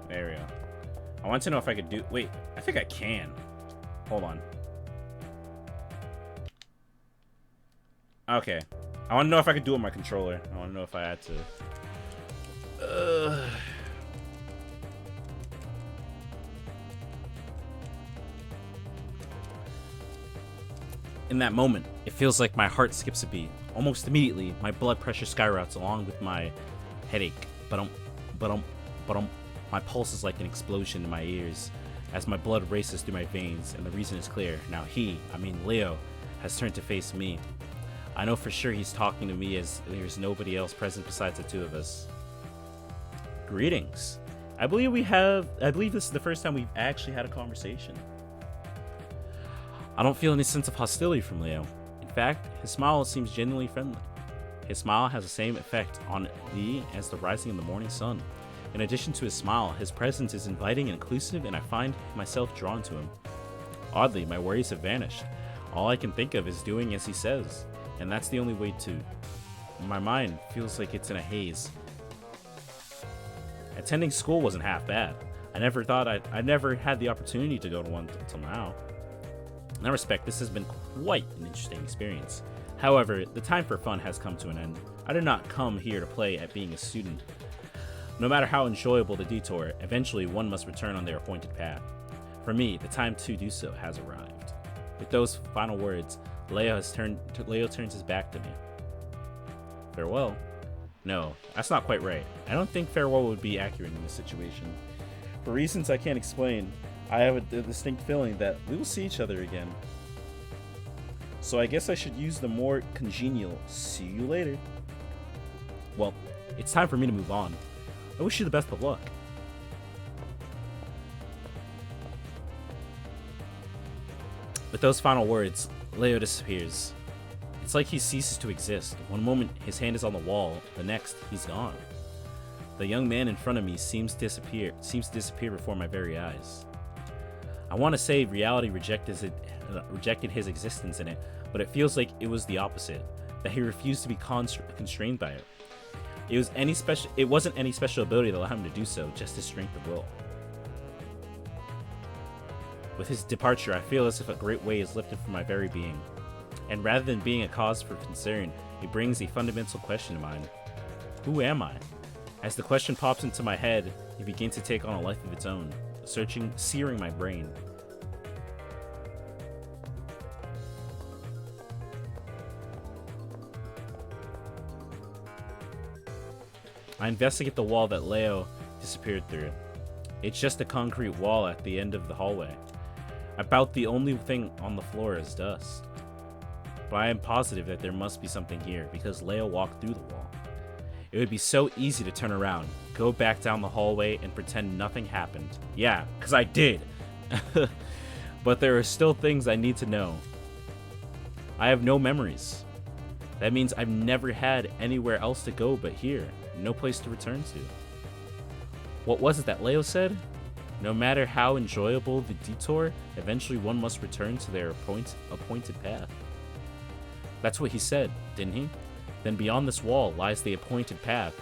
There we go. I want to know if I could do... Wait, I think I can. Hold on. Okay. I want to know if I could do it with my controller. I want to know if I had to... In that moment, it feels like my heart skips a beat. Almost immediately, my blood pressure skyrockets along with my headache. My pulse is like an explosion in my ears as my blood races through my veins, and the reason is clear. Now Leo, has turned to face me. I know for sure he's talking to me as there's nobody else present besides the two of us. Greetings. I believe this is the first time we've actually had a conversation. I don't feel any sense of hostility from Leo. In fact, his smile seems genuinely friendly. His smile has the same effect on me as the rising of the morning sun. In addition to his smile, his presence is inviting and inclusive, and I find myself drawn to him. Oddly, my worries have vanished. All I can think of is doing as he says, and that's the only way to. My mind feels like it's in a haze. Attending school wasn't half bad. I never had the opportunity to go to one until now. In that respect, this has been quite an interesting experience. However, the time for fun has come to an end. I did not come here to play at being a student. No matter how enjoyable the detour, eventually one must return on their appointed path. For me, the time to do so has arrived. With those final words, Leo turns his back to me. Farewell? No, that's not quite right. I don't think farewell would be accurate in this situation. For reasons I can't explain, I have a distinct feeling that we will see each other again. So I guess I should use the more congenial "see you later." Well, it's time for me to move on. I wish you the best of luck. With those final words, Leo disappears. It's like he ceases to exist. One moment, his hand is on the wall. The next, he's gone. The young man in front of me seems to disappear before my very eyes. I want to say reality rejected his existence in it, but it feels like it was the opposite. That he refused to be constrained by it. It wasn't any special ability that allowed him to do so, just his strength of will. With his departure, I feel as if a great weight is lifted from my very being. And rather than being a cause for concern, it brings a fundamental question to mind. Who am I? As the question pops into my head, it begins to take on a life of its own, searing my brain. I investigate the wall that Leo disappeared through. It's just a concrete wall at the end of the hallway. About the only thing on the floor is dust. But I am positive that there must be something here because Leo walked through the wall. It would be so easy to turn around, go back down the hallway, and pretend nothing happened. Yeah, because I did. But there are still things I need to know. I have no memories. That means I've never had anywhere else to go but here. No place to return to. What was it that Leo said? No matter how enjoyable the detour, eventually one must return to their appointed path. That's what he said, didn't he? Then beyond this wall lies the appointed path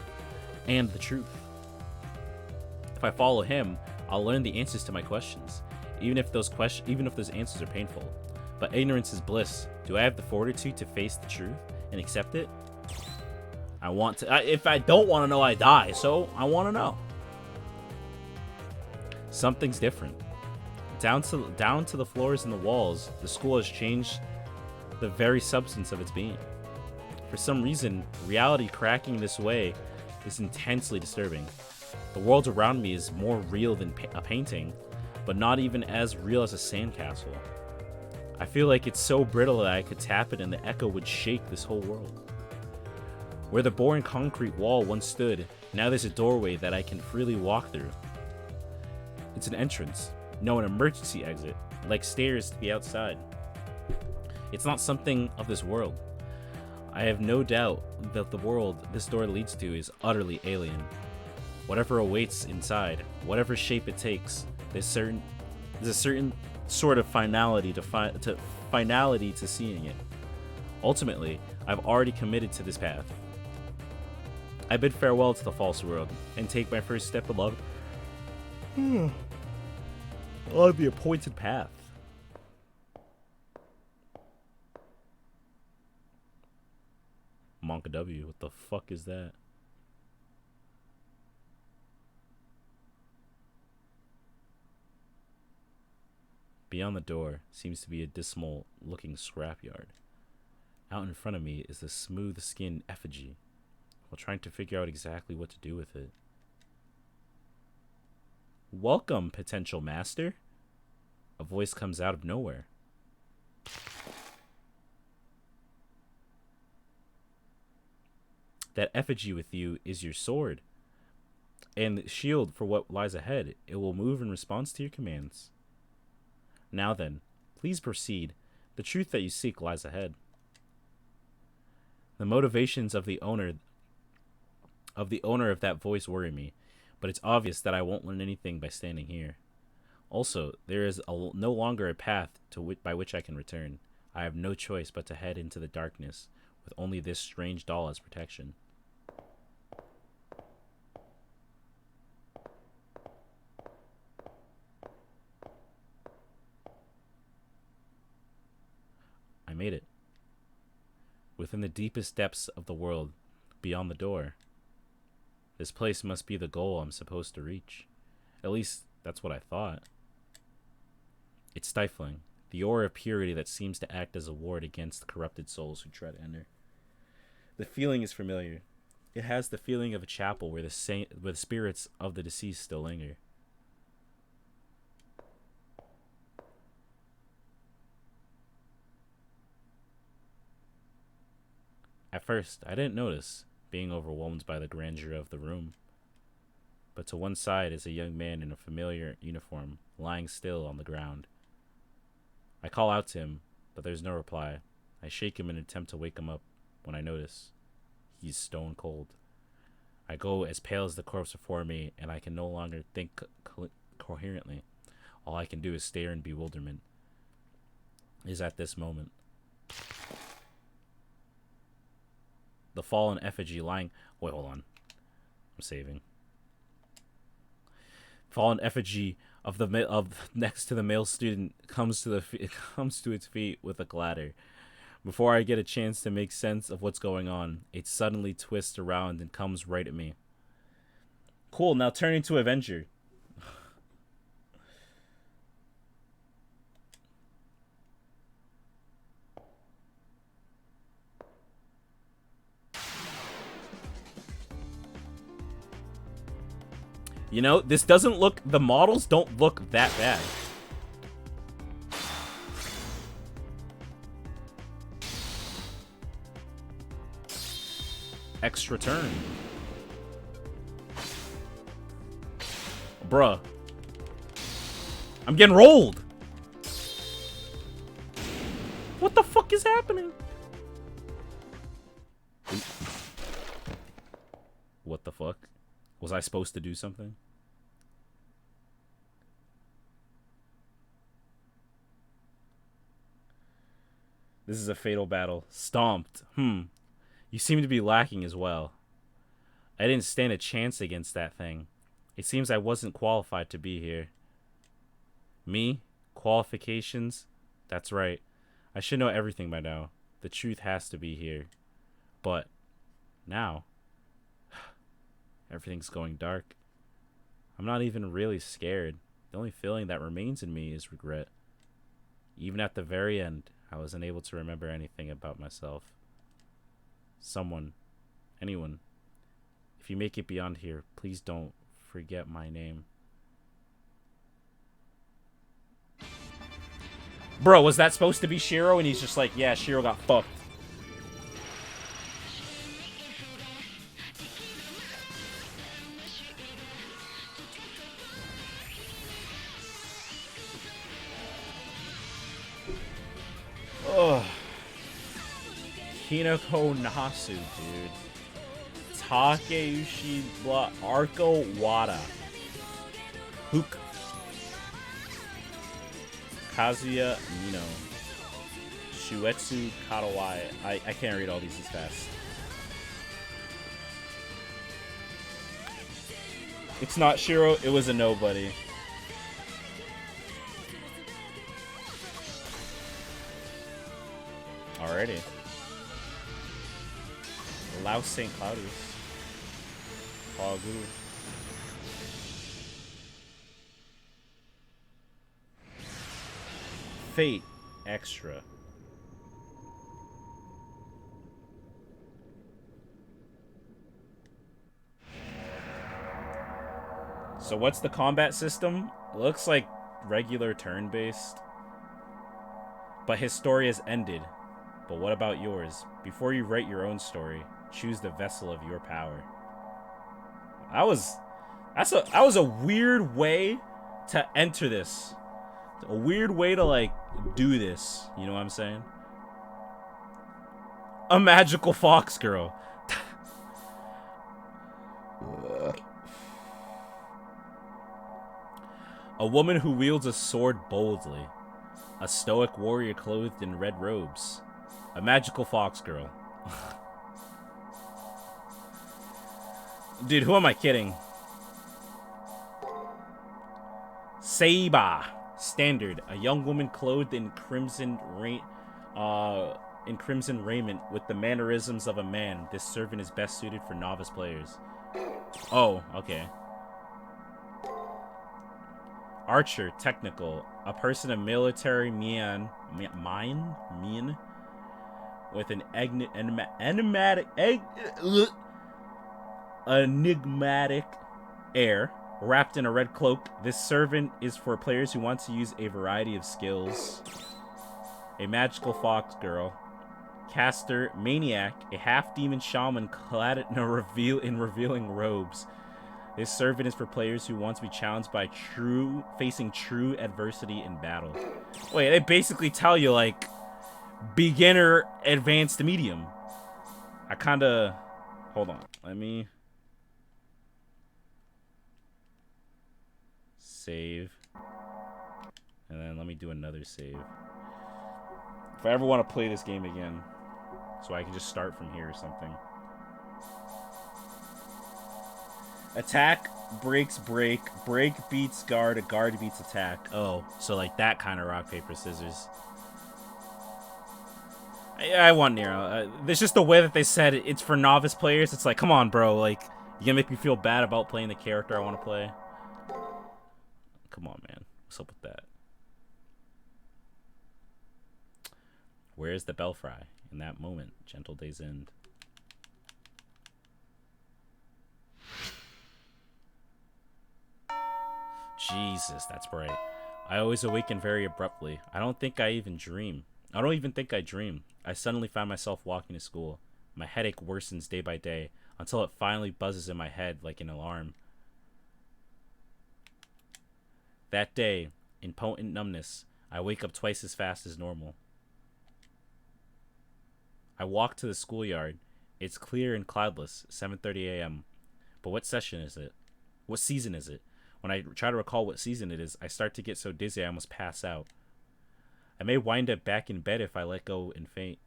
and the truth. If I follow him, I'll learn the answers to my questions, even if those answers are painful. But ignorance is bliss. Do I have the fortitude to face the truth and accept it? I want to. If I don't want to know, I die. So I want to know. Something's different. Down to the floors and the walls, the school has changed the very substance of its being. For some reason, reality cracking this way is intensely disturbing. The world around me is more real than a painting, but not even as real as a sandcastle. I feel like it's so brittle that I could tap it and the echo would shake this whole world. Where the boring concrete wall once stood, now there's a doorway that I can freely walk through. It's an entrance, no, an emergency exit, like stairs to the outside. It's not something of this world. I have no doubt that the world this door leads to is utterly alien. Whatever awaits inside, whatever shape it takes, there's a certain sort of finality to seeing it. Ultimately, I've already committed to this path. I bid farewell to the false world and take my first step along the appointed path. Monka W, what the fuck is that? Beyond the door seems to be a dismal looking scrapyard. Out in front of me is a smooth-skinned effigy, while trying to figure out exactly what to do with it. Welcome, potential master. A voice comes out of nowhere. That effigy with you is your sword and shield for what lies ahead. It will move in response to your commands. Now then, please proceed. The truth that you seek lies ahead. The motivations of the owner of that voice worry me, but it's obvious that I won't learn anything by standing here. Also, there is no longer a path by which I can return. I have no choice but to head into the darkness, with only this strange doll as protection. I made it. Within the deepest depths of the world, beyond the door. This place must be the goal I'm supposed to reach. At least, that's what I thought. It's stifling, the aura of purity that seems to act as a ward against the corrupted souls who try to enter. The feeling is familiar. It has the feeling of a chapel where the spirits of the deceased still linger. At first, I didn't notice, being overwhelmed by the grandeur of the room. But to one side is a young man in a familiar uniform, lying still on the ground. I call out to him, but there's no reply. I shake him in an attempt to wake him up when I notice he's stone cold. I go as pale as the corpse before me, and I can no longer think coherently. All I can do is stare in bewilderment. Is at this moment. The fallen effigy lying... Wait, hold on. I'm saving. Fallen effigy of next to the male student comes to its feet with a clatter. Before I get a chance to make sense of what's going on, it suddenly twists around and comes right at me. Cool, now turn into Avenger. You know, this doesn't look... The models don't look that bad. Extra turn. Bruh. I'm getting rolled. What the fuck is happening? What the fuck? Was I supposed to do something? This is a fatal battle. Stomped. You seem to be lacking as well. I didn't stand a chance against that thing. It seems I wasn't qualified to be here. Me? Qualifications? That's right. I should know everything by now. The truth has to be here. But now, everything's going dark. I'm not even really scared. The only feeling that remains in me is regret. Even at the very end, I wasn't able to remember anything about myself. Someone, anyone, if you make it beyond here, please don't forget my name. Bro, was that supposed to be Shiro? And he's just like, yeah, Shiro got fucked. Ugh. Hinako Nasu, dude. Takeuchi Arco Wada. Hook. Kazuya Nino. Shuetsu Katawai. I can't read all these as fast. It's not Shiro, it was a nobody. Alrighty. Laos St. Claudius. Pagu. Fate Extra. So what's the combat system? It looks like regular turn-based. But his story has ended. But what about yours? Before you write your own story, choose the vessel of your power. That was a weird way to enter this. A weird way to like do this. You know what I'm saying? A magical fox girl. A woman who wields a sword boldly. A stoic warrior clothed in red robes. A magical fox girl. Dude, who am I kidding? Seiba. Standard. A young woman clothed in crimson raiment with the mannerisms of a man. This servant is best suited for novice players. Oh, okay. Archer, technical. A person of military mien with an enigmatic air, wrapped in a red cloak. This servant is for players who want to use a variety of skills. A magical fox girl. Caster, maniac, a half-demon shaman clad in revealing robes. This servant is for players who want to be challenged by facing true adversity in battle. Wait, they basically tell you, like, beginner, advanced, medium. I kinda... Hold on. Let me... Save. And then let me do another save. If I ever want to play this game again, so I can just start from here or something. Attack breaks break. Break beats guard. A guard beats attack. Oh, so like that kind of rock, paper, scissors. I want Nero. There's just the way that they said it's for novice players. It's like, come on, bro. Like, you gonna make me feel bad about playing the character I want to play? Come on, man. What's up with that? Where's the belfry? In that moment, gentle days end. Jesus, that's bright. I always awaken very abruptly. I don't think I even dream. I don't even think I dream. I suddenly find myself walking to school. My headache worsens day by day until it finally buzzes in my head like an alarm. That day, in potent numbness, I wake up twice as fast as normal. I walk to the schoolyard. It's clear and cloudless, 7:30 a.m. But what session is it? What season is it? When I try to recall what season it is, I start to get so dizzy I almost pass out. I may wind up back in bed if I let go and faint.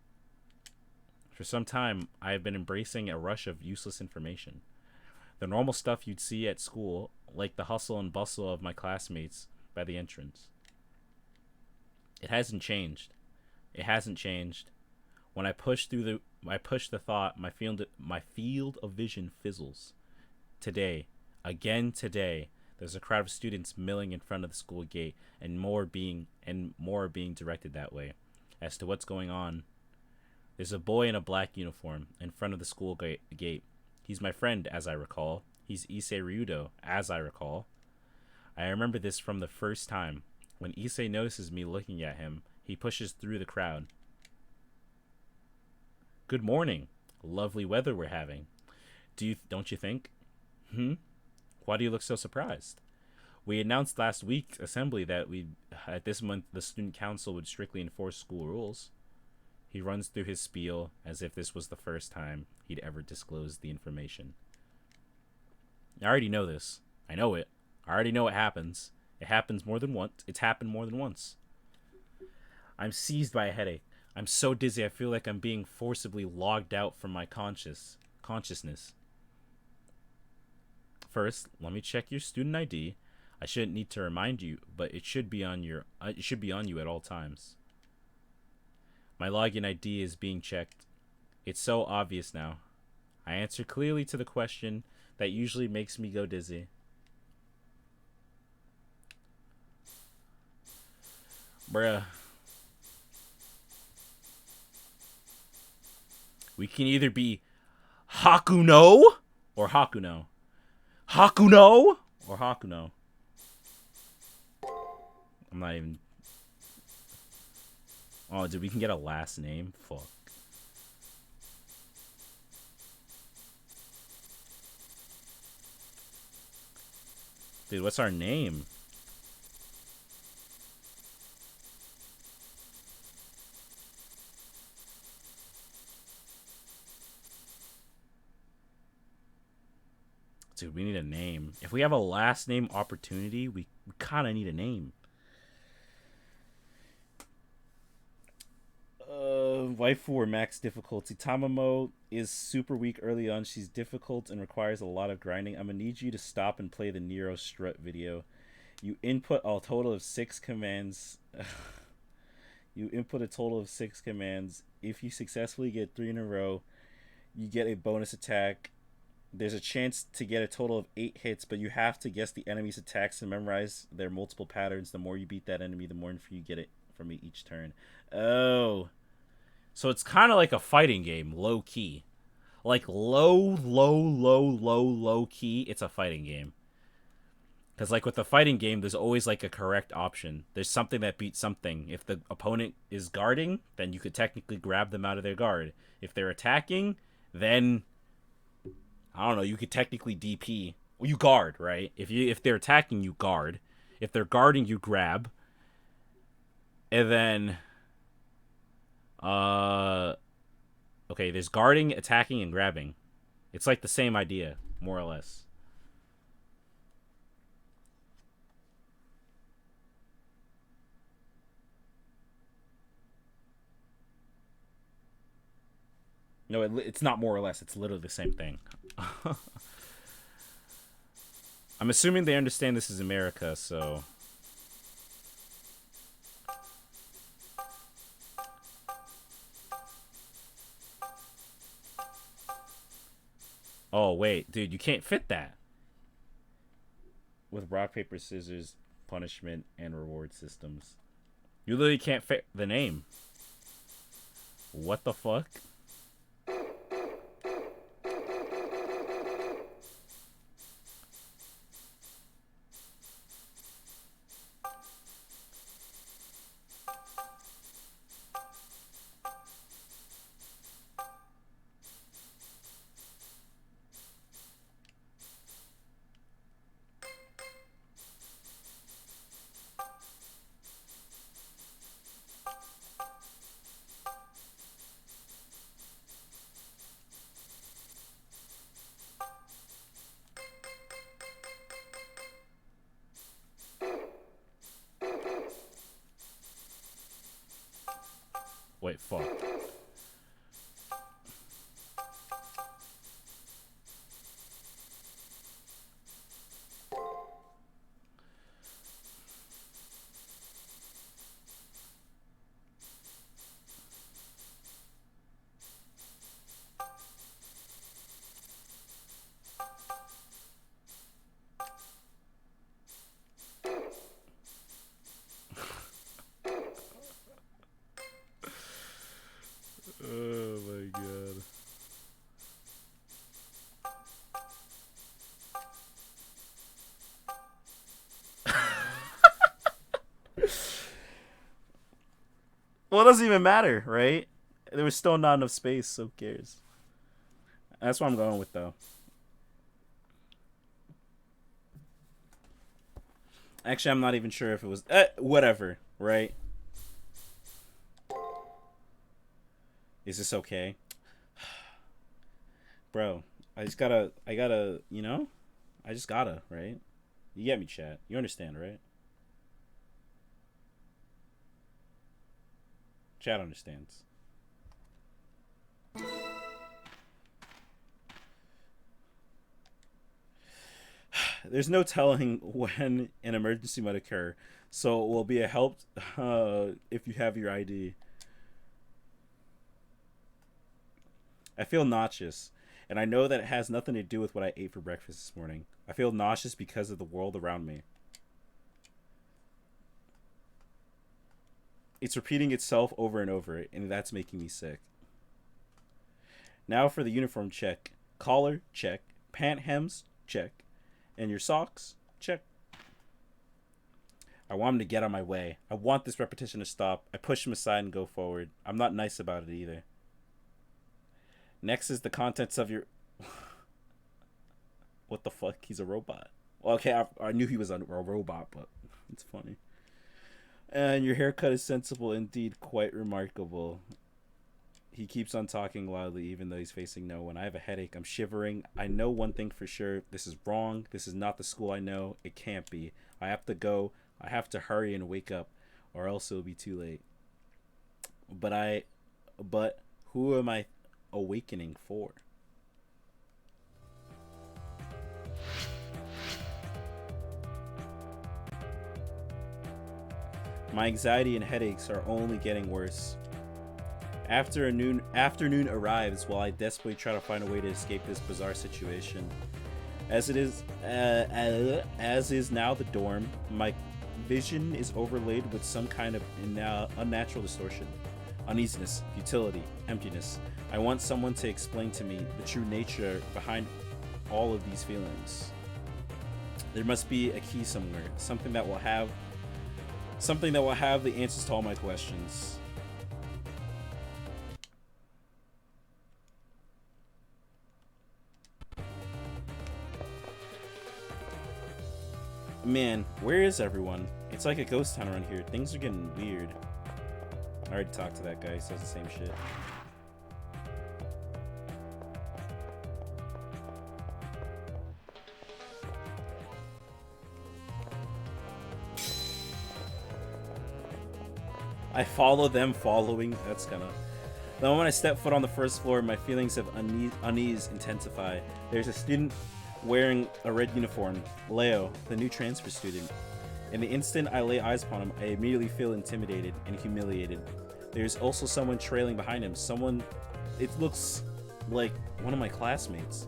For some time, I have been embracing a rush of useless information. The normal stuff you'd see at school, like the hustle and bustle of my classmates by the entrance. It hasn't changed. It hasn't changed. When I push the thought, my field of vision fizzles. Today, again today, there's a crowd of students milling in front of the school gate, and more are being directed that way. As to what's going on, there's a boy in a black uniform in front of the school gate. He's my friend, as I recall. He's Issei Ryudo, as I recall. I remember this from the first time. When Issei notices me looking at him, he pushes through the crowd. Good morning. Lovely weather we're having. Don't you think? Why do you look so surprised? We announced last week's assembly that at this month the student council would strictly enforce school rules. He runs through his spiel as if this was the first time he'd ever disclosed the information. I already know this. I know it. I already know what happens. It happens more than once. It's happened more than once. I'm seized by a headache. I'm so dizzy I feel like I'm being forcibly logged out from my consciousness. First, let me check your student ID. I shouldn't need to remind you, but it should be on you at all times. My login ID is being checked. It's so obvious now. I answer clearly to the question that usually makes me go dizzy. Bruh. We can either be Hakuno or Hakuno. Hakuno or Hakuno. I'm not even... Oh, dude, we can get a last name? Fuck. Dude, what's our name? Dude, we need a name. If we have a last name opportunity, we kind of need a name. Waifu or max difficulty. Tamamo is super weak early on. She's difficult and requires a lot of grinding. I'm gonna need you to stop and play the Nero strut video. You input a total of 6 commands. You input a total of 6 commands. If you successfully get 3 in a row, you get a bonus attack. There's a chance to get a total of 8 hits, but you have to guess the enemy's attacks and memorize their multiple patterns. The more you beat that enemy, the more info you get it from each turn. Oh. So it's kind of like a fighting game, low key. Like low key, it's a fighting game. Because like with the fighting game, there's always like a correct option. There's something that beats something. If the opponent is guarding, then you could technically grab them out of their guard. If they're attacking, then I don't know, you could technically DP. Well, you guard, right? If they're attacking, you guard. If they're guarding, you grab. And then okay, there's guarding, attacking, and grabbing. It's like the same idea, more or less. No, it's not more or less. It's literally the same thing. I'm assuming they understand this is America, so... Oh, wait. Dude, you can't fit that. With rock, paper, scissors, punishment, and reward systems. You literally can't fit the name. What the fuck? Wait, fuck. Oh my god. Well, it doesn't even matter, right? There was still not enough space, so who cares? That's what I'm going with, though. Actually, I'm not even sure if it was... whatever, right? Is this okay? Bro, I gotta, you know? I just gotta, right? You get me, chat. You understand, right? Chat understands. There's no telling when an emergency might occur, so it will be a help if you have your ID. I feel nauseous, and I know that it has nothing to do with what I ate for breakfast this morning. I feel nauseous because of the world around me. It's repeating itself over and over, and that's making me sick. Now for the uniform check. Collar, check. Pant hems, check. And your socks, check. I want him to get on my way. I want this repetition to stop. I push him aside and go forward. I'm not nice about it either. Next is the contents of your... What the fuck? He's a robot. Well, okay, I knew he was a robot, but it's funny. And your haircut is sensible indeed, quite remarkable. He keeps on talking loudly even though he's facing no one. I have a headache. I'm shivering. I know one thing for sure. This is wrong. This is not the school I know. It can't be. I have to go. I have to hurry and wake up or else it'll be too late. But who am I awakening for? My anxiety and headaches are only getting worse. Afternoon arrives while I desperately try to find a way to escape this bizarre situation. As is now the dorm, my vision is overlaid with some kind of unnatural distortion. Uneasiness, futility, emptiness. I want someone to explain to me the true nature behind all of these feelings. There must be a key somewhere, something that will have the answers to all my questions. Man, where is everyone? It's like a ghost town around here. Things are getting weird. I already talked to that guy. He says the same shit. I follow them following. That's kind of... The moment I step foot on the first floor, my feelings of unease intensify. There's a student wearing a red uniform, Leo, the new transfer student. In the instant I lay eyes upon him, I immediately feel intimidated and humiliated. There's also someone trailing behind him. It looks like one of my classmates.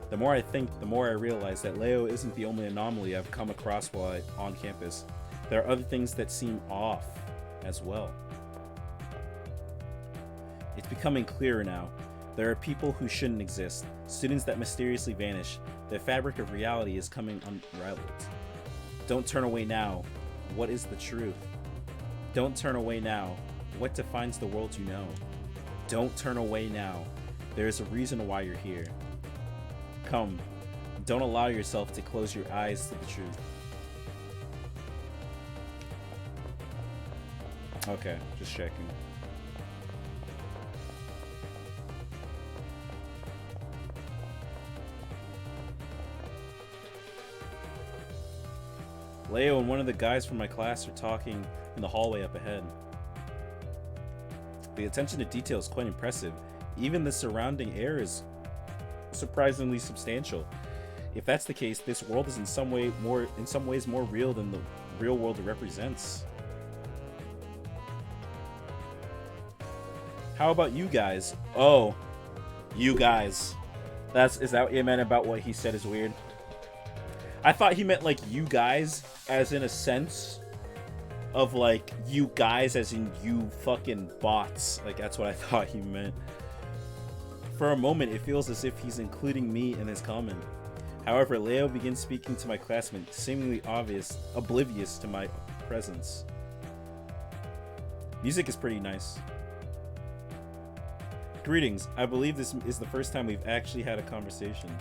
The more I think, the more I realize that Leo isn't the only anomaly I've come across while on campus. There are other things that seem off as well. It's becoming clearer now. There are people who shouldn't exist, students that mysteriously vanish. The fabric of reality is coming unraveled. Don't turn away now. What is the truth? Don't turn away now. What defines the world you know? Don't turn away now. There is a reason why you're here. Come. Don't allow yourself to close your eyes to the truth. Okay, just checking. Leo and one of the guys from my class are talking in the hallway up ahead. The attention to detail is quite impressive. Even the surrounding air is surprisingly substantial. If that's the case, this world is in some ways more real than the real world it represents. How about you guys? Oh, you guys. Is that what you meant about what he said is weird? I thought he meant like you guys as in a sense of like you guys as in you fucking bots. Like that's what I thought he meant. For a moment, it feels as if he's including me in his comment. However, Leo begins speaking to my classmate, seemingly oblivious to my presence. Music is pretty nice. Greetings. I believe this is the first time we've actually had a conversation.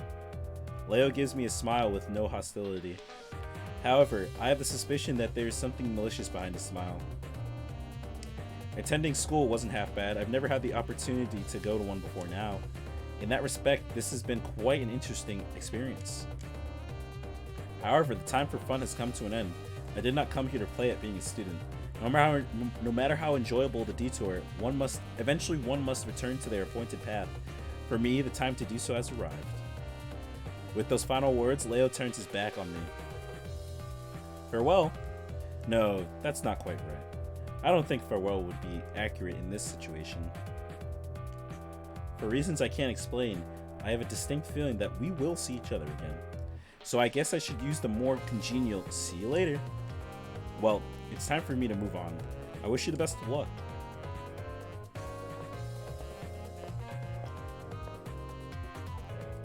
Leo gives me a smile with no hostility. However, I have the suspicion that there is something malicious behind his smile. Attending school wasn't half bad. I've never had the opportunity to go to one before now. In that respect, this has been quite an interesting experience. However, the time for fun has come to an end. I did not come here to play at being a student. No matter how enjoyable the detour, one must return to their appointed path. For me, the time to do so has arrived. With those final words, Leo turns his back on me. Farewell? No, that's not quite right. I don't think farewell would be accurate in this situation. For reasons I can't explain, I have a distinct feeling that we will see each other again. So I guess I should use the more congenial "see you later." Well, it's time for me to move on. I wish you the best of luck.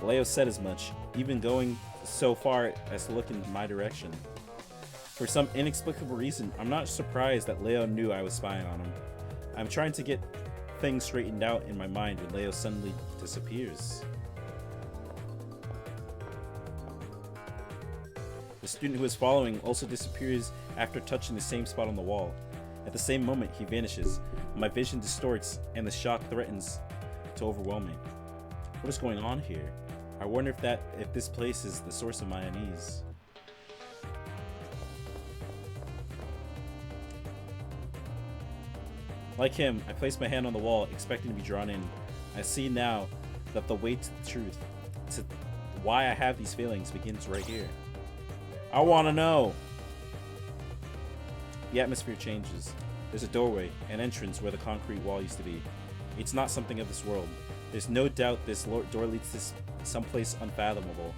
Leo said as much, even going so far as to look in my direction. For some inexplicable reason, I'm not surprised that Leo knew I was spying on him. I'm trying to get things straightened out in my mind when Leo suddenly disappears. The student who is following also disappears after touching the same spot on the wall. At the same moment, he vanishes. My vision distorts, and the shock threatens to overwhelm me. What is going on here? I wonder if this place is the source of my unease. Like him, I place my hand on the wall, expecting to be drawn in. I see now that the way to the truth, to why I have these feelings, begins right here. I want to know! The atmosphere changes. There's a doorway, an entrance where the concrete wall used to be. It's not something of this world. There's no doubt this door leads to someplace unfathomable.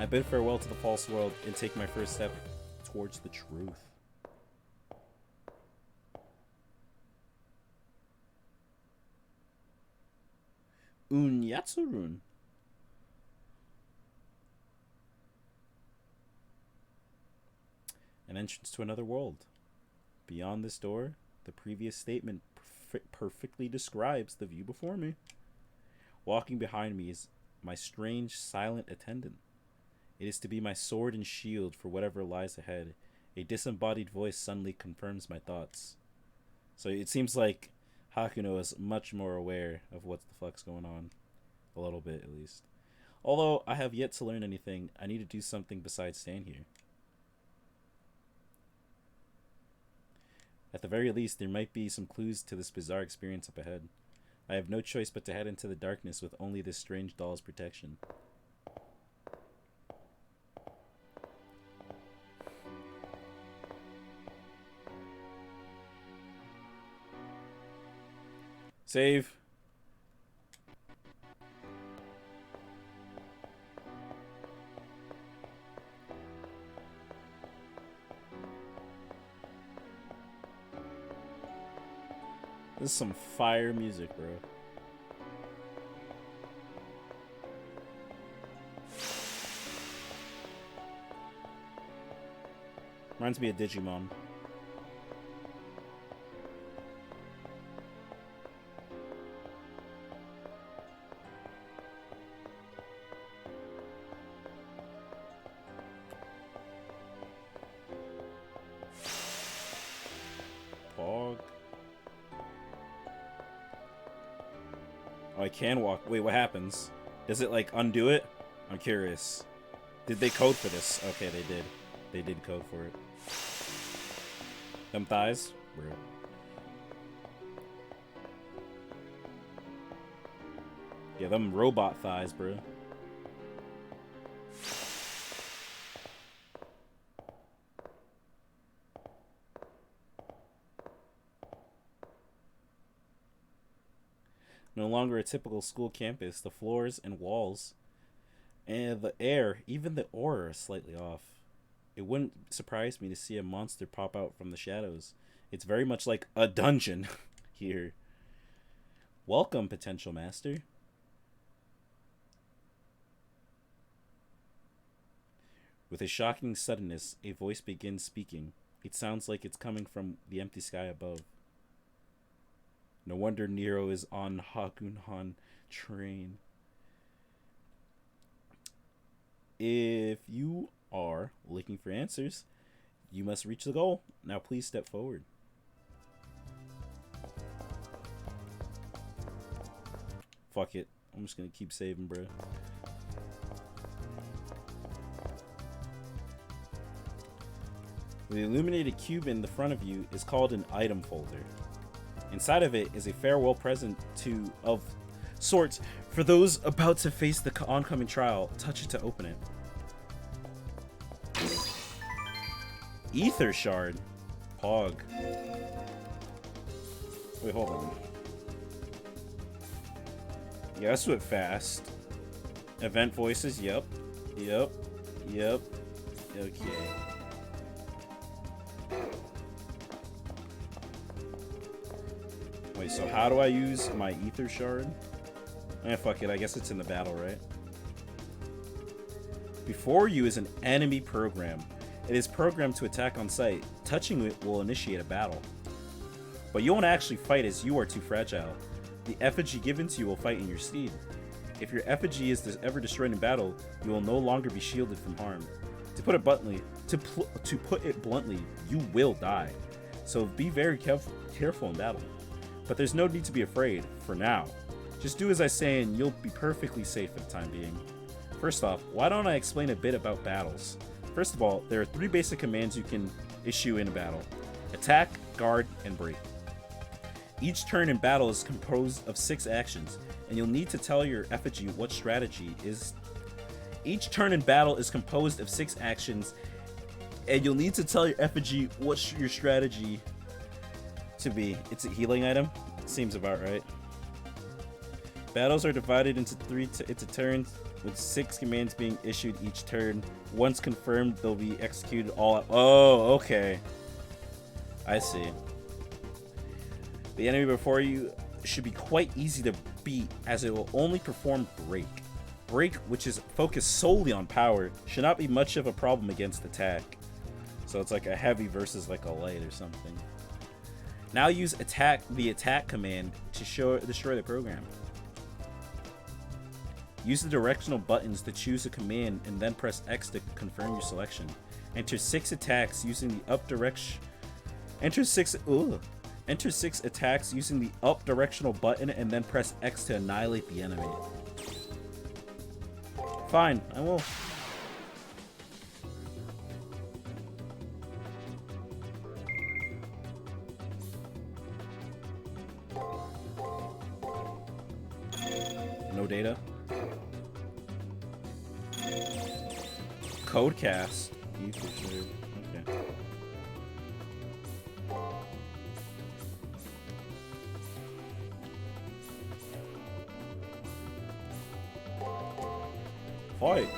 I bid farewell to the false world and take my first step towards the truth. Unyatsurun. An entrance to another world. Beyond this door, the previous statement perfectly describes the view before me. Walking behind me is my strange, silent attendant. It is to be my sword and shield for whatever lies ahead. A disembodied voice suddenly confirms my thoughts. So it seems like Hakuno is much more aware of what the fuck's going on. A little bit, at least. Although I have yet to learn anything, I need to do something besides stand here. At the very least, there might be some clues to this bizarre experience up ahead. I have no choice but to head into the darkness with only this strange doll's protection. Save. This is some fire music, bro. Reminds me of Digimon. Pog. Oh, I can walk. Wait, what happens? Does it, like, undo it? I'm curious. Did they code for this? Okay, they did. They did code for it. Them thighs? Bro. Yeah, them robot thighs, bro. No longer a typical school campus, the floors and walls and the air, even the aura, is slightly off. It wouldn't surprise me to see a monster pop out from the shadows. It's very much like a dungeon here. Welcome, potential master. With a shocking suddenness, a voice begins speaking. It sounds like it's coming from the empty sky above. No wonder Nero is on Hagunhan train. If you are looking for answers, you must reach the goal. Now please step forward. Fuck it. I'm just gonna keep saving, bro. The illuminated cube in the front of you is called an item folder. Inside of it is a farewell present of sorts for those about to face the oncoming trial. Touch it to open it. Ether shard. Pog. Wait, hold on. Yeah, that's what fast. Event voices, yep. Okay. Wait, so how do I use my ether shard? Fuck it, I guess it's in the battle, right? Before you is an enemy program. It is programmed to attack on sight. Touching it will initiate a battle. But you won't actually fight as you are too fragile. The effigy given to you will fight in your stead. If your effigy is ever destroyed in battle, you will no longer be shielded from harm. To put it bluntly, you will die. So be very careful in battle. But there's no need to be afraid, for now. Just do as I say and you'll be perfectly safe for the time being. First off, why don't I explain a bit about battles? First of all, there are 3 basic commands you can issue in a battle. Attack, guard, and break. Each turn in battle is composed of 6 actions, and you'll need to tell your effigy what strategy is. Each turn in battle is composed of 6 actions, and you'll need to tell your effigy what your strategy to be. It's a healing item? Seems about right. Battles are divided into turns, with 6 commands being issued each turn. Once confirmed, they'll be executed all at— Oh, okay. I see. The enemy before you should be quite easy to beat, as it will only perform Break. Break, which is focused solely on power, should not be much of a problem against attack. So it's like a heavy versus like a light or something. Now use the attack command to destroy the program. Use the directional buttons to choose a command and then press X to confirm your selection. Enter 6 attacks using the up direction. Enter 6 attacks using the up directional button and then press X to annihilate the enemy. Fine, I will. No data. Codecast. Okay. Fight.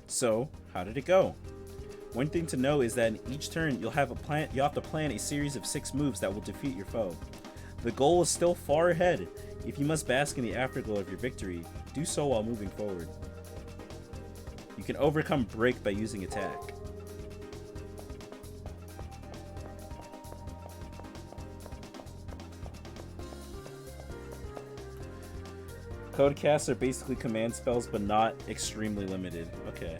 So, how did it go? One thing to know is that in each turn you'll have to plan a series of 6 moves that will defeat your foe. The goal is still far ahead. If you must bask in the afterglow of your victory, do so while moving forward. You can overcome Break by using attack. Codecasts are basically command spells, but not extremely limited. Okay.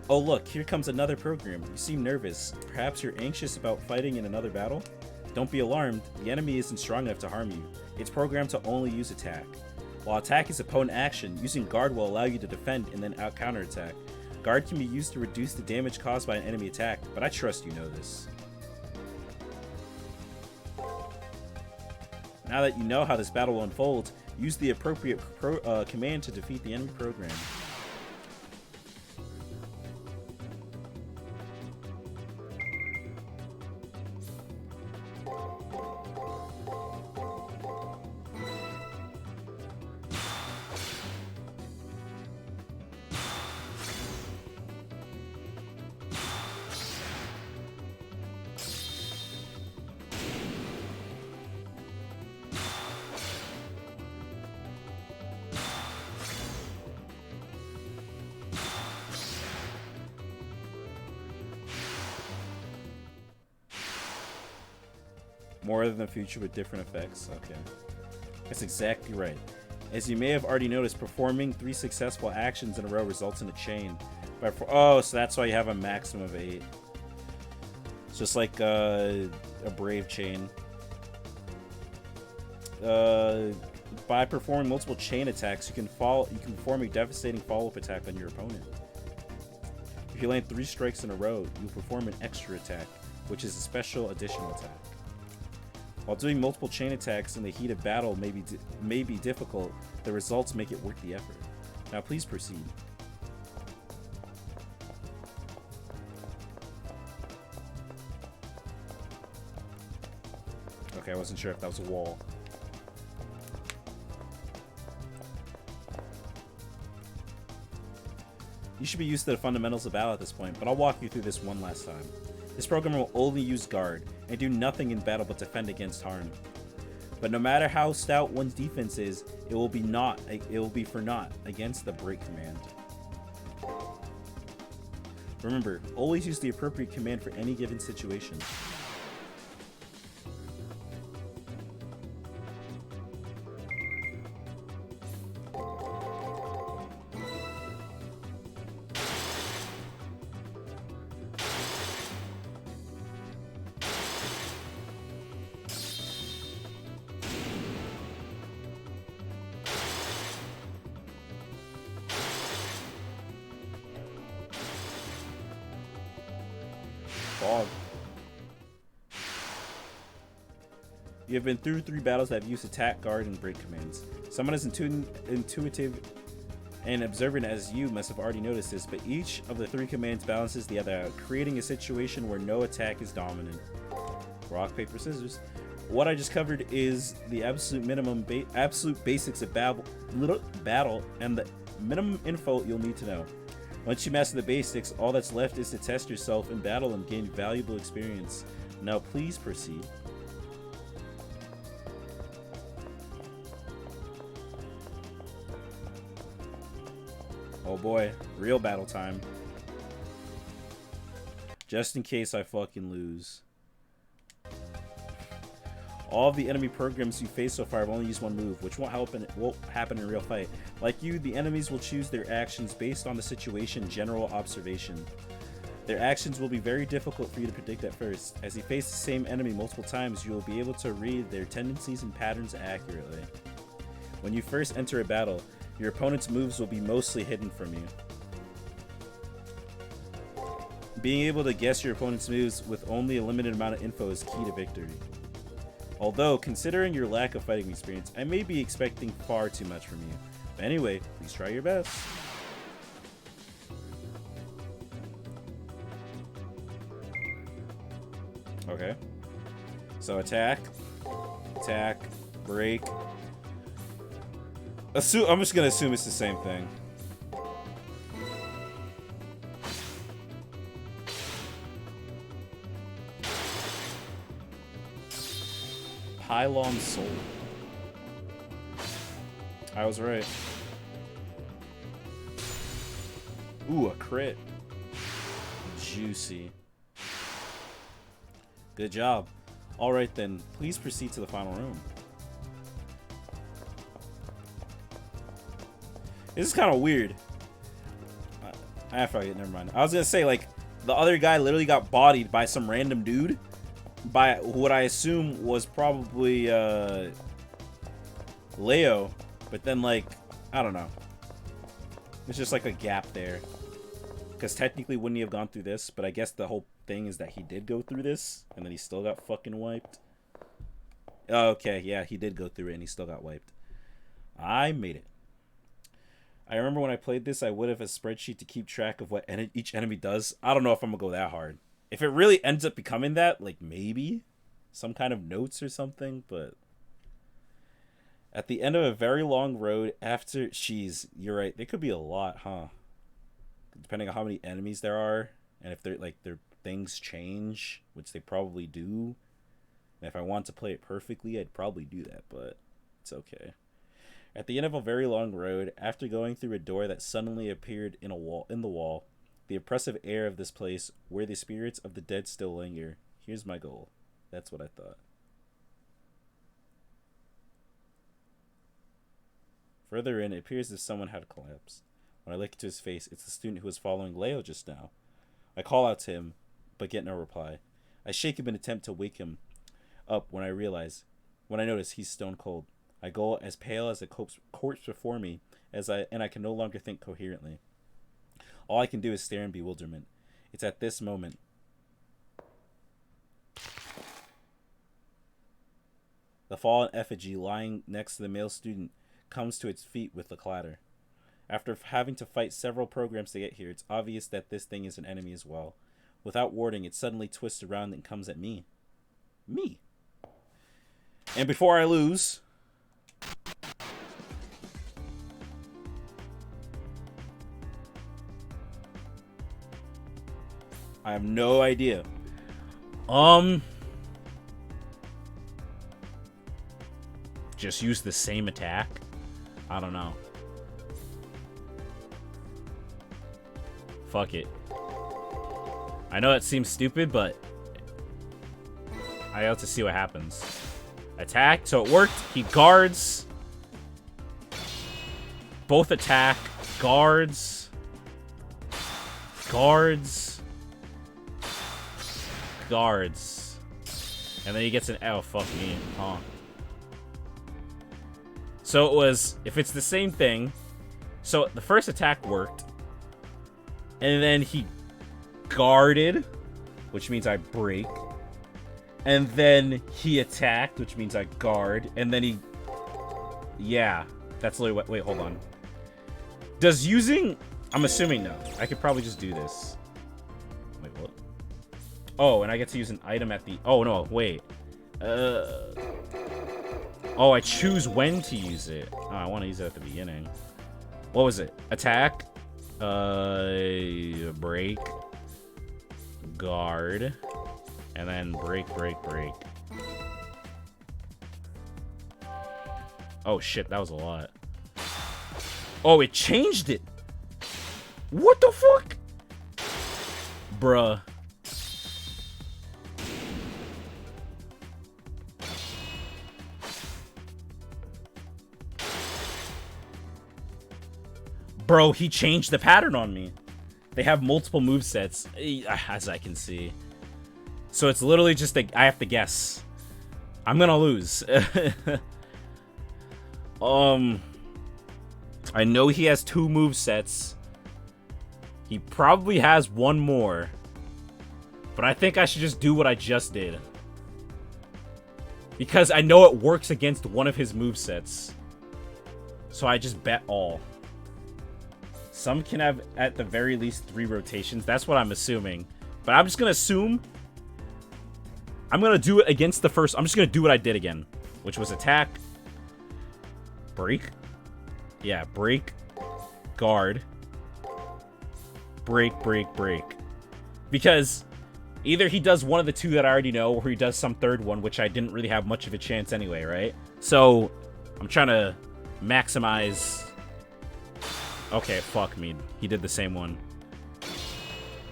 Oh look, here comes another program. You seem nervous. Perhaps you're anxious about fighting in another battle? Don't be alarmed. The enemy isn't strong enough to harm you. It's programmed to only use attack. While attack is a potent action, using guard will allow you to defend and then counterattack. Guard can be used to reduce the damage caused by an enemy attack, but I trust you know this. Now that you know how this battle will unfold, use the appropriate command to defeat the enemy program. More than the future with different effects. Okay. That's exactly right. As you may have already noticed, performing 3 successful actions in a row results in a chain. Oh, so that's why you have a maximum of 8. It's just like a brave chain. By performing multiple chain attacks, you can perform a devastating follow-up attack on your opponent. If you land 3 strikes in a row, you perform an extra attack, which is a special additional attack. While doing multiple chain attacks in the heat of battle may be difficult, the results make it worth the effort. Now please proceed. Okay, I wasn't sure if that was a wall. You should be used to the fundamentals of battle at this point, but I'll walk you through this one last time. This program will only use guard, and do nothing in battle but defend against harm. But no matter how stout one's defense is, it will be for naught against the break command. Remember, always use the appropriate command for any given situation. Fog. You have been through 3 battles that have used attack, guard, and break commands. Someone as intuitive and observant as you must have already noticed this, but each of the 3 commands balances the other out, creating a situation where no attack is dominant. Rock, paper, scissors. What I just covered is the absolute basics of battle and the minimum info you'll need to know. Once you master the basics, all that's left is to test yourself in battle and gain valuable experience. Now please proceed. Oh boy, real battle time. Just in case I fucking lose. All of the enemy programs you face so far have only used one move, which won't happen in a real fight. Like you, the enemies will choose their actions based on the situation general observation. Their actions will be very difficult for you to predict at first. As you face the same enemy multiple times, you will be able to read their tendencies and patterns accurately. When you first enter a battle, your opponent's moves will be mostly hidden from you. Being able to guess your opponent's moves with only a limited amount of info is key to victory. Although, considering your lack of fighting experience, I may be expecting far too much from you. But anyway, please try your best. Okay. So attack, break. I'm just gonna assume it's the same thing. Pylon Soul. I was right. Ooh, a crit. Juicy. Good job. Alright then, please proceed to the final room. This is kind of weird. Ah, fuck it, never mind. I was gonna say, like, the other guy literally got bodied by some random dude. By what I assume was probably, Leo. But then, like, I don't know. There's just, like, a gap there. Because technically, wouldn't he have gone through this? But I guess the whole thing is that he did go through this. And then he still got fucking wiped. Okay, yeah, he did go through it and he still got wiped. I made it. I remember when I played this, I would have a spreadsheet to keep track of what each enemy does. I don't know if I'm going to go that hard. If it really ends up becoming that, like, maybe. Some kind of notes or something, but... At the end of a very long road, after... Jeez, you're right. There could be a lot, huh? Depending on how many enemies there are. And if they're, like, their things change, which they probably do. And if I want to play it perfectly, I'd probably do that, but it's okay. At the end of a very long road, after going through a door that suddenly appeared in the wall, the oppressive air of this place, where the spirits of the dead still linger. Here's my goal. That's what I thought. Further in, it appears as if someone had collapsed. When I look into his face, it's the student who was following Leo just now. I call out to him, but get no reply. I shake him in an attempt to wake him up when I notice he's stone cold. I go as pale as a corpse before me, and I can no longer think coherently. All I can do is stare in bewilderment. It's at this moment. The fallen effigy lying next to the male student comes to its feet with a clatter. After having to fight several programs to get here, it's obvious that this thing is an enemy as well. Without warning, it suddenly twists around and comes at me. Me. And before I lose... I have no idea. Just use the same attack? I don't know. Fuck it. I know it seems stupid, but I have to see what happens. Attack, so it worked. He guards. Both attack. Guards. Guards. Guards. And then he gets an... Oh, fuck me. Huh. So it was... If it's the same thing... So the first attack worked. And then he guarded, which means I break. And then he attacked, which means I guard. And then he... Yeah. That's literally what... Wait, hold on. Does using... I'm assuming no. I could probably just do this. Wait, what? Oh, and I get to use an item at the... Oh, no, wait. Oh, I choose when to use it. Oh, I want to use it at the beginning. What was it? Attack. Break. Guard. And then break, break, break. Oh, shit, that was a lot. Oh, it changed it! What the fuck? Bruh. Bro, he changed the pattern on me. They have multiple movesets, as I can see. So it's literally just I have to guess. I'm gonna lose. I know he has 2 movesets. He probably has 1 more. But I think I should just do what I just did. Because I know it works against one of his movesets. So I just bet all. Some can have, at the very least, 3 rotations. That's what I'm assuming. But I'm just going to assume... I'm going to do it against the first... I'm just going to do what I did again. Which was attack. Break. Yeah, break. Guard. Break, break, break. Because either he does one of the 2 that I already know, or he does some third one, which I didn't really have much of a chance anyway, right? So, I'm trying to maximize... Okay, fuck me. He did the same one.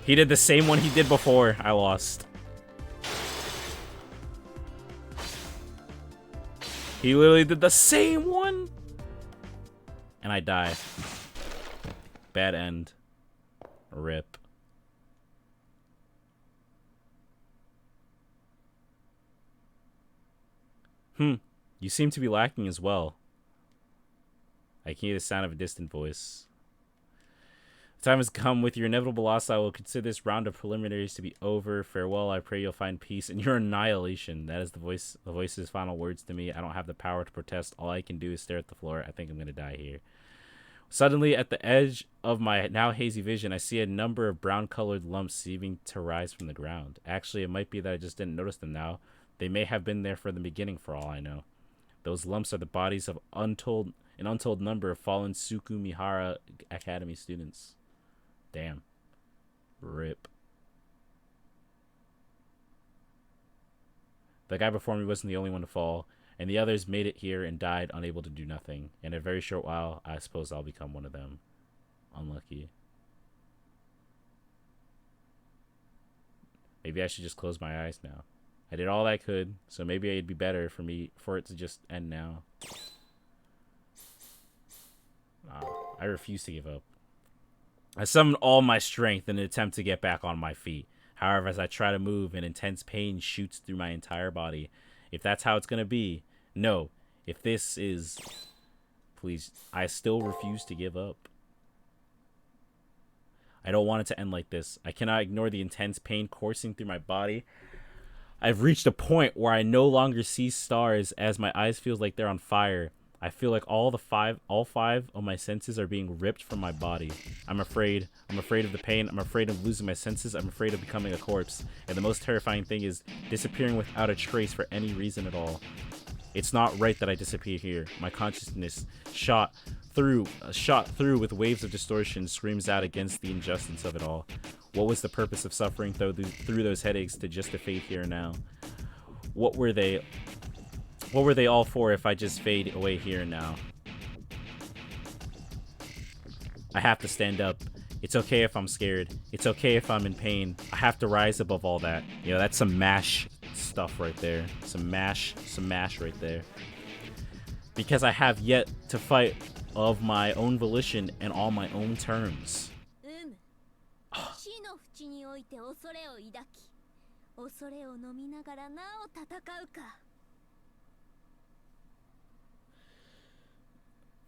He did the same one he did before. I lost. He literally did the same one! And I die. Bad end. Rip. You seem to be lacking as well. I can hear the sound of a distant voice. The time has come. With your inevitable loss, I will consider this round of preliminaries to be over. Farewell. I pray you'll find peace in your annihilation. That is the voice's final words to me. I don't have the power to protest. All I can do is stare at the floor. I think I'm going to die here. Suddenly, at the edge of my now hazy vision, I see a number of brown-colored lumps seeming to rise from the ground. Actually, it might be that I just didn't notice them now. They may have been there from the beginning, for all I know. Those lumps are the bodies of an untold number of fallen Sukumihara Academy students. Damn. Rip. The guy before me wasn't the only one to fall, and the others made it here and died unable to do nothing. In a very short while, I suppose I'll become one of them. Unlucky. Maybe I should just close my eyes now. I did all I could, so maybe it'd be better for it to just end now. I refuse to give up. I summoned all my strength in an attempt to get back on my feet. However, as I try to move, an intense pain shoots through my entire body. If that's how it's going to be, no. If this is... Please, I still refuse to give up. I don't want it to end like this. I cannot ignore the intense pain coursing through my body. I've reached a point where I no longer see stars as my eyes feel like they're on fire. I feel like all five of my senses are being ripped from my body. I'm afraid. I'm afraid of the pain. I'm afraid of losing my senses. I'm afraid of becoming a corpse. And the most terrifying thing is disappearing without a trace for any reason at all. It's not right that I disappear here. My consciousness shot through with waves of distortion screams out against the injustice of it all. What was the purpose of suffering through those headaches to just to fade here and now? What were they all for if I just fade away here and now? I have to stand up. It's okay if I'm scared. It's okay if I'm in pain. I have to rise above all that. You know, that's some MASH stuff right there. Some MASH right there. Because I have yet to fight of my own volition and on my own terms.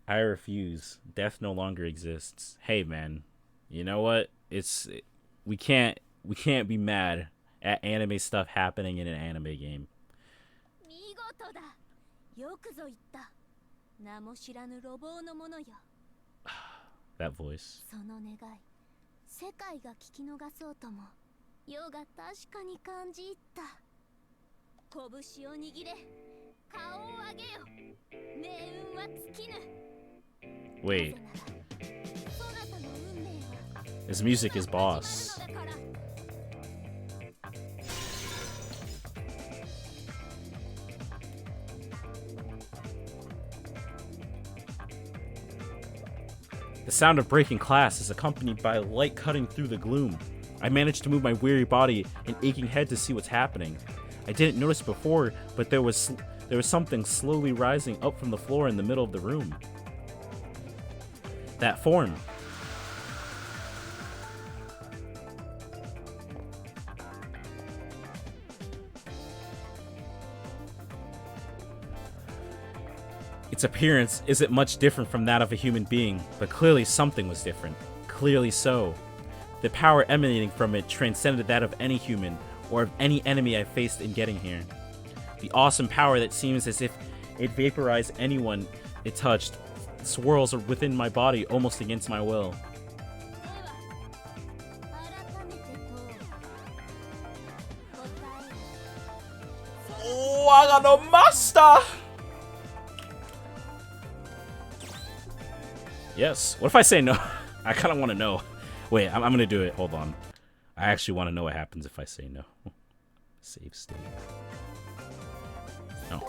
I refuse. Death no longer exists. Hey man, you know what? We can't be mad at anime stuff happening in an anime game. That voice. Wait. His music is boss. The sound of breaking glass is accompanied by light cutting through the gloom. I managed to move my weary body and aching head to see what's happening. I didn't notice before, but there was something slowly rising up from the floor in the middle of the room. That form. Its appearance isn't much different from that of a human being, but clearly something was different. Clearly so. The power emanating from it transcended that of any human, or of any enemy I faced in getting here. The awesome power that seems as if it vaporized anyone it touched swirls within my body almost against my will. Waga no master! Yes. What if I say no? I kind of want to know. Wait, I'm going to do it. Hold on. I actually want to know what happens if I say no. Save state. No.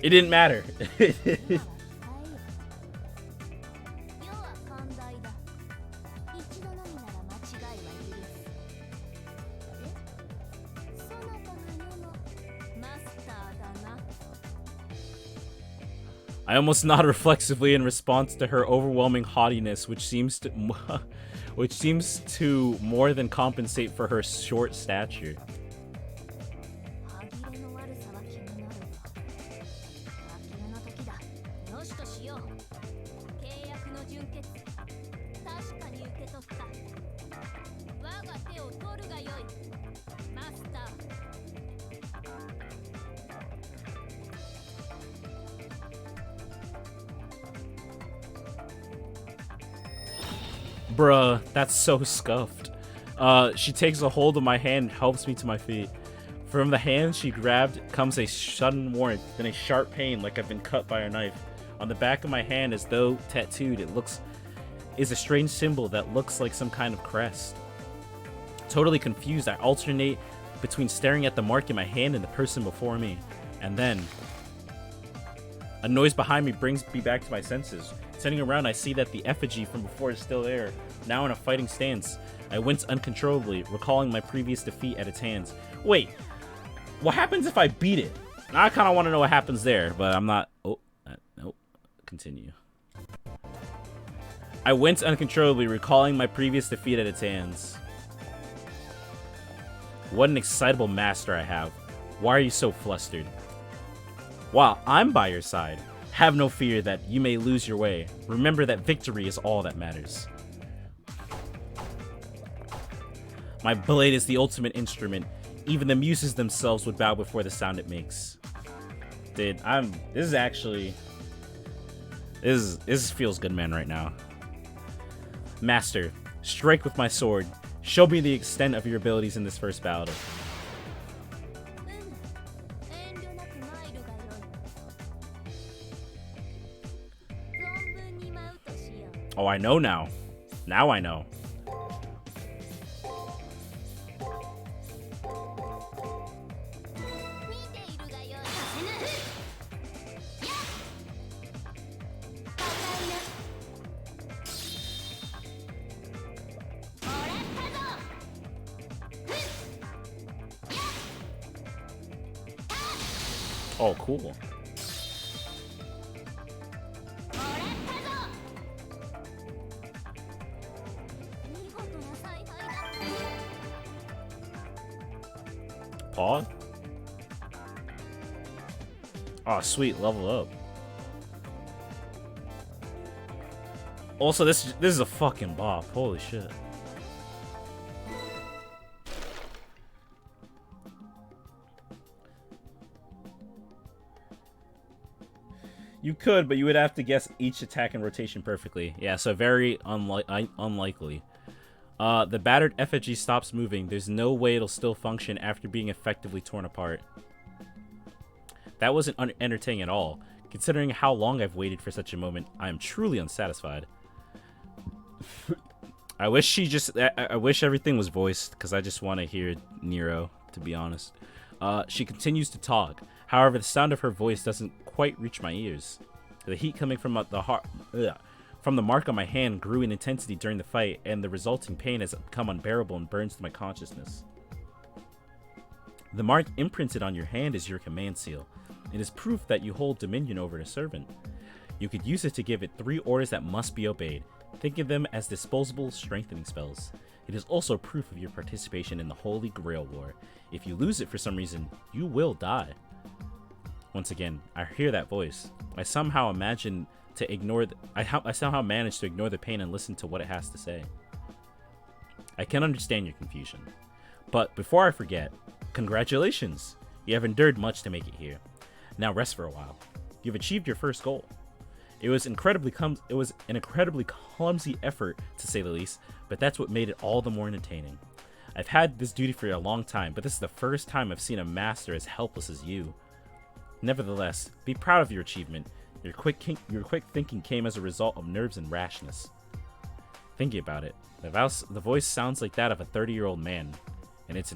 It didn't matter. I almost nod reflexively in response to her overwhelming haughtiness, which seems to more than compensate for her short stature. 歯切れの悪さは気になるが呆れの時だ。よしとしよう。契約の純潔確かに受け取った。我が手を取るがよい。マスター。 Bruh, that's so scuffed. She takes a hold of my hand and helps me to my feet. From the hand she grabbed comes a sudden warmth, then a sharp pain like I've been cut by a knife. On the back of my hand, as though tattooed, is a strange symbol that looks like some kind of crest. Totally confused, I alternate between staring at the mark in my hand and the person before me. And then a noise behind me brings me back to my senses. Turning around, I see that the effigy from before is still there, now in a fighting stance. I wince uncontrollably, recalling my previous defeat at its hands. Wait, what happens if I beat it? I kind of want to know what happens there, but I'm not... Oh, nope. Continue. I wince uncontrollably, recalling my previous defeat at its hands. What an excitable master I have. Why are you so flustered? While I'm by your side, have no fear that you may lose your way. Remember that victory is all that matters. My blade is the ultimate instrument. Even the muses themselves would bow before the sound it makes. Dude, this feels good, man, right now. Master, strike with my sword. Show me the extent of your abilities in this first battle. Oh, I know now. Now I know. Oh, cool. Paw? Oh, sweet, level up. Also, this is a fucking bop. Holy shit. You could, but you would have to guess each attack and rotation perfectly. Yeah, so very unlikely. The battered effigy stops moving. There's no way it'll still function after being effectively torn apart. That wasn't entertaining at all. Considering how long I've waited for such a moment, I am truly unsatisfied. I wish everything was voiced, because I just want to hear Nero, to be honest. She continues to talk. However, the sound of her voice doesn't quite reach my ears. The heat coming from the mark on my hand grew in intensity during the fight, and the resulting pain has become unbearable and burns to my consciousness. The mark imprinted on your hand is your command seal. It is proof that you hold dominion over a servant. You could use it to give it 3 orders that must be obeyed. Think of them as disposable strengthening spells. It is also proof of your participation in the Holy Grail War. If you lose it for some reason, you will die. Once again, I hear that voice. I somehow manage to ignore the pain and listen to what it has to say. I can understand your confusion. But before I forget, congratulations! You have endured much to make it here. Now rest for a while. You've achieved your first goal. It was an incredibly clumsy effort, to say the least, but that's what made it all the more entertaining. I've had this duty for a long time, but this is the first time I've seen a master as helpless as you. Nevertheless, be proud of your achievement. Your quick thinking came as a result of nerves and rashness. Thinking about it, the voice sounds like that of a 30-year-old man, and it's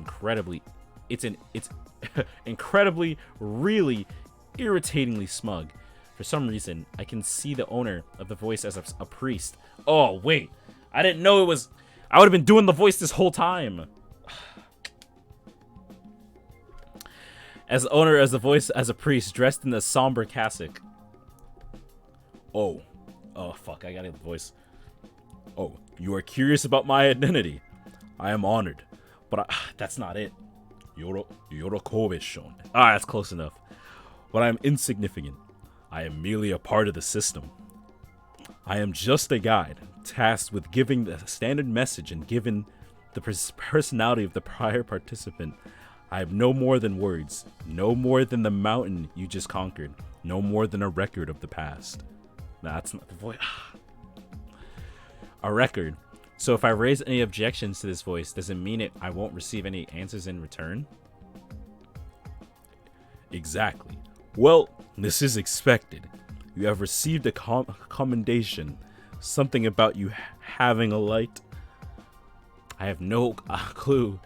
incredibly, really irritatingly smug. For some reason, I can see the owner of the voice as a priest. Oh, wait. I didn't know it was... I would have been doing the voice this whole time. As the owner, as the voice, as a priest, dressed in a somber cassock. Oh. Oh, fuck. I gotta get the voice. Oh, you are curious about my identity. I am honored. But that's not it. Yorokobe shown. Ah, that's close enough. But I am insignificant. I am merely a part of the system. I am just a guide, tasked with giving the standard message and given the personality of the prior participant. I have no more than words, no more than the mountain you just conquered, no more than a record of the past. That's not the voice. A record. So if I raise any objections to this voice, does it mean I won't receive any answers in return? Exactly. Well, this is expected. You have received a commendation, something about you having a light. I have no clue.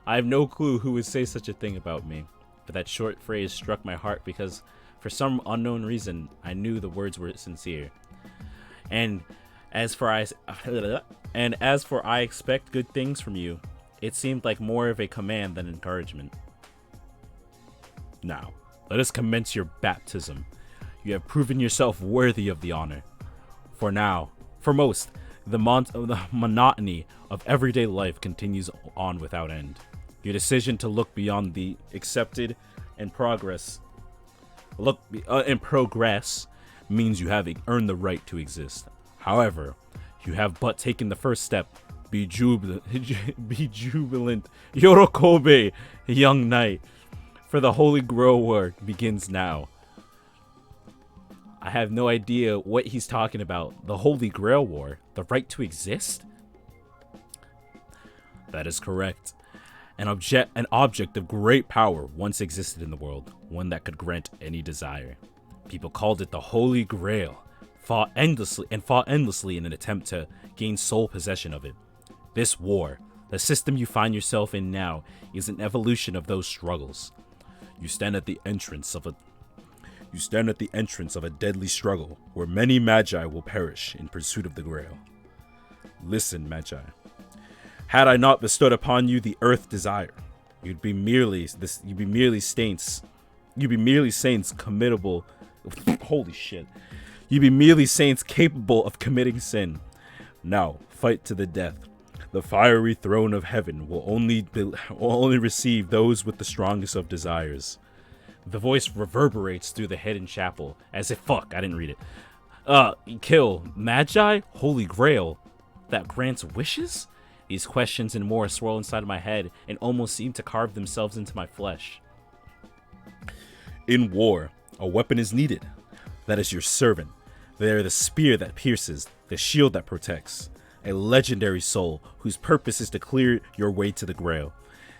I have no clue who would say such a thing about me. But that short phrase struck my heart because, for some unknown reason, I knew the words were sincere. And as for I expect good things from you, it seemed like more of a command than encouragement. Now, let us commence your baptism. You have proven yourself worthy of the honor. For most, the monotony of everyday life continues on without end. Your decision to look beyond the accepted and progress means you have earned the right to exist. However, you have but taken the first step. Be jubilant, Yorokobe, young knight, for the Holy Grail War begins now. I have no idea what he's talking about. The Holy Grail War? The right to exist? That is correct. An object of great power once existed in the world, one that could grant any desire. People called it the Holy Grail, fought endlessly in an attempt to gain sole possession of it. This war, the system you find yourself in now, is an evolution of those struggles. You stand at the entrance of a deadly struggle where many magi will perish in pursuit of the Grail. Listen, magi. Had I not bestowed upon you the earth desire, you'd be merely saints committable. Holy shit. You'd be merely saints capable of committing sin. Now, fight to the death. The fiery throne of heaven will only receive those with the strongest of desires. The voice reverberates through the hidden chapel as if I didn't read it. Kill Magi? Holy Grail that grants wishes? These questions and more swirl inside of my head and almost seem to carve themselves into my flesh. In war, a weapon is needed. That is your servant. They are the spear that pierces, the shield that protects. A legendary soul whose purpose is to clear your way to the Grail.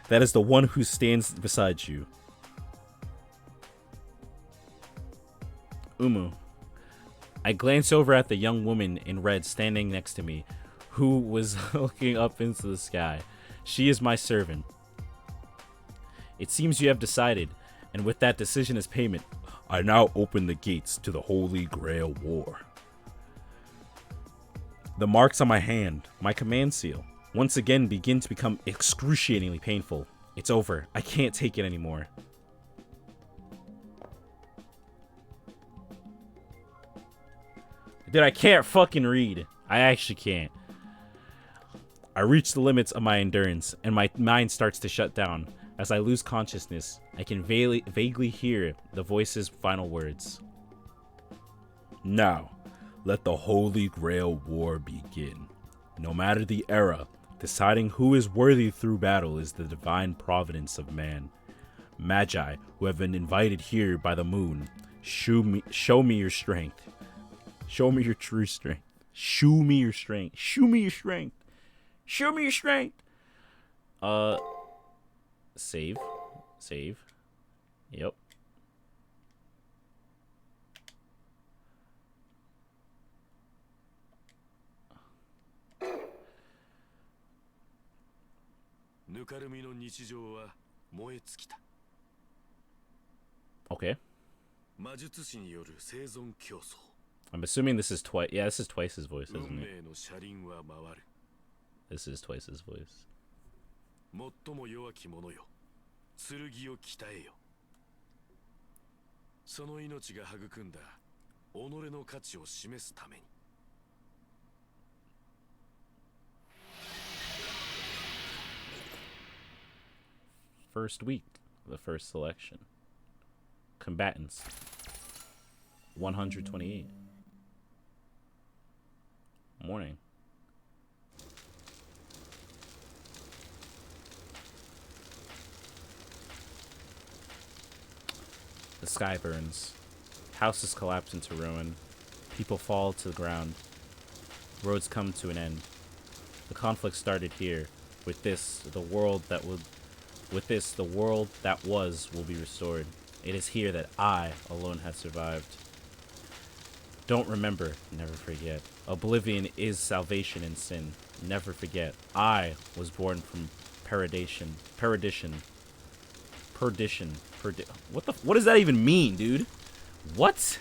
That is the one who stands beside you. Umu. I glance over at the young woman in red standing next to me, who was looking up into the sky. She is my servant. It seems you have decided, and with that decision as payment, I now open the gates to the Holy Grail War. The marks on my hand, my command seal, once again begin to become excruciatingly painful. It's over. I can't take it anymore. Dude, I can't fucking read. I actually can't. I reach the limits of my endurance, and my mind starts to shut down. As I lose consciousness, I can vaguely hear the voice's final words. Now, let the Holy Grail War begin. No matter the era, deciding who is worthy through battle is the divine providence of man. Magi, who have been invited here by the moon, show me your strength. Show me your true strength. Show me your strength. Show me your strength. Show me your strength. Save. Yep. Okay. I'm assuming this is twice. Yeah, this is twice his voice, isn't it? This is twice his voice. 最も弱き者よ、剣を鍛えよ。その命が育んだ己の価値を示すために。 First week, the first selection. Combatants. 128. Morning. The sky burns. Houses collapse into ruin. People fall to the ground. Roads come to an end. The conflict started here. With this, the world that was will be restored. It is here that I alone have survived. Don't remember, never forget. Oblivion is salvation in sin. Never forget. I was born from perdition. What does that even mean, dude? What?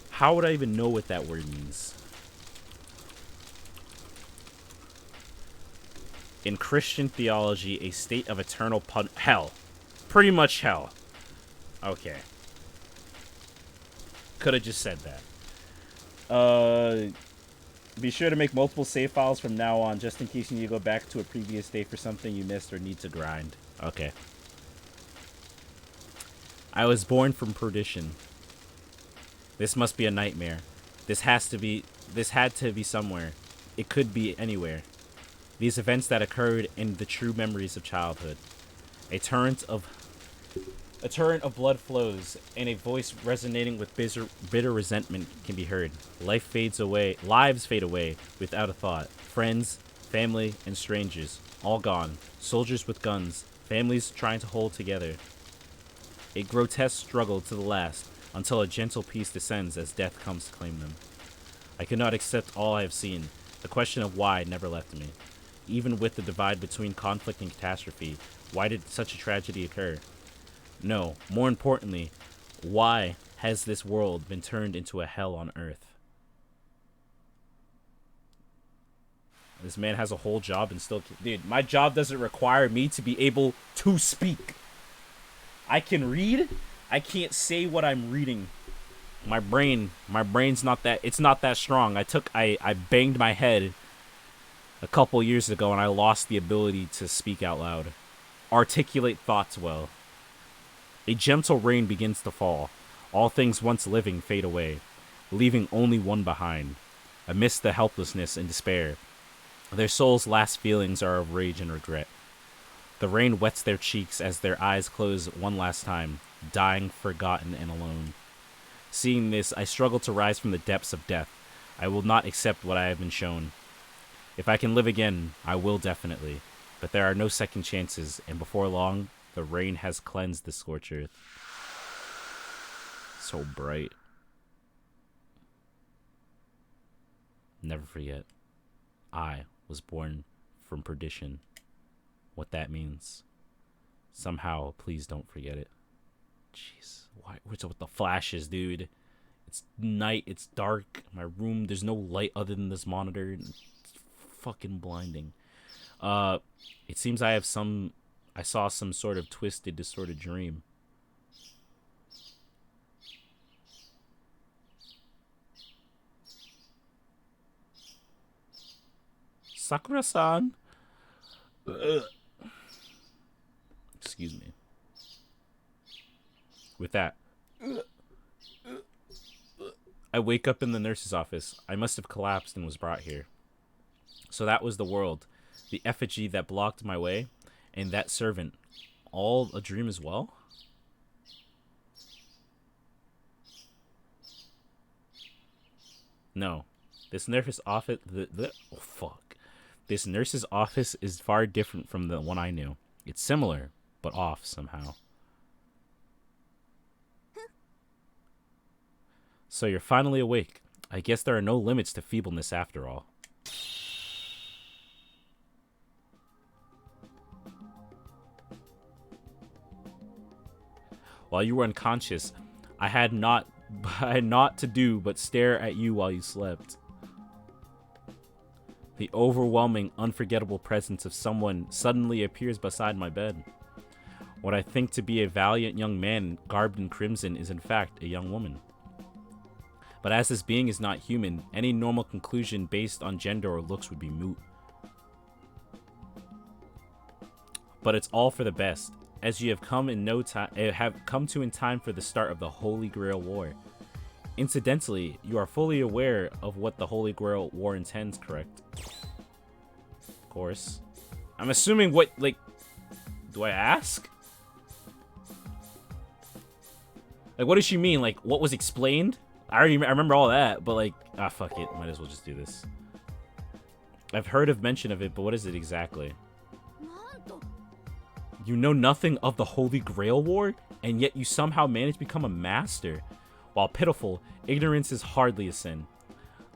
How would I even know what that word means? In Christian theology, a state of eternal hell. Pretty much hell. Okay. Could have just said that. Be sure to make multiple save files from now on, just in case you need to go back to a previous day for something you missed or need to grind. Okay. I was born from perdition. This must be a nightmare. This had to be somewhere. It could be anywhere. These events that occurred in the true memories of childhood. A torrent of blood flows, and a voice resonating with bitter resentment can be heard. Lives fade away without a thought. Friends, family, and strangers, all gone. Soldiers with guns, families trying to hold together. A grotesque struggle to the last, until a gentle peace descends as death comes to claim them. I cannot accept all I have seen. The question of why never left me. Even with the divide between conflict and catastrophe, why did such a tragedy occur? No, more importantly, why has this world been turned into a hell on earth? This man has a whole job and still... Dude, my job doesn't require me to be able to speak. I can read. I can't say what I'm reading. My brain's not that... It's not that strong. I banged my head a couple years ago and I lost the ability to speak out loud. Articulate thoughts well. A gentle rain begins to fall. All things once living fade away, leaving only one behind. Amidst the helplessness and despair, their souls' last feelings are of rage and regret. The rain wets their cheeks as their eyes close one last time, dying, forgotten, and alone. Seeing this, I struggle to rise from the depths of death. I will not accept what I have been shown. If I can live again, I will definitely. But there are no second chances, and before long, the rain has cleansed the scorched earth. So bright. Never forget. I was born from perdition. What that means. Somehow, please don't forget it. Jeez. What's up with the flashes, dude? It's night, it's dark. My room, there's no light other than this monitor. It's fucking blinding. It seems I saw some sort of twisted, distorted dream. Sakura-san. Excuse me. With that, I wake up in the nurse's office. I must have collapsed and was brought here. So that was the world. The effigy that blocked my way, and that servant. All a dream as well? No. This nurse's office... Oh, fuck. This nurse's office is far different from the one I knew. It's similar, but off somehow. So you're finally awake. I guess there are no limits to feebleness after all. While you were unconscious, I had naught to do but stare at you while you slept. The overwhelming, unforgettable presence of someone suddenly appears beside my bed. What I think to be a valiant young man garbed in crimson is in fact a young woman. But as this being is not human, any normal conclusion based on gender or looks would be moot. But it's all for the best, as you have come to in time for the start of the Holy Grail War. Incidentally, you are fully aware of what the Holy Grail War intends, correct? Of course. I'm assuming what, like, do I ask? Like, what does she mean? Like, what was explained? I remember all that, but like, fuck it. Might as well just do this. I've heard of mention of it, but what is it exactly? You know nothing of the Holy Grail War, and yet you somehow managed to become a master. While pitiful, ignorance is hardly a sin.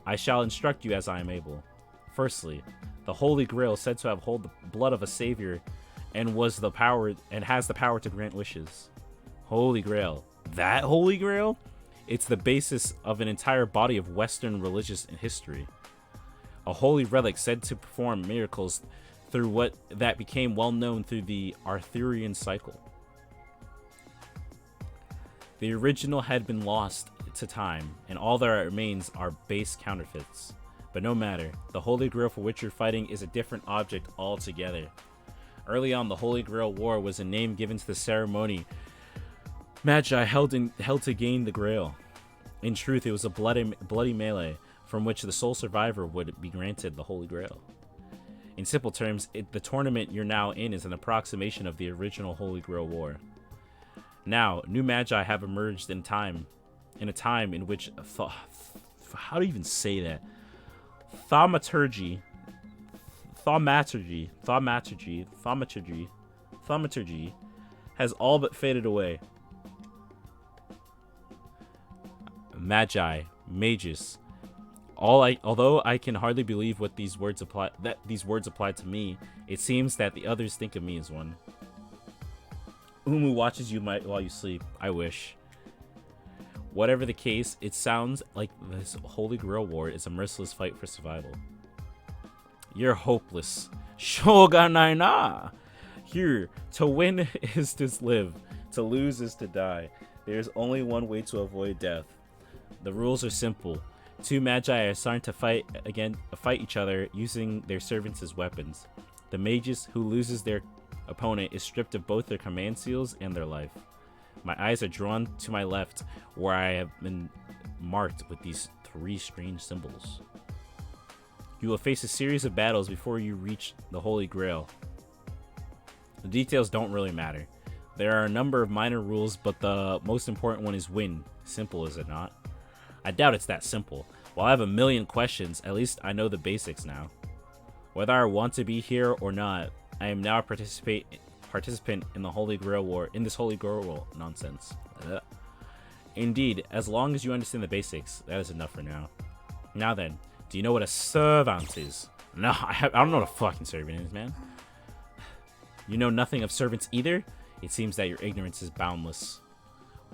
I shall instruct you as I am able. Firstly, the Holy Grail said to have hold the blood of a savior, and has the power to grant wishes. Holy Grail. That Holy Grail? It's the basis of an entire body of Western religious history. A holy relic said to perform miracles through what that became well known through the Arthurian cycle. The original had been lost to time, and all that remains are base counterfeits. But no matter, the Holy Grail for which you're fighting is a different object altogether. Early on, the Holy Grail War was a name given to the ceremony Magi held to gain the Grail. In truth, it was a bloody melee from which the sole survivor would be granted the Holy Grail. In simple terms, the tournament you're now in is an approximation of the original Holy Grail War. Now, new Magi have emerged in a time in which how do you even say that? Thaumaturgy has all but faded away. Magi, mages. Although I can hardly believe what these words apply to me, it seems that the others think of me as one. Umu watches you while you sleep. I wish. Whatever the case, it sounds like this Holy Grail War is a merciless fight for survival. You're hopeless. Shoganai na! Here, to win is to live, to lose is to die. There's only one way to avoid death. The rules are simple. Two Magi are assigned to fight each other using their servants as weapons. The mages who loses their opponent is stripped of both their command seals and their life. My eyes are drawn to my left, where I have been marked with these three strange symbols. You will face a series of battles before you reach the Holy Grail. The details don't really matter. There are a number of minor rules, but the most important one is win. Simple, is it not? I doubt it's that simple. While I have a million questions, at least I know the basics now. Whether I want to be here or not, I am now a participant in the Holy Grail War, in this Holy Grail War nonsense. Indeed, as long as you understand the basics, that is enough for now. Now then, do you know what a servant is? No, I don't know what a fucking servant is, man. You know nothing of servants either? It seems that your ignorance is boundless.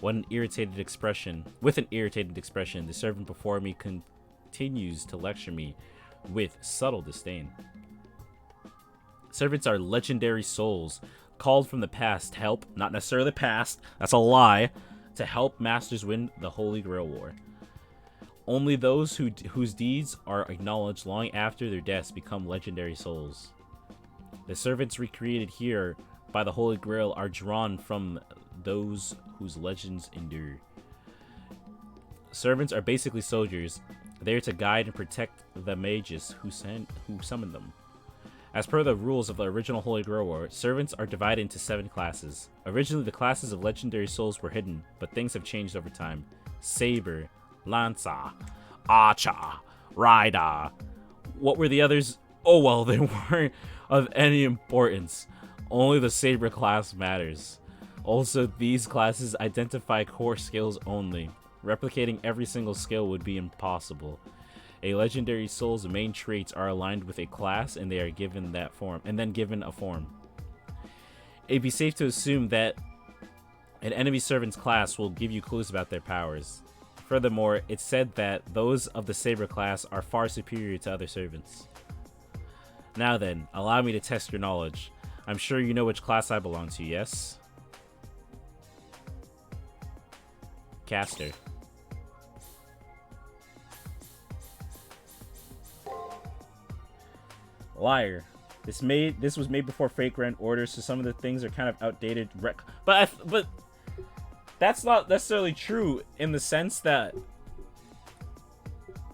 With an irritated expression, the servant before me continues to lecture me with subtle disdain. Servants are legendary souls, called from the past to help, not necessarily the past, that's a lie, to help masters win the Holy Grail War. Only those whose deeds are acknowledged long after their deaths become legendary souls. The servants recreated here by the Holy Grail are drawn from those whose legends endure. Servants are basically soldiers, there to guide and protect the mages who summon them. As per the rules of the original Holy Grail War, servants are divided into 7 classes. Originally, the classes of legendary souls were hidden, but things have changed over time. Saber, Lanza, Archer, Rider. What were the others? Oh well, they weren't of any importance. Only the Saber class matters. Also, these classes identify core skills only. Replicating every single skill would be impossible. A legendary soul's main traits are aligned with a class and they are given that form, and then given a form. It'd be safe to assume that an enemy servant's class will give you clues about their powers. Furthermore, it's said that those of the Saber class are far superior to other servants. Now then, allow me to test your knowledge. I'm sure you know which class I belong to, yes? Caster. Liar. This was made before fake grand orders, so some of the things are kind of outdated. But that's not necessarily true in the sense that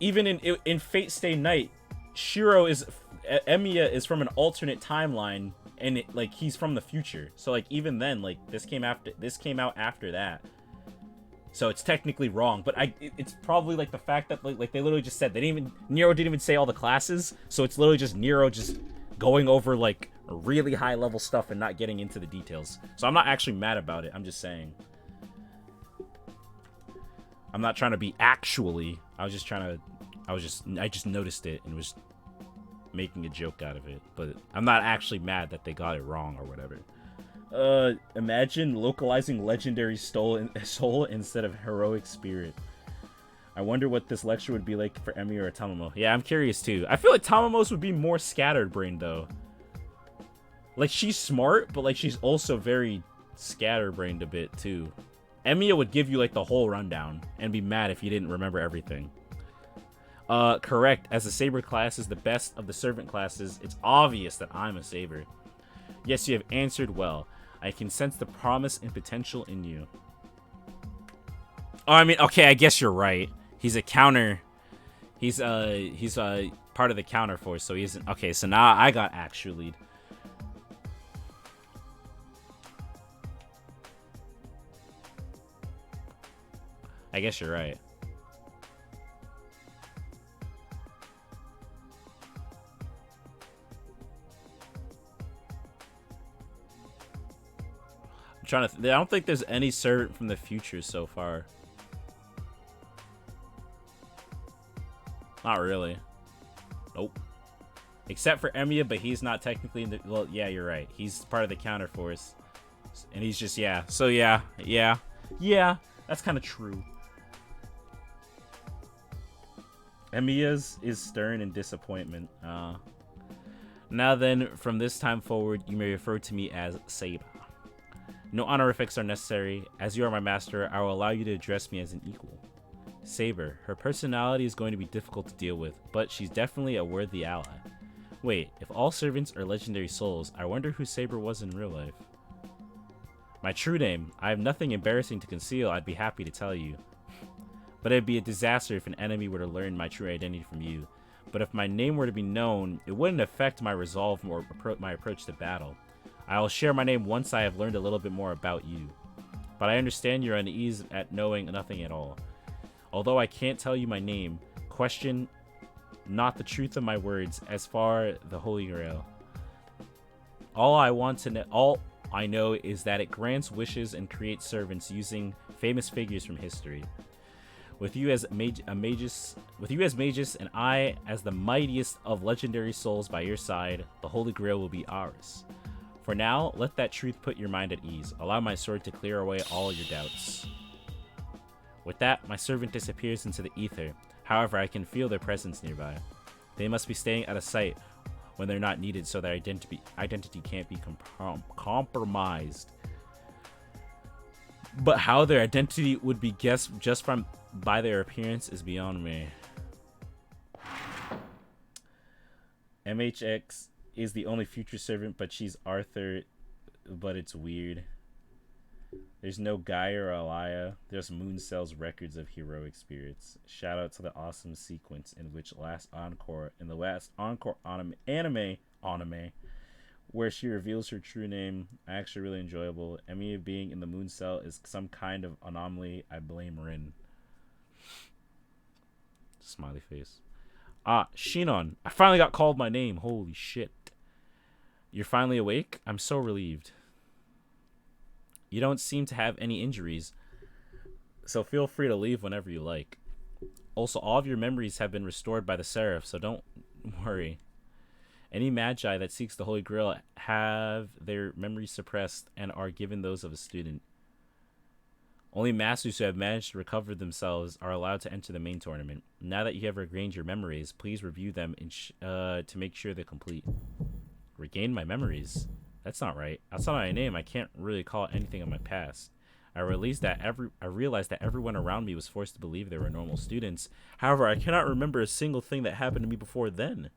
even in Fate Stay Night, Emiya is from an alternate timeline, and like he's from the future. So like even then, like this came out after that. So it's technically wrong, but it's probably like the fact that like they literally just said Nero didn't even say all the classes, so it's literally just Nero just going over like really high level stuff and not getting into the details. So I'm not actually mad about it. I'm just saying. I'm not trying to be actually. I just noticed it and was making a joke out of it, but I'm not actually mad that they got it wrong or whatever. Imagine localizing legendary soul instead of heroic spirit. I wonder what this lecture would be like for Emi or Tamamo. Yeah, I'm curious too. I feel like Tamamo's would be more scattered brain though. Like she's smart, but like she's also very scatterbrained a bit too. Emiya would give you like the whole rundown and be mad if you didn't remember everything. Correct. As the Saber class is the best of the servant classes, it's obvious that I'm a Saber. Yes, you have answered well. I can sense the promise and potential in you. Oh, I mean, okay, I guess you're right. He's a counter. He's part of the counter force, so he isn't. Okay, so now I got actual lead. I guess you're right. I don't think there's any servant from the future so far. Not really. Nope. Except for Emiya, but he's not technically in the... Well, yeah, you're right. He's part of the counter force. And he's just, yeah. So, yeah. That's kind of true. Emiya's is stern and disappointment. Now then, from this time forward, you may refer to me as Saber. No honorifics are necessary. As you are my master, I will allow you to address me as an equal. Saber. Her personality is going to be difficult to deal with, but she's definitely a worthy ally. Wait, if all servants are legendary souls, I wonder who Saber was in real life. My true name. I have nothing embarrassing to conceal. I'd be happy to tell you. But it'd be a disaster if an enemy were to learn my true identity from you. But if my name were to be known, it wouldn't affect my resolve or my approach to battle. I will share my name once I have learned a little bit more about you. But I understand you're uneasy at knowing nothing at all. Although I can't tell you my name, question not the truth of my words as far the Holy Grail. All I know is that it grants wishes and creates servants using famous figures from history. With you as magus and I as the mightiest of legendary souls by your side, the Holy Grail will be ours. For now, let that truth put your mind at ease. Allow my sword to clear away all your doubts. With that, my servant disappears into the ether. However, I can feel their presence nearby. They must be staying out of sight when they're not needed, so their identity can't be compromised. But how their identity would be guessed just by their appearance is beyond me. MHX is the only future servant, but she's Arthur, but it's weird. There's no Gaia or Alaya. There's Mooncell's records of heroic spirits. Shout out to the awesome sequence in the last encore anime, where she reveals her true name. Actually really enjoyable. Emiya being in the Mooncell is some kind of anomaly. I blame Rin. Smiley face. Shinon. I finally got called my name. Holy shit. You're finally awake? I'm so relieved. You don't seem to have any injuries, so feel free to leave whenever you like. Also, all of your memories have been restored by the Seraph, so don't worry. Any magi that seeks the Holy Grail have their memories suppressed and are given those of a student. Only masters who have managed to recover themselves are allowed to enter the main tournament. Now that you have regained your memories, please review them to make sure they're complete. Regain my memories? That's not right. Outside my name, I can't really recall anything of my past. I realized that everyone around me was forced to believe they were normal students. However, I cannot remember a single thing that happened to me before then.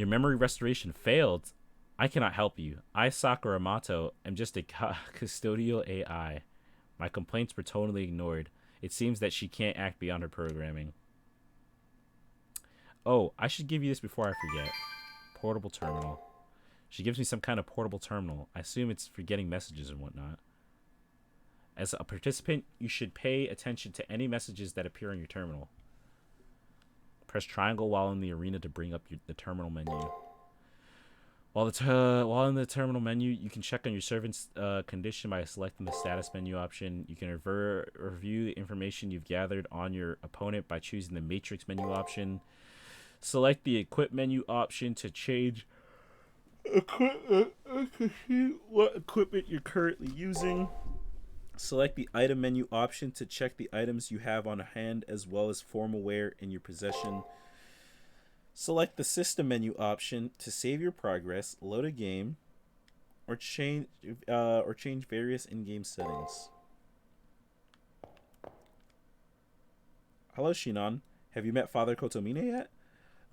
Your memory restoration failed. I cannot help you. I, Sakura Mato, am just a custodial AI. My complaints were totally ignored. It seems that she can't act beyond her programming. Oh, I should give you this before I forget. Portable terminal. She gives me some kind of portable terminal. I assume it's for getting messages and whatnot. As a participant, you should pay attention to any messages that appear on your terminal. Press triangle while in the arena to bring up the terminal menu. While in the terminal menu, you can check on your servant's condition by selecting the status menu option. You can review the information you've gathered on your opponent by choosing the matrix menu option. Select the equip menu option to change what equipment you're currently using. Select the item menu option to check the items you have on hand as well as formal wear in your possession. Select the system menu option to save your progress, load a game, or change various in-game settings. Hello, Shinon. Have you met Father Kotomine yet?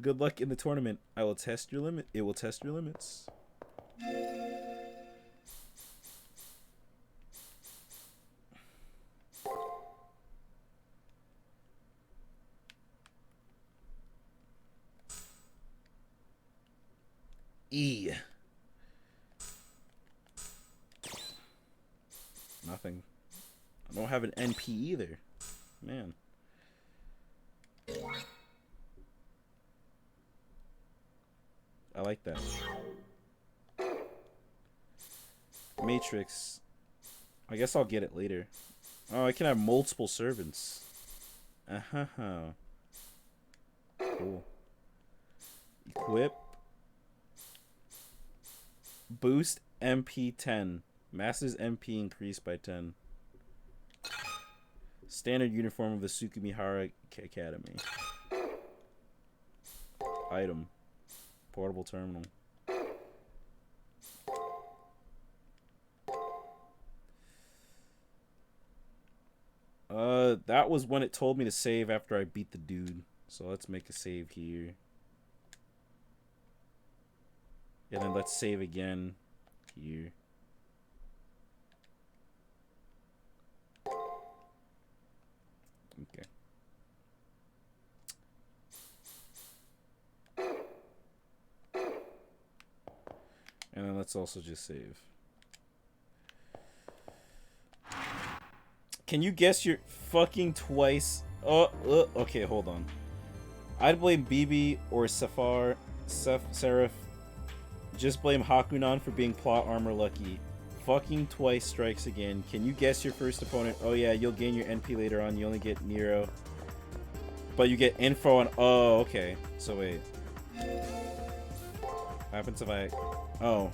Good luck in the tournament. I will test your limit. It will test your limits. E. Nothing. I don't have an NP either. Man. I like that. Matrix. I guess I'll get it later. Oh, I can have multiple servants. Uh-huh. Cool. Equip. Boost MP 10. Master's MP increased by 10. Standard uniform of the Tsukumihara Academy. Item. Portable terminal. That was when it told me to save after I beat the dude. So let's make a save here. And then let's save again here. Okay. And then let's also just save. Can you guess your fucking twice? Okay, hold on. I'd blame BB or Seraph. Just blame Hakunan for being plot armor lucky. Fucking twice strikes again. Can you guess your first opponent? Oh yeah, you'll gain your NP later on. You only get Nero. But you get info on... Oh, okay. So wait. What happens if I... Oh.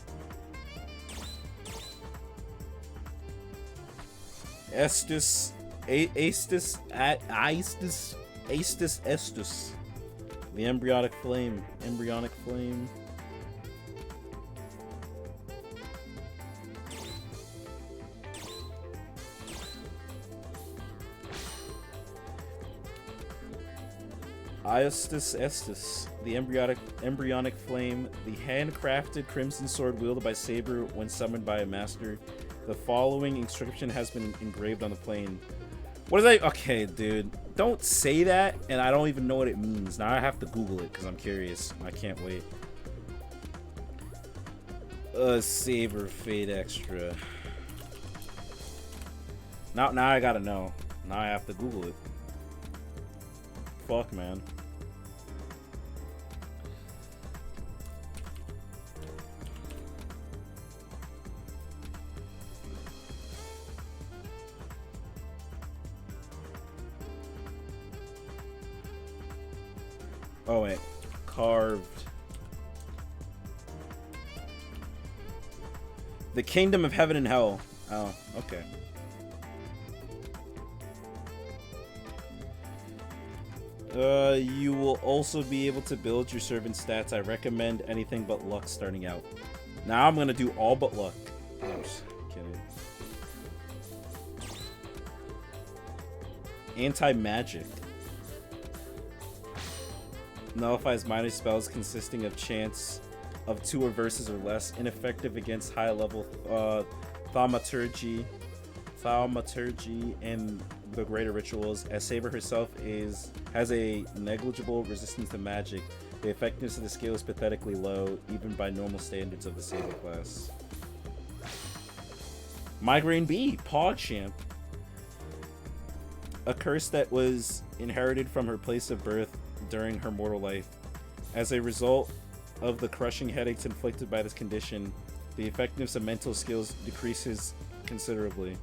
Estus... Estus. The embryonic flame. Embryonic flame. Estus, the embryonic flame, the handcrafted crimson sword wielded by Saber when summoned by a master. The following inscription has been engraved on the plane. What is that? Okay, dude. Don't say that, and I don't even know what it means. Now I have to Google it because I'm curious. I can't wait. Saber Fade Extra. Now I gotta know. Now I have to Google it. Fuck, man. Oh wait, carved. The Kingdom of Heaven and Hell. Oh, okay. You will also be able to build your servant stats. I recommend anything but luck starting out. Now I'm gonna do all but luck. No, I'm just kidding. Anti-magic. Nullifies minor spells consisting of chants of 2 reverses or less. Ineffective against high-level thaumaturgy and the greater rituals, as Saber herself has a negligible resistance to magic. The effectiveness of the skill is pathetically low, even by normal standards of the Saber class. Migraine B, PogChamp. A curse that was inherited from her place of birth during her mortal life. As a result of the crushing headaches inflicted by this condition, the effectiveness of mental skills decreases considerably.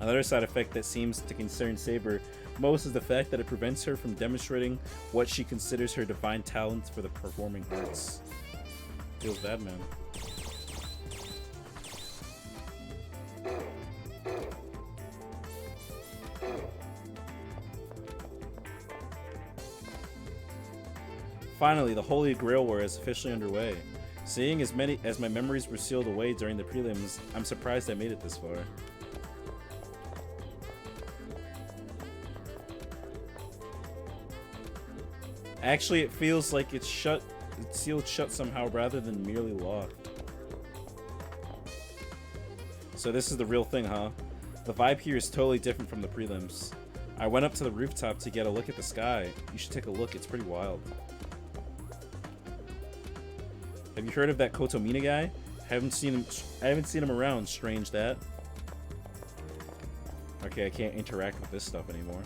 Another side effect that seems to concern Saber most is the fact that it prevents her from demonstrating what she considers her divine talents for the performing arts. Feels bad, man. Finally, the Holy Grail War is officially underway. Seeing as my memories were sealed away during the prelims, I'm surprised I made it this far. Actually, it feels like it's sealed shut somehow rather than merely locked. So this is the real thing, huh? The vibe here is totally different from the prelims. I went up to the rooftop to get a look at the sky. You should take a look, it's pretty wild. Have you heard of that Kotomina guy? I haven't seen him around, strange that. Okay, I can't interact with this stuff anymore.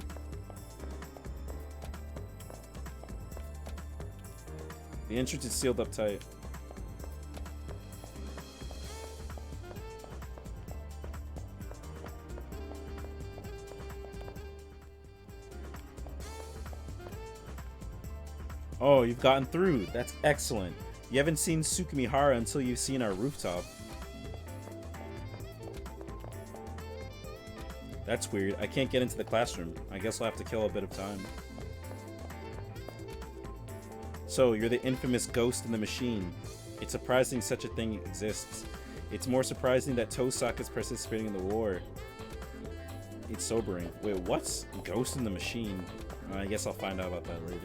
The entrance is sealed up tight. Oh, you've gotten through. That's excellent. You haven't seen Tsukimihara until you've seen our rooftop. That's weird. I can't get into the classroom. I guess I'll have to kill a bit of time. So, you're the infamous ghost in the machine. It's surprising such a thing exists. It's more surprising that Tosaka is participating in the war. It's sobering. Wait, what's ghost in the machine? I guess I'll find out about that later.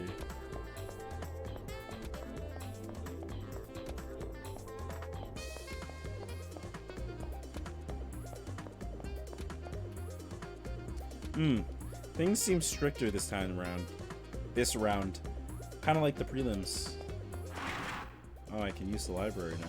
Things seem stricter this time around. This round. Kind of like the prelims. Oh, I can use the library now.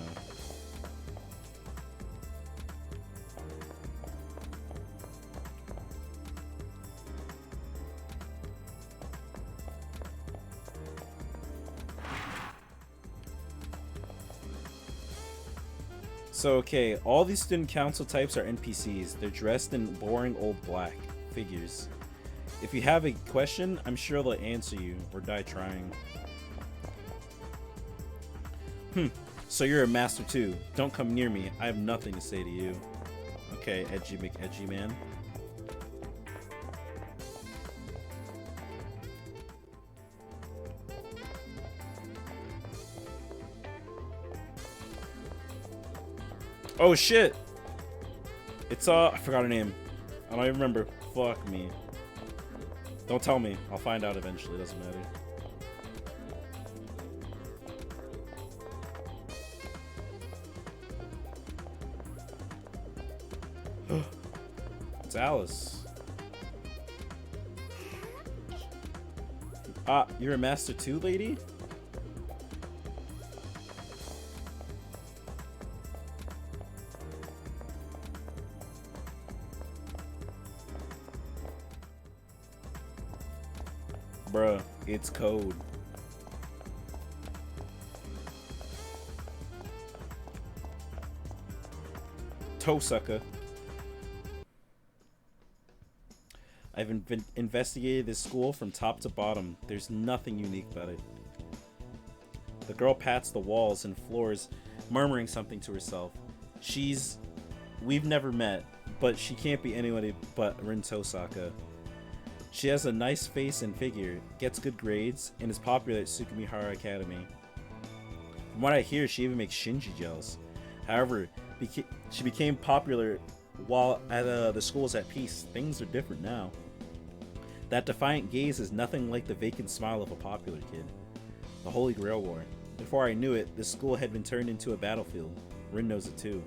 So, okay, all these student council types are NPCs. They're dressed in boring old black figures. If you have a question, I'm sure they'll answer you, or die trying. So you're a master too. Don't come near me. I have nothing to say to you. Okay, edgy McEdgy man. Oh shit! It's I forgot her name. I don't even remember. Fuck me. Don't tell me. I'll find out eventually. It doesn't matter. It's Alice. Ah, you're a master too, lady? Bruh, it's code. Tosaka. I've investigated this school from top to bottom. There's nothing unique about it. The girl pats the walls and floors, murmuring something to herself. We've never met, but she can't be anybody but Rin Tosaka. She has a nice face and figure, gets good grades, and is popular at Tsukimihara Academy. From what I hear, she even makes Shinji gels. However, she became popular while at the school was at peace. Things are different now. That defiant gaze is nothing like the vacant smile of a popular kid. The Holy Grail War. Before I knew it, the school had been turned into a battlefield. Rin knows it too.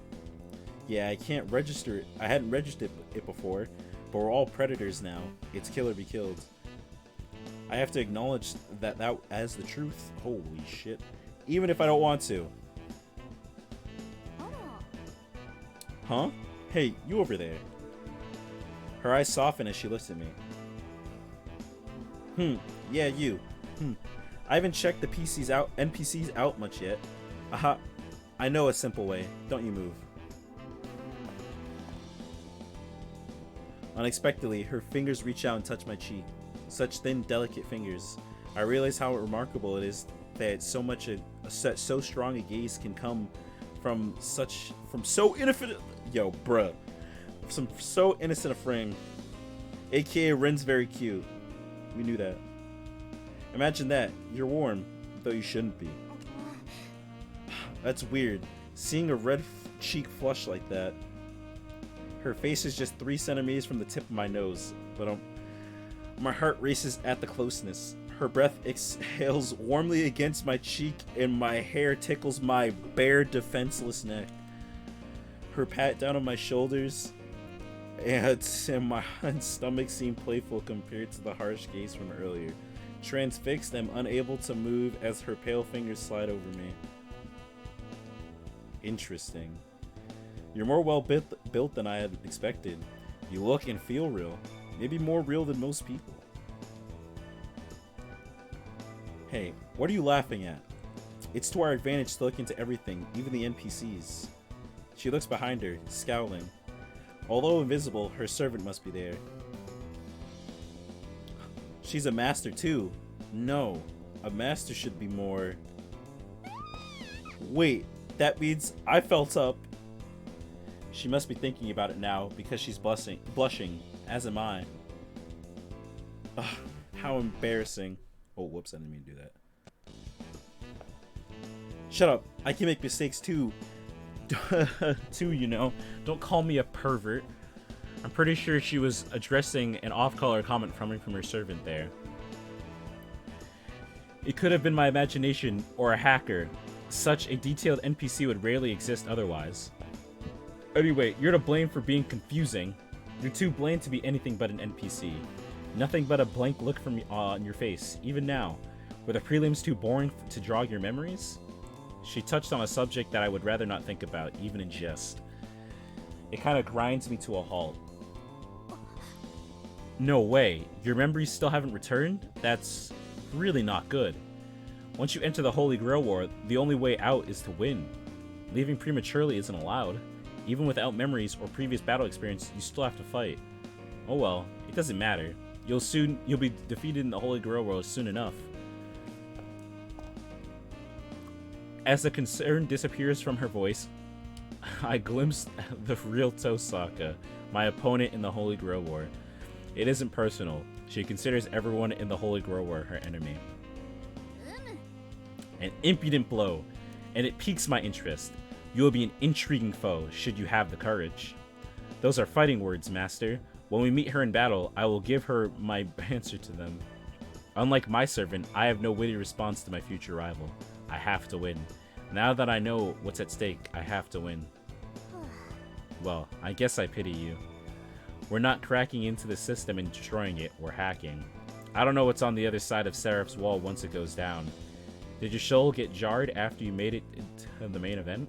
Yeah, I can't register it. I hadn't registered it before, but we're all predators now. It's kill or be killed. I have to acknowledge that as the truth. Holy shit. Even if I don't want to. Huh? Hey, you over there. Her eyes soften as she looks at me. Yeah, you. I haven't checked the NPCs out much yet. Aha. I know a simple way. Don't you move. Unexpectedly, her fingers reach out and touch my cheek. Such thin, delicate fingers. I realize how remarkable it is that so strong a gaze can come from so innocent a frame. AKA Rin's very cute. We knew that. Imagine that. You're warm, though you shouldn't be. That's weird. Seeing a red cheek flush like that. Her face is just 3 centimeters from the tip of my nose, but my heart races at the closeness. Her breath exhales warmly against my cheek, and my hair tickles my bare, defenseless neck. Her pat down on my shoulders and my stomach seem playful compared to the harsh gaze from earlier. Transfixed, I'm unable to move as her pale fingers slide over me. Interesting. You're more well built than I had expected. You look and feel real. Maybe more real than most people. Hey, what are you laughing at? It's to our advantage to look into everything, even the NPCs. She looks behind her, scowling. Although invisible, her servant must be there. She's a master too. No, a master should be more... Wait, that means I felt up. She must be thinking about it now because she's blushing, as am I. Ugh, how embarrassing. Oh, whoops, I didn't mean to do that. Shut up, I can make mistakes too. You know. Don't call me a pervert. I'm pretty sure she was addressing an off-color comment coming from her servant there. It could have been my imagination or a hacker. Such a detailed NPC would rarely exist otherwise. Anyway, you're to blame for being confusing. You're too bland to be anything but an NPC. Nothing but a blank look from on your face, even now. Were the prelims too boring to jog your memories? She touched on a subject that I would rather not think about, even in jest. It kind of grinds me to a halt. No way. Your memories still haven't returned? That's really not good. Once you enter the Holy Grail War, the only way out is to win. Leaving prematurely isn't allowed. Even without memories or previous battle experience, you still have to fight. Oh well, it doesn't matter. You'll be defeated in the Holy Grail War soon enough. As the concern disappears from her voice, I glimpse the real Tosaka, my opponent in the Holy Grail War. It isn't personal. She considers everyone in the Holy Grail War her enemy. An impudent blow, and it piques my interest. You will be an intriguing foe, should you have the courage. Those are fighting words, Master. When we meet her in battle, I will give her my answer to them. Unlike my servant, I have no witty response to my future rival. I have to win. Now that I know what's at stake, I have to win. Well, I guess I pity you. We're not cracking into the system and destroying it, we're hacking. I don't know what's on the other side of Seraph's wall once it goes down. Did your soul get jarred after you made it into the main event?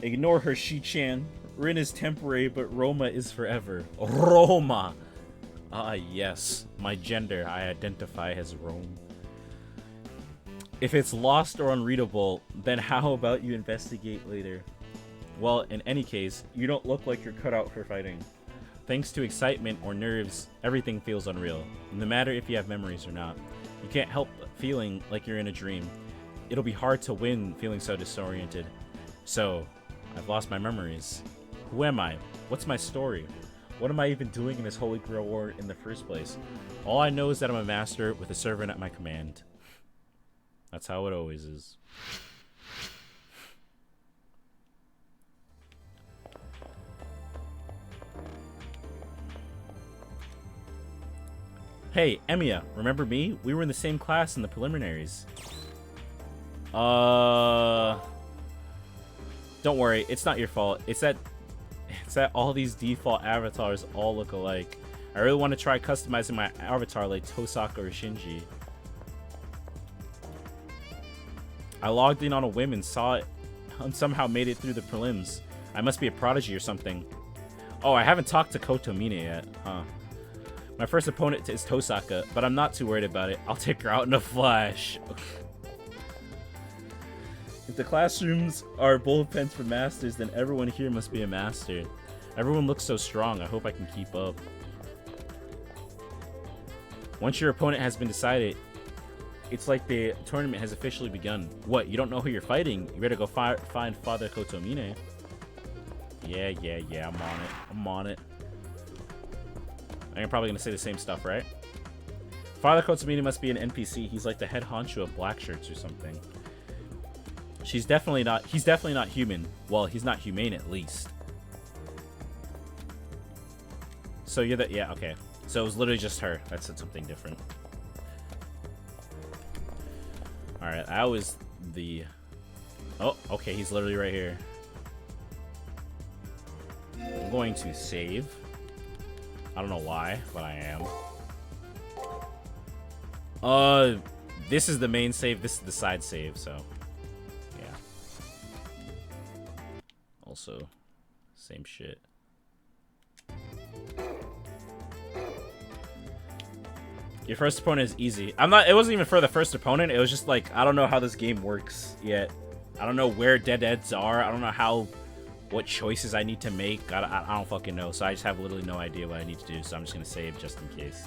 Ignore her, Shi-chan. Rin is temporary, but Roma is forever. Roma! Ah, yes. My gender, I identify as Rome. If it's lost or unreadable, then how about you investigate later? Well, in any case, you don't look like you're cut out for fighting. Thanks to excitement or nerves, everything feels unreal, no matter if you have memories or not. You can't help feeling like you're in a dream. It'll be hard to win feeling so disoriented. So, I've lost my memories. Who am I? What's my story? What am I even doing in this Holy Grail War in the first place? All I know is that I'm a master with a servant at my command. That's how it always is. Hey, Emiya, remember me? We were in the same class in the preliminaries. Don't worry, it's not your fault. It's that all these default avatars all look alike. I really want to try customizing my avatar like Tosaka or Shinji. I logged in on a whim and saw it and somehow made it through the prelims. I must be a prodigy or something. Oh, I haven't talked to Kotomine yet, huh? My first opponent is Tosaka, but I'm not too worried about it. I'll take her out in a flash. If the classrooms are bullet pens for masters, then everyone here must be a master. Everyone looks so strong. I hope I can keep up. Once your opponent has been decided, it's like the tournament has officially begun. What, you don't know who you're fighting? You better go find Father Kotomine. Yeah, I'm on it. I'm probably gonna say the same stuff, right? Father Kotomine must be an NPC. He's like the head honcho of black shirts or something. He's definitely not human. Well, he's not humane at least. So you're the, yeah, okay. So it was literally just her. That said something different. Alright, that was the... Oh, okay, he's literally right here. I'm going to save. I don't know why, but I am. This is the main save, this is the side save, so... Yeah. Also, same shit. Your first opponent is easy. It wasn't even for the first opponent. It was just like, I don't know how this game works yet. I don't know where dead ends are. I don't know what choices I need to make. I don't fucking know. So I just have literally no idea what I need to do. So I'm just going to save just in case.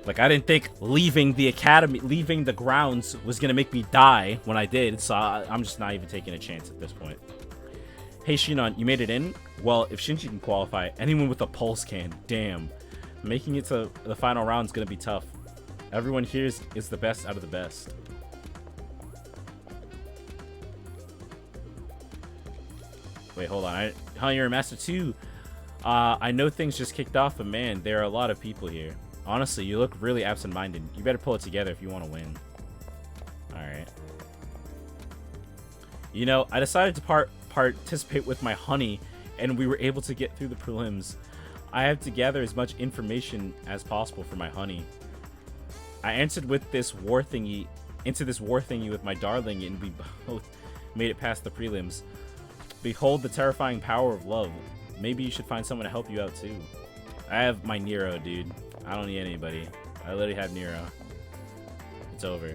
Like, I didn't think leaving the academy, leaving the grounds was going to make me die when I did. So I'm just not even taking a chance at this point. Hey, Shinon, you made it in? Well, if Shinji can qualify, anyone with a pulse can. Damn. Making it to the final round is going to be tough. Everyone here is the best out of the best. Wait, hold on. You're a master too? I know things just kicked off, but man, there are a lot of people here. Honestly, you look really absent-minded. You better pull it together if you want to win. Alright. You know, I decided to participate with my honey, and we were able to get through the prelims. I have to gather as much information as possible for my honey. I entered with this war thingy with my darling, and we both made it past the prelims. Behold the terrifying power of love. Maybe you should find someone to help you out too. I have my Nero, dude. I don't need anybody. I literally have Nero. It's over.